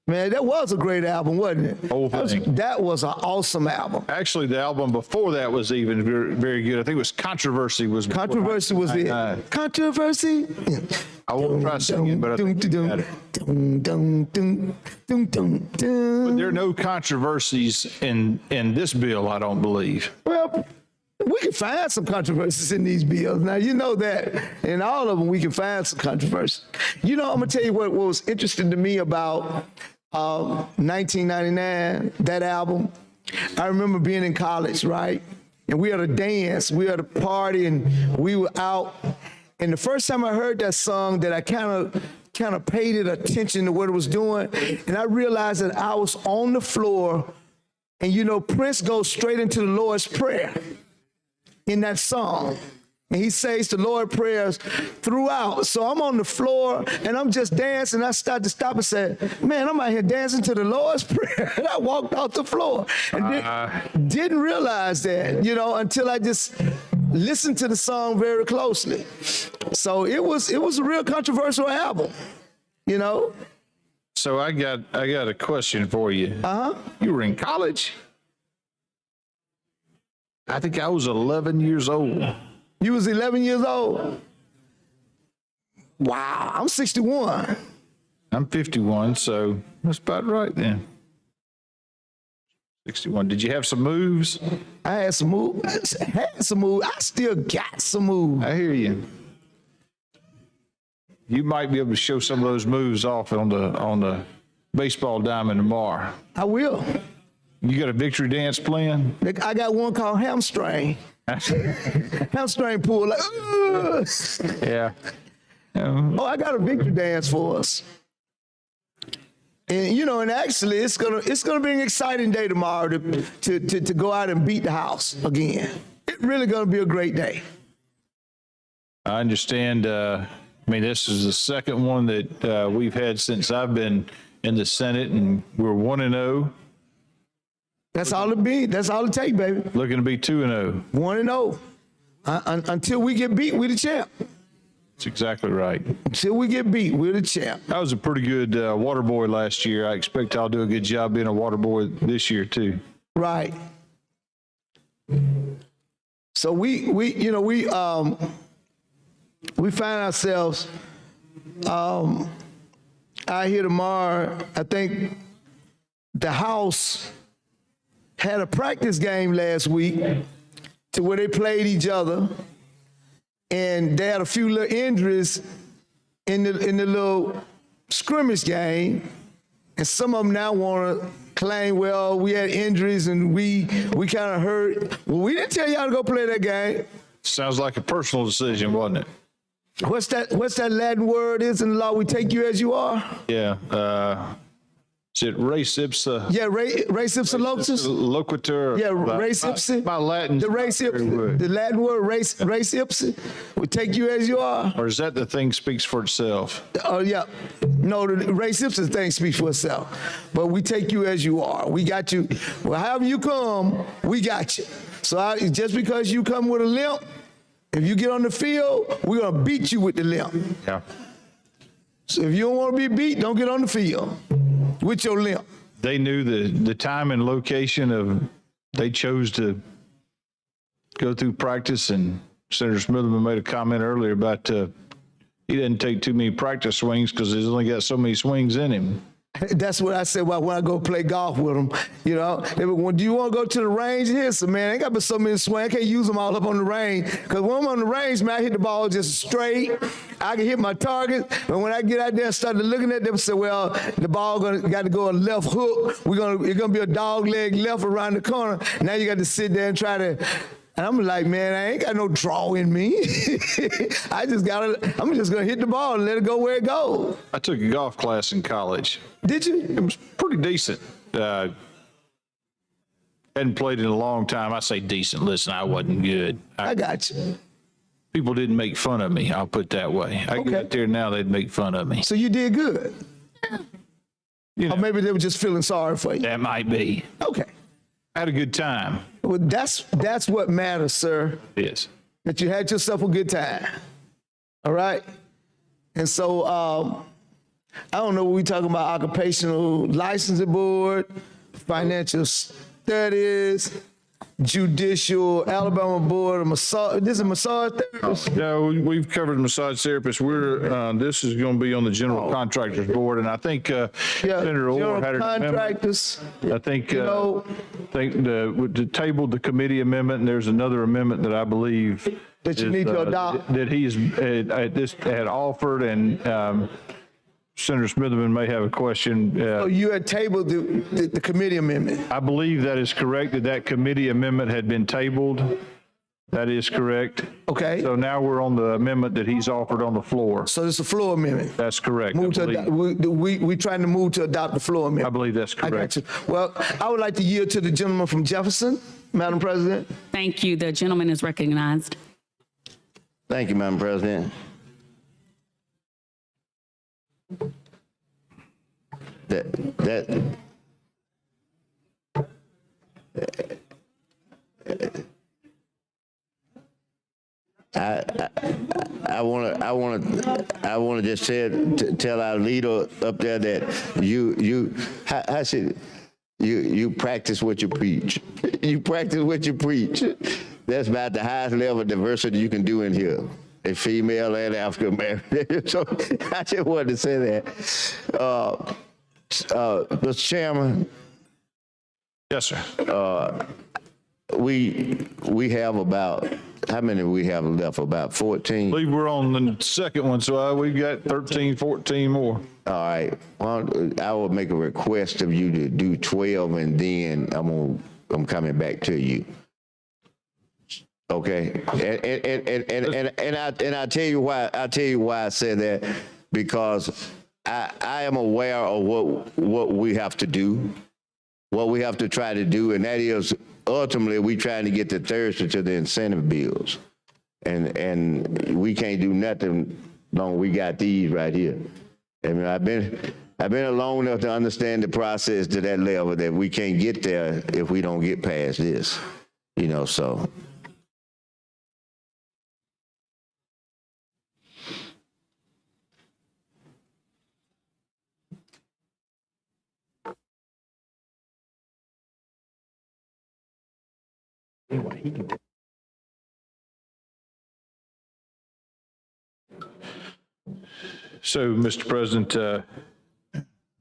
Man, that was a great album, wasn't it? Whole thing. That was an awesome album. Actually, the album before that was even very, very good. I think it was Controversy was. Controversy was it. Controversy. I won't try singing, but I think you got it. But there are no controversies in this bill, I don't believe. Well, we can find some controversies in these bills. Now, you know that in all of them, we can find some controversy. You know, I'm going to tell you what was interesting to me about 1999, that album. I remember being in college, right? And we had a dance, we had a party, and we were out. And the first time I heard that song, that I kind of paid attention to what it was doing, and I realized that I was on the floor, and you know, Prince goes straight into the Lord's Prayer in that song. And he says the Lord's prayers throughout. So I'm on the floor and I'm just dancing. I started to stop and say, man, I'm out here dancing to the Lord's Prayer. And I walked off the floor and didn't realize that, you know, until I just listened to the song very closely. So it was a real controversial album, you know. So I got a question for you. You were in college? I think I was 11 years old. You was 11 years old? Wow, I'm 61. I'm 51, so that's about right then. 61. Did you have some moves? I had some moves. I still got some moves. I hear you. You might be able to show some of those moves off on the baseball diamond tomorrow. I will. You got a victory dance plan? I got one called hamstring. Hamstring pull. Like, yeah. Oh, I got a victory dance for us. And you know, and actually, it's gonna be an exciting day tomorrow to go out and beat the house again. It's really gonna be a great day. I understand. I mean, this is the second one that we've had since I've been in the Senate, and we're 1-0. That's all it be. That's all it take, baby. Looking to be 2-0. 1-0. Until we get beat, we're the champ. That's exactly right. Until we get beat, we're the champ. I was a pretty good water boy last year. I expect I'll do a good job being a water boy this year too. Right. So we find ourselves out here tomorrow. I think the House had a practice game last week to where they played each other, and they had a few little injuries in the little scrimmage game, and some of them now want to claim, well, we had injuries and we kind of hurt. Well, we didn't tell y'all to go play that game. Sounds like a personal decision, wasn't it? What's that Latin word is in the law? We take you as you are? Yeah. Is it res ipsa? Yeah, res ipsa locutus? Loquitur. Yeah, res ipsa. My Latin. The res ipsa. The Latin word res ipsa. We take you as you are. Or is that the thing speaks for itself? Oh, yeah. No, the res ipsa thing speaks for itself. But we take you as you are. We got you. Well, however you come, we got you. So just because you come with a limp, if you get on the field, we're going to beat you with the limp. Yeah. So if you don't want to be beat, don't get on the field with your limp. They knew the time and location of, they chose to go through practice, and Senator Smitherman made a comment earlier about he didn't take too many practice swings because he's only got so many swings in him. That's what I said about when I go play golf with them. You know, they were, when do you want to go to the range? Yes, man, I ain't got but so many swings. I can't use them all up on the range. Because when I'm on the range, man, I hit the ball just straight. I can hit my target. But when I get out there and start looking at them and say, well, the ball got to go a left hook. It's gonna be a dog leg left around the corner. Now you got to sit there and try to. And I'm like, man, I ain't got no draw in me. I'm just gonna hit the ball and let it go where it goes. I took a golf class in college. Did you? It was pretty decent. Hadn't played in a long time. I say decent. Listen, I wasn't good. I got you. People didn't make fun of me. I'll put it that way. I get out there now, they'd make fun of me. So you did good. You know, or maybe they were just feeling sorry for you. that might be. Okay. I had a good time. Well, that's what matters, sir. Yes. That you had yourself a good time. All right? And so, I don't know what we're talking about, occupational licensing board, financial studies, judicial, Alabama board of massage. This is a massage therapist? Yeah, we've covered massage therapists. This is going to be on the general contractors board, and I think Senator Orr had an amendment. Contractors. I think the tabled the committee amendment, and there's another amendment that I believe that you need to adopt, that he's had offered, and Senator Smitherman may have a question. So you had tabled the committee amendment? I believe that is correct, that committee amendment had been tabled. That is correct. Okay. So now we're on the amendment that he's offered on the floor. So it's a floor amendment? That's correct. We trying to move to adopt the floor amendment? I believe that's correct. I got you. Well, I would like to yield to the gentleman from Jefferson, Madam President. Thank you. The gentleman is recognized. Thank you, Madam President. I want to just tell our leader up there that you practice what you preach. You practice what you preach. That's about the highest level of diversity you can do in here. A female and African American. So I just wanted to say that. Mr. Chairman. Yes, sir. We have about, how many we have left? About 14? I believe we're on the second one, so we've got 13, 14 more. All right. Well, I will make a request of you to do 12, and then I'm coming back to you. Okay. And I'll tell you why. I'll tell you why I said that, because I am aware of what we have to do, what we have to try to do, and that is ultimately we trying to get the Thursday to the incentive bills, and we can't do nothing long we got these right here. I mean, I've been long enough to understand the process to that level that we can't get there if we don't get past this, so. So, Mr. President, I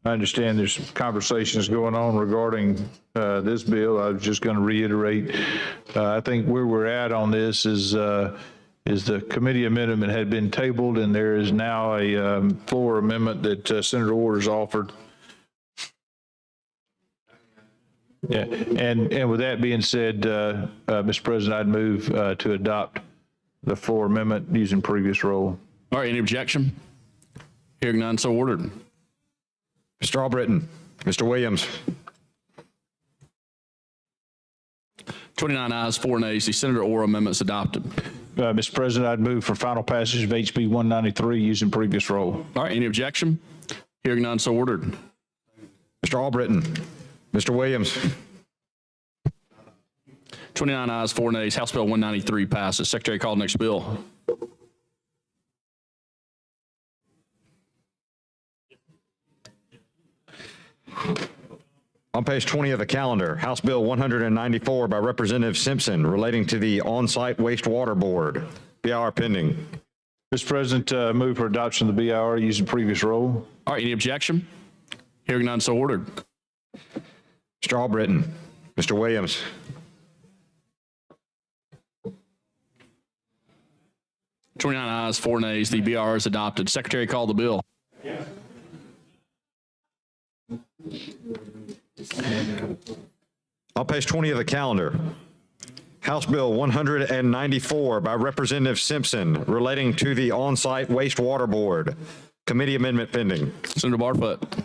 understand there's conversations going on regarding this bill. I was just going to reiterate, I think where we're at on this is the committee amendment had been tabled, and there is now a floor amendment that Senator Orders offered. Yeah, and with that being said, Mr. President, I'd move to adopt the floor amendment using previous roll. All right, any objection? Hearing none, so ordered. Mr. Albritton, Mr. Williams, 29 ayes, 4 nays. The Senator Orr amendment is adopted. Mr. President, I'd move for final passage of HB 193 using previous roll. All right, any objection? Hearing none, so ordered. Mr. Albritton, Mr. Williams, 29 ayes, 4 nays. House Bill 193 passes. Secretary, call the next bill. On page 20 of the calendar, House Bill 194 by Representative Simpson relating to the on-site wastewater board. BIR pending. Mr. President, move for adoption of the BIR using previous roll. All right, any objection? Hearing none, so ordered. Mr. Albritton, Mr. Williams, 29 ayes, 4 nays. The BR is adopted. Secretary, call the bill. on page 20 of the calendar, House Bill 194 by Representative Simpson relating to the on-site wastewater board. Committee amendment pending. Senator Barfoot.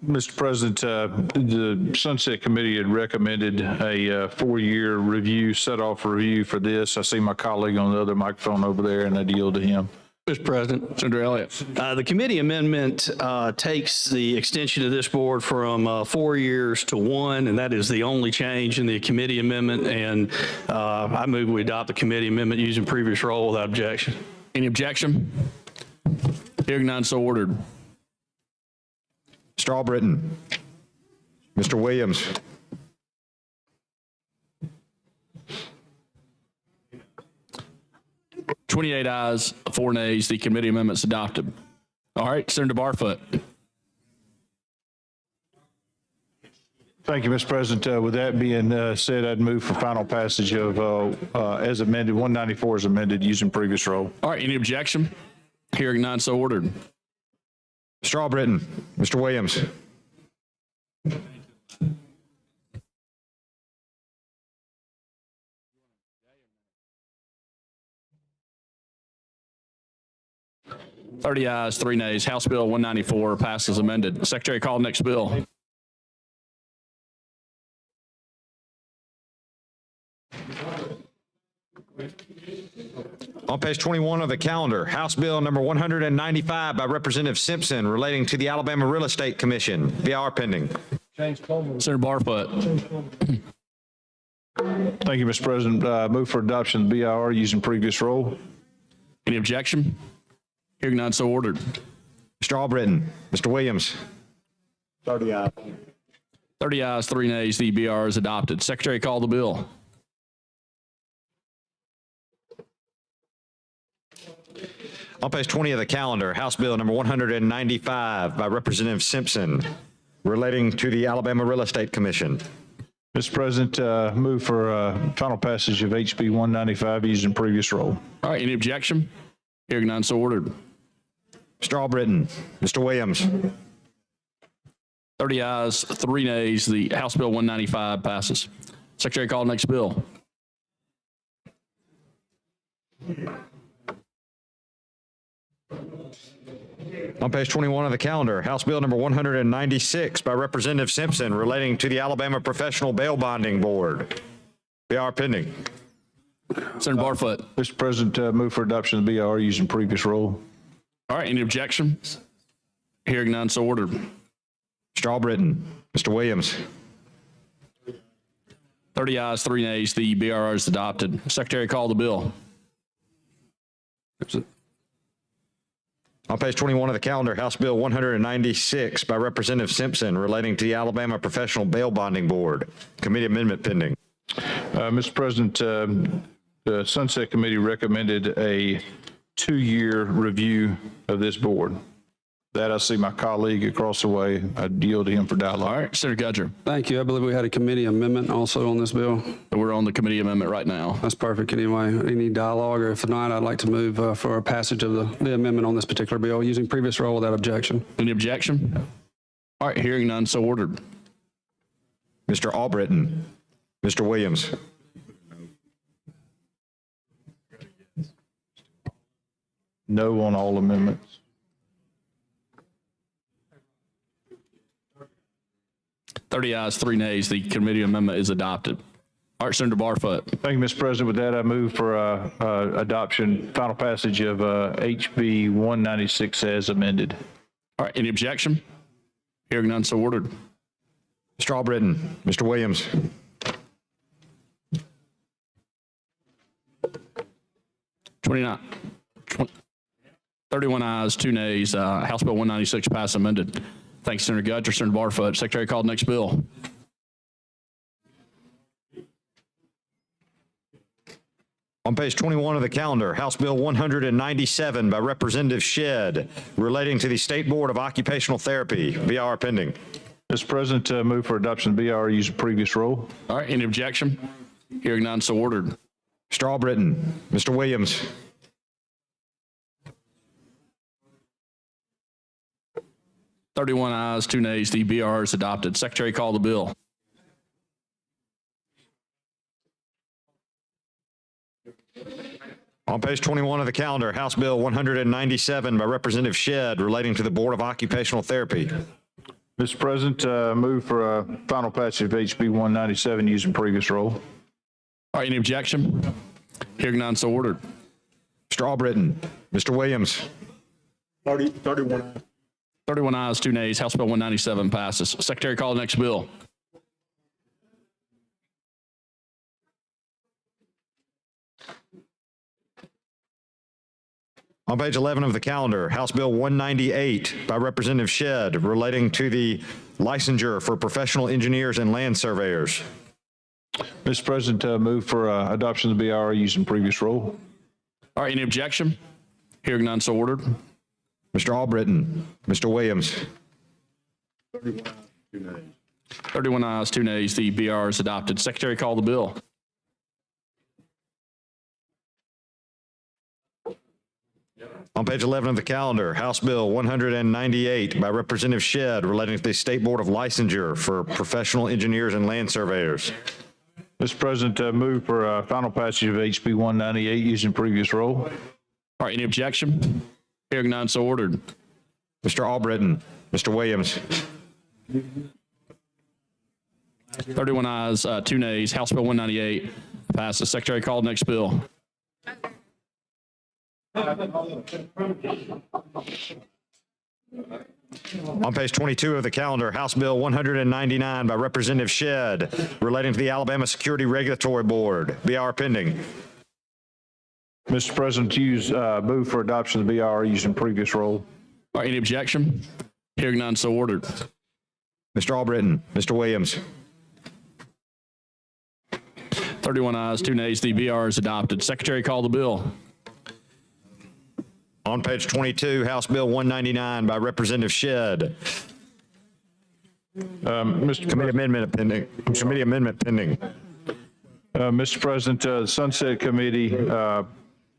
Mr. President, the Sunset Committee had recommended a 4-year review, set-off review for this. I see my colleague on the other microphone over there, and I yield to him. Mr. President. Senator Elliott. The committee amendment takes the extension of this board from 4 years to 1, and that is the only change in the committee amendment. And I move we adopt the committee amendment using previous roll without objection. Any objection? Hearing none, so ordered. Mr. Albritton, Mr. Williams, (28) ayes, 4 nays. The committee amendment's adopted. All right, Senator Barfoot. Thank you, Mr. President. With that being said, I'd move for final passage of, as amended, 194 as amended, using previous roll. All right, any objection? Hearing none, so ordered. Mr. Albritton, Mr. Williams, (30 ayes, 3 nays). House Bill 194 passes amended. Secretary, call next bill. on page 21 of the calendar, House Bill number 195 by Representative Simpson relating to the Alabama Real Estate Commission. BIR pending. Senator Barfoot. Thank you, Mr. President. Move for adoption of the BIR using previous roll. Any objection? Hearing none, so ordered. Mr. Albritton, Mr. Williams, 30 ayes, 3 nays. The BR is adopted. Secretary, call the bill. on page 20 of the calendar, House Bill number 195 by Representative Simpson relating to the Alabama Real Estate Commission. Mr. President, move for final passage of HB 195 using previous roll. All right, any objection? Hearing none, so ordered. Mr. Albritton, Mr. Williams, 30 ayes, 3 nays. The House Bill 195 passes. Secretary, call next bill. on page 21 of the calendar, House Bill number 196 by Representative Simpson relating to the Alabama Professional Bail Bonding Board. BR pending. Senator Barfoot. Mr. President, move for adoption of the BIR using previous roll. All right, any objection? Hearing none, so ordered. Mr. Albritton, Mr. Williams, 30 ayes, 3 nays. The BR is adopted. Secretary, call the bill. on page 21 of the calendar, House Bill 196 by Representative Simpson relating to the Alabama Professional Bail Bonding Board. Committee amendment pending. Mr. President, the Sunset Committee recommended a 2-year review of this board. That I see my colleague across the way. I yield to him for dialogue. All right, Senator Gudger. Thank you. I believe we had a committee amendment also on this bill. We're on the committee amendment right now. That's perfect. Anyway, any dialogue, or if not, I'd like to move for a passage of the amendment on this particular bill using previous roll without objection. Any objection? All right, hearing none, so ordered. Mr. Albritton, Mr. Williams, No on all amendments. 30 ayes, 3 nays. The committee amendment is adopted. All right, Senator Barfoot. Thank you, Mr. President. With that, I move for adoption, final passage of HB 196 as amended. All right, any objection? Hearing none, so ordered. Mr. Albritton, Mr. Williams. 31 ayes, 2 nays. House Bill 196 passed amended. Thanks, Senator Gudger. Senator Barfoot. Secretary called next bill. On page 21 of the calendar, House Bill 197 by Representative Shedd relating to the State Board of Occupational Therapy. BR pending. Mr. President, move for adoption of the BR using previous rule. All right, any objection? Hearing none, so ordered. Mr. Albritton, Mr. Williams. 31 ayes, 2 nays. The BR is adopted. Secretary, call the bill. On page 21 of the calendar, House Bill 197 by Representative Shedd relating to the Board of Occupational Therapy. Mr. President, move for final passage of HB 197 using previous rule. All right, any objection? Hearing none, so ordered. Mr. Albritton, Mr. Williams. 31 ayes, 2 nays. House Bill 197 passes. Secretary, call the next bill. On page 11 of the calendar, House Bill 198 by Representative Shedd relating to the licensure for professional engineers and land surveyors. Mr. President, move for adoption of the BR using previous rule. All right, any objection? Hearing none, so ordered. Mr. Albritton, Mr. Williams. 31 ayes, 2 nays. The BR is adopted. Secretary, call the bill. On page 11 of the calendar, House Bill 198 by Representative Shedd relating to the State Board of Licensure for professional engineers and land surveyors. Mr. President, move for final passage of HB 198 using previous rule. All right, any objection? Hearing none, so ordered. Mr. Albritton, Mr. Williams. 31 ayes, 2 nays. House Bill 198 passes. Secretary, call the next bill. On page 22 of the calendar, House Bill 199 by Representative Shedd relating to the Alabama Security Regulatory Board. BR pending. Mr. President, move for adoption of the BR using previous rule. All right, any objection? Hearing none, so ordered. Mr. Albritton, Mr. Williams. 31 ayes, 2 nays. The BR is adopted. Secretary, call the bill. On page 22, House Bill 199 by Representative Shedd. Committee amendment pending. Committee amendment pending. Mr. President, the Sunset Committee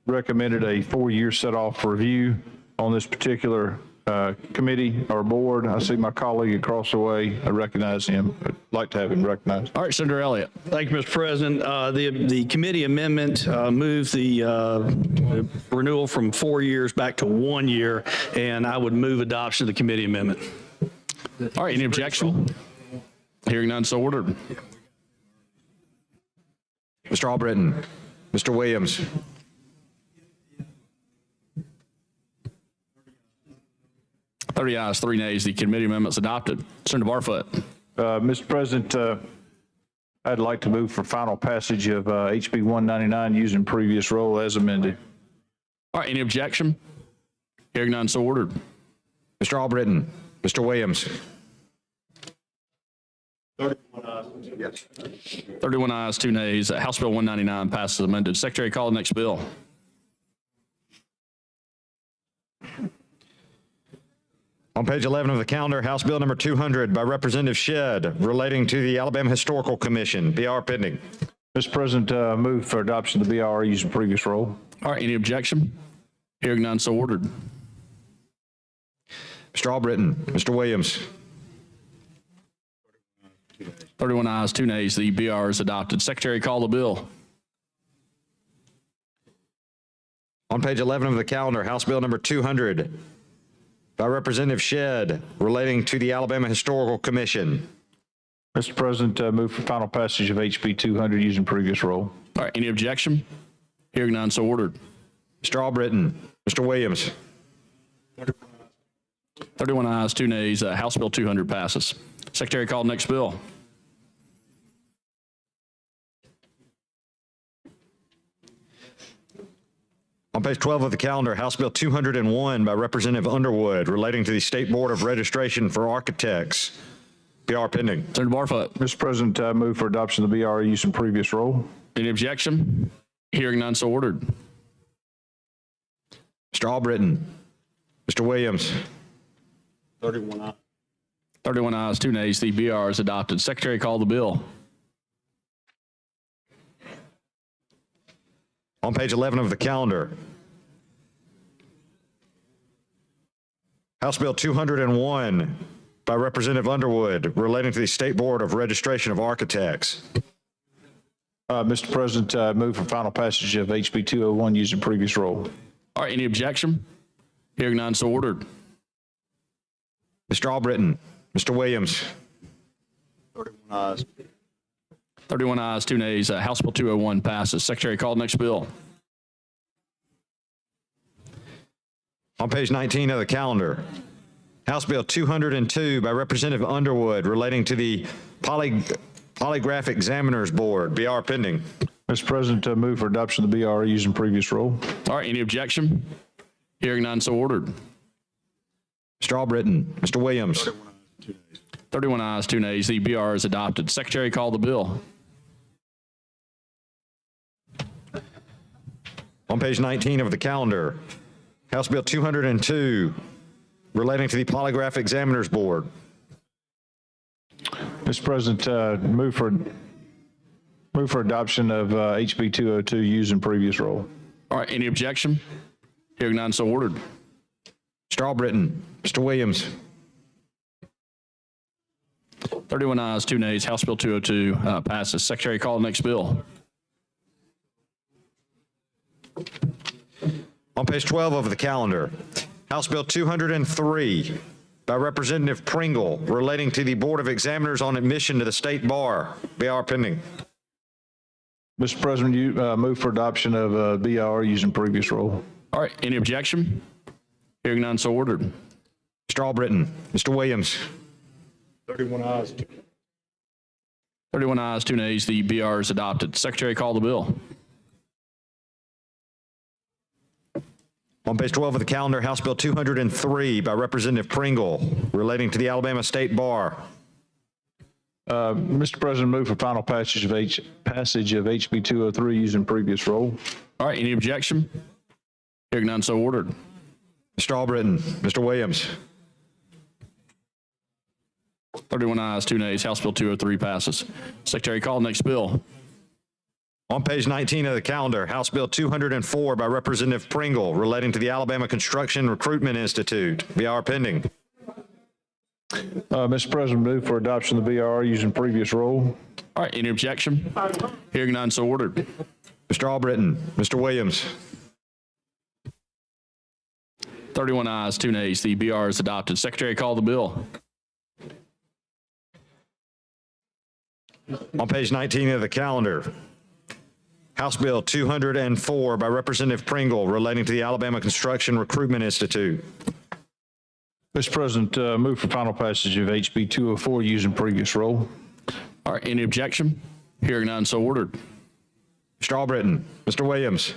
recommended a 4-year set-off review on this particular committee or board. I see my colleague across the way. I recognize him. I'd like to have him recognized. All right, Senator Elliott. Thank you, Mr. President. The committee amendment moved the renewal from 4 years back to 1 year, and I would move adoption of the committee amendment. All right, any objection? Hearing none, so ordered. Mr. Albritton, Mr. Williams. 30 ayes, 3 nays. The committee amendment's adopted. Senator Barfoot. Mr. President, I'd like to move for final passage of HB 199 using previous rule as amended. All right, any objection? Hearing none, so ordered. Mr. Albritton, Mr. Williams. 31 ayes, 2 nays. House Bill 199 passes amended. Secretary, call the next bill. On page 11 of the calendar, House Bill number 200 by Representative Shedd relating to the Alabama Historical Commission. BR pending. Mr. President, move for adoption of the BR using previous rule. All right, any objection? Hearing none, so ordered. Mr. Albritton, Mr. Williams. 31 ayes, 2 nays. The BR is adopted. Secretary, call the bill. On page 11 of the calendar, House Bill number 200 by Representative Shedd relating to the Alabama Historical Commission. Mr. President, move for final passage of HB 200 using previous roll. All right, any objection? Hearing none, so ordered. Mr. Albritton, Mr. Williams. 31 ayes, 2 nays. House Bill 200 passes. Secretary, call the next bill. On page 12 of the calendar, House Bill 201 by Representative Underwood relating to the State Board of Registration for Architects. BR pending. Senator Barfoot. Mr. President, move for adoption of the BR using previous roll. Any objection? Hearing none, so ordered. Mr. Albritton, Mr. Williams. 31 ayes, 2 nays. The BR is adopted. Secretary, call the bill. On page 11 of the calendar, House Bill 201 by Representative Underwood relating to the State Board of Registration of Architects. Mr. President, move for final passage of HB 201 using previous roll. All right, any objection? Hearing none, so ordered. Mr. Albritton, Mr. Williams. 31 ayes, 2 nays. House Bill 201 passes. Secretary, call the next bill. On page 19 of the calendar, House Bill 202 by Representative Underwood relating to the Polygraph Examiners Board. BR pending. Mr. President, move for adoption of the BR using previous roll. All right, any objection? Hearing none, so ordered. Mr. Albritton, Mr. Williams. 31 ayes, 2 nays. The BR is adopted. Secretary, call the bill. On page 19 of the calendar, House Bill 202 relating to the Polygraph Examiners Board. Mr. President, move for adoption of HB 202 using previous roll. All right, any objection? Hearing none, so ordered. Mr. Albritton, Mr. Williams. 31 ayes, 2 nays. House Bill 202 passes. Secretary, call the next bill. On page 12 of the calendar, House Bill 203 by Representative Pringle relating to the Board of Examiners on admission to the State Bar. BR pending. Mr. President, you move for adoption of BR using previous roll. All right, any objection? Hearing none, so ordered. Mr. Albritton, Mr. Williams. 31 ayes, 2 nays. The BR is adopted. Secretary, call the bill. On page 12 of the calendar, House Bill 203 by Representative Pringle relating to the Alabama State Bar. Mr. President, move for final passage of HB 203 using previous roll. All right, any objection? Hearing none, so ordered. Mr. Albritton, Mr. Williams. 31 ayes, 2 nays. House Bill 203 passes. Secretary, call the next bill. On page 19 of the calendar, House Bill 204 by Representative Pringle relating to the Alabama Construction Recruitment Institute. BR pending. Mr. President, move for adoption of the BR using previous roll. All right, any objection? Hearing none, so ordered. Mr. Albritton, Mr. Williams. 31 ayes, 2 nays. The BR is adopted. Secretary, call the bill. On page 19 of the calendar, House Bill 204 by Representative Pringle relating to the Alabama Construction Recruitment Institute. Mr. President, move for final passage of HB 204 using previous roll. All right, any objection? Hearing none, so ordered. Mr. Albritton, Mr. Williams.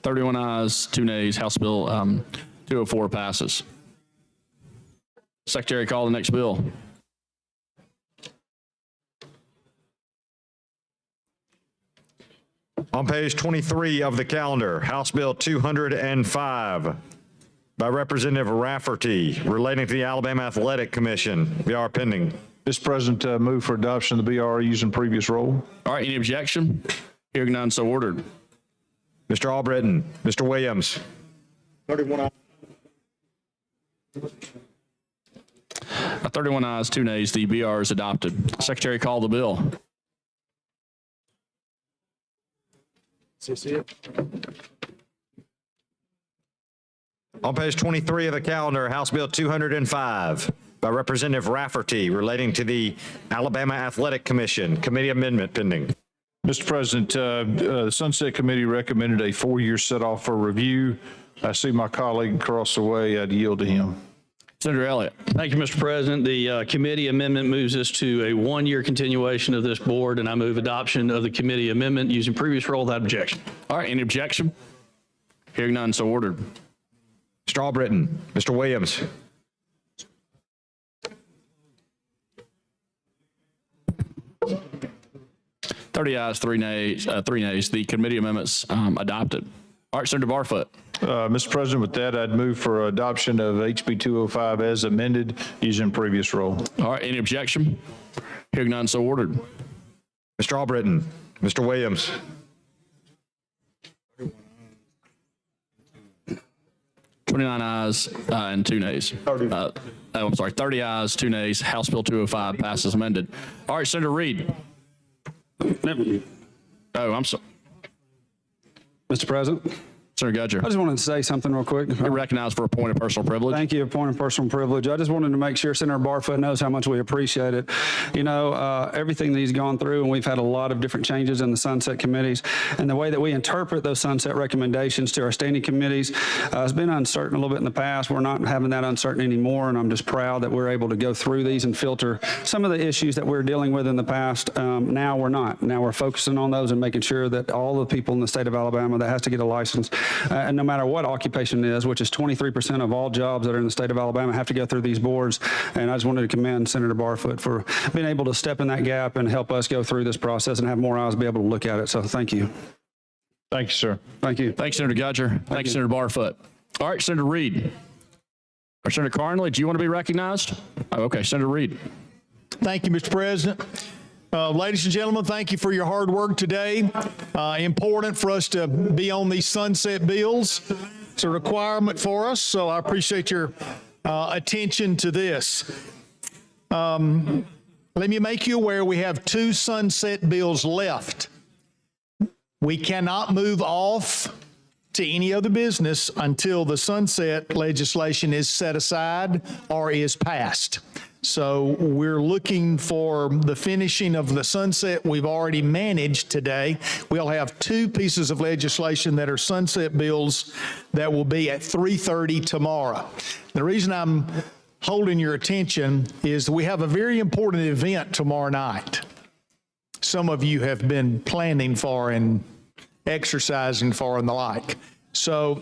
31 ayes, 2 nays. House Bill 204 passes. Secretary, call the next bill. On page 23 of the calendar, House Bill 205 by Representative Rafferty relating to the Alabama Athletic Commission. BR pending. Mr. President, move for adoption of the BR using previous roll. All right, any objection? Hearing none, so ordered. Mr. Albritton, Mr. Williams. 31 ayes, 2 nays. The BR is adopted. Secretary, call the bill. On page 23 of the calendar, House Bill 205 by Representative Rafferty relating to the Alabama Athletic Commission. Committee amendment pending. Mr. President, the Sunset Committee recommended a 4-year set-off for review. I see my colleague across the way. I'd yield to him. Senator Elliott. Thank you, Mr. President. The committee amendment moves us to a 1-year continuation of this board, and I move adoption of the committee amendment using previous rule without objection. All right, any objection? Hearing none, so ordered. Mr. Albritton, Mr. Williams. Thirty ayes, three nays. The committee amendments adopted. All right, Senator Barfoot. Mr. President, with that, I'd move for adoption of HB 205 as amended using previous rule. All right, any objection? Hearing none, so ordered. Mr. Albritton, Mr. Williams. Twenty-nine ayes and 2 nays. 30 ayes, 2 nays. House Bill 205 passes amended. All right, Senator Reed. Oh, I'm sorry. Mr. President, Senator Gudger. I just wanted to say something real quick. You're recognized for a point of personal privilege. Thank you, a point of personal privilege. I just wanted to make sure Senator Barfoot knows how much we appreciate it. You know, everything that he's gone through, and we've had a lot of different changes in the sunset committees, and the way that we interpret those sunset recommendations to our standing committees has been uncertain a little bit in the past. We're not having that uncertainty anymore, and I'm just proud that we're able to go through these and filter some of the issues that we're dealing with in the past. Now we're not. Now we're focusing on those and making sure that all the people in the state of Alabama that has to get a license, and no matter what occupation it is, which is 23% of all jobs that are in the state of Alabama, have to go through these boards. And I just wanted to commend Senator Barfoot for being able to step in that gap and help us go through this process and have more eyes be able to look at it. So thank you. Thank you, sir. Thank you. Thanks, Senator Gudger. Thanks, Senator Barfoot. All right, Senator Reed. Or Senator Carnley, do you want to be recognized? Oh, okay, Senator Reed. Thank you, Mr. President. Ladies and gentlemen, thank you for your hard work today. Important for us to be on these sunset bills. It's a requirement for us, so I appreciate your attention to this. Let me make you aware we have 2 sunset bills left. We cannot move off to any other business until the sunset legislation is set aside or is passed. So we're looking for the finishing of the sunset we've already managed today. We'll have 2 pieces of legislation that are sunset bills that will be at 3:30 tomorrow. The reason I'm holding your attention is we have a very important event tomorrow night. Some of you have been planning for and exercising for and the like. So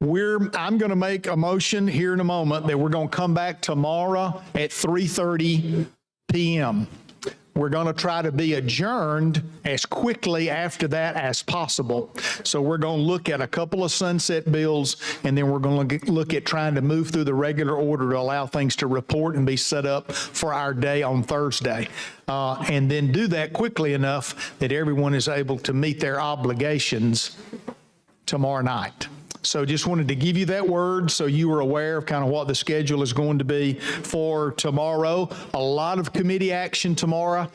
I'm going to make a motion here in a moment that we're going to come back tomorrow at 3:30 p.m. We're going to try to be adjourned as quickly after that as possible. So we're going to look at a couple of sunset bills, and then we're going to look at trying to move through the regular order to allow things to report and be set up for our day on Thursday. And then do that quickly enough that everyone is able to meet their obligations tomorrow night. So just wanted to give you that word so you were aware of kind of what the schedule is going to be for tomorrow. A lot of committee action tomorrow.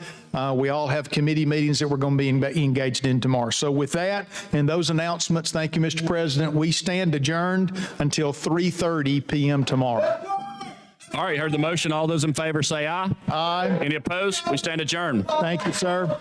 We all have committee meetings that we're going to be engaged in tomorrow. So with that and those announcements, thank you, Mr. President. We stand adjourned until 3:30 p.m. tomorrow. All right, heard the motion. All those in favor say aye. Aye. Any opposed? We stand adjourned. Thank you, sir.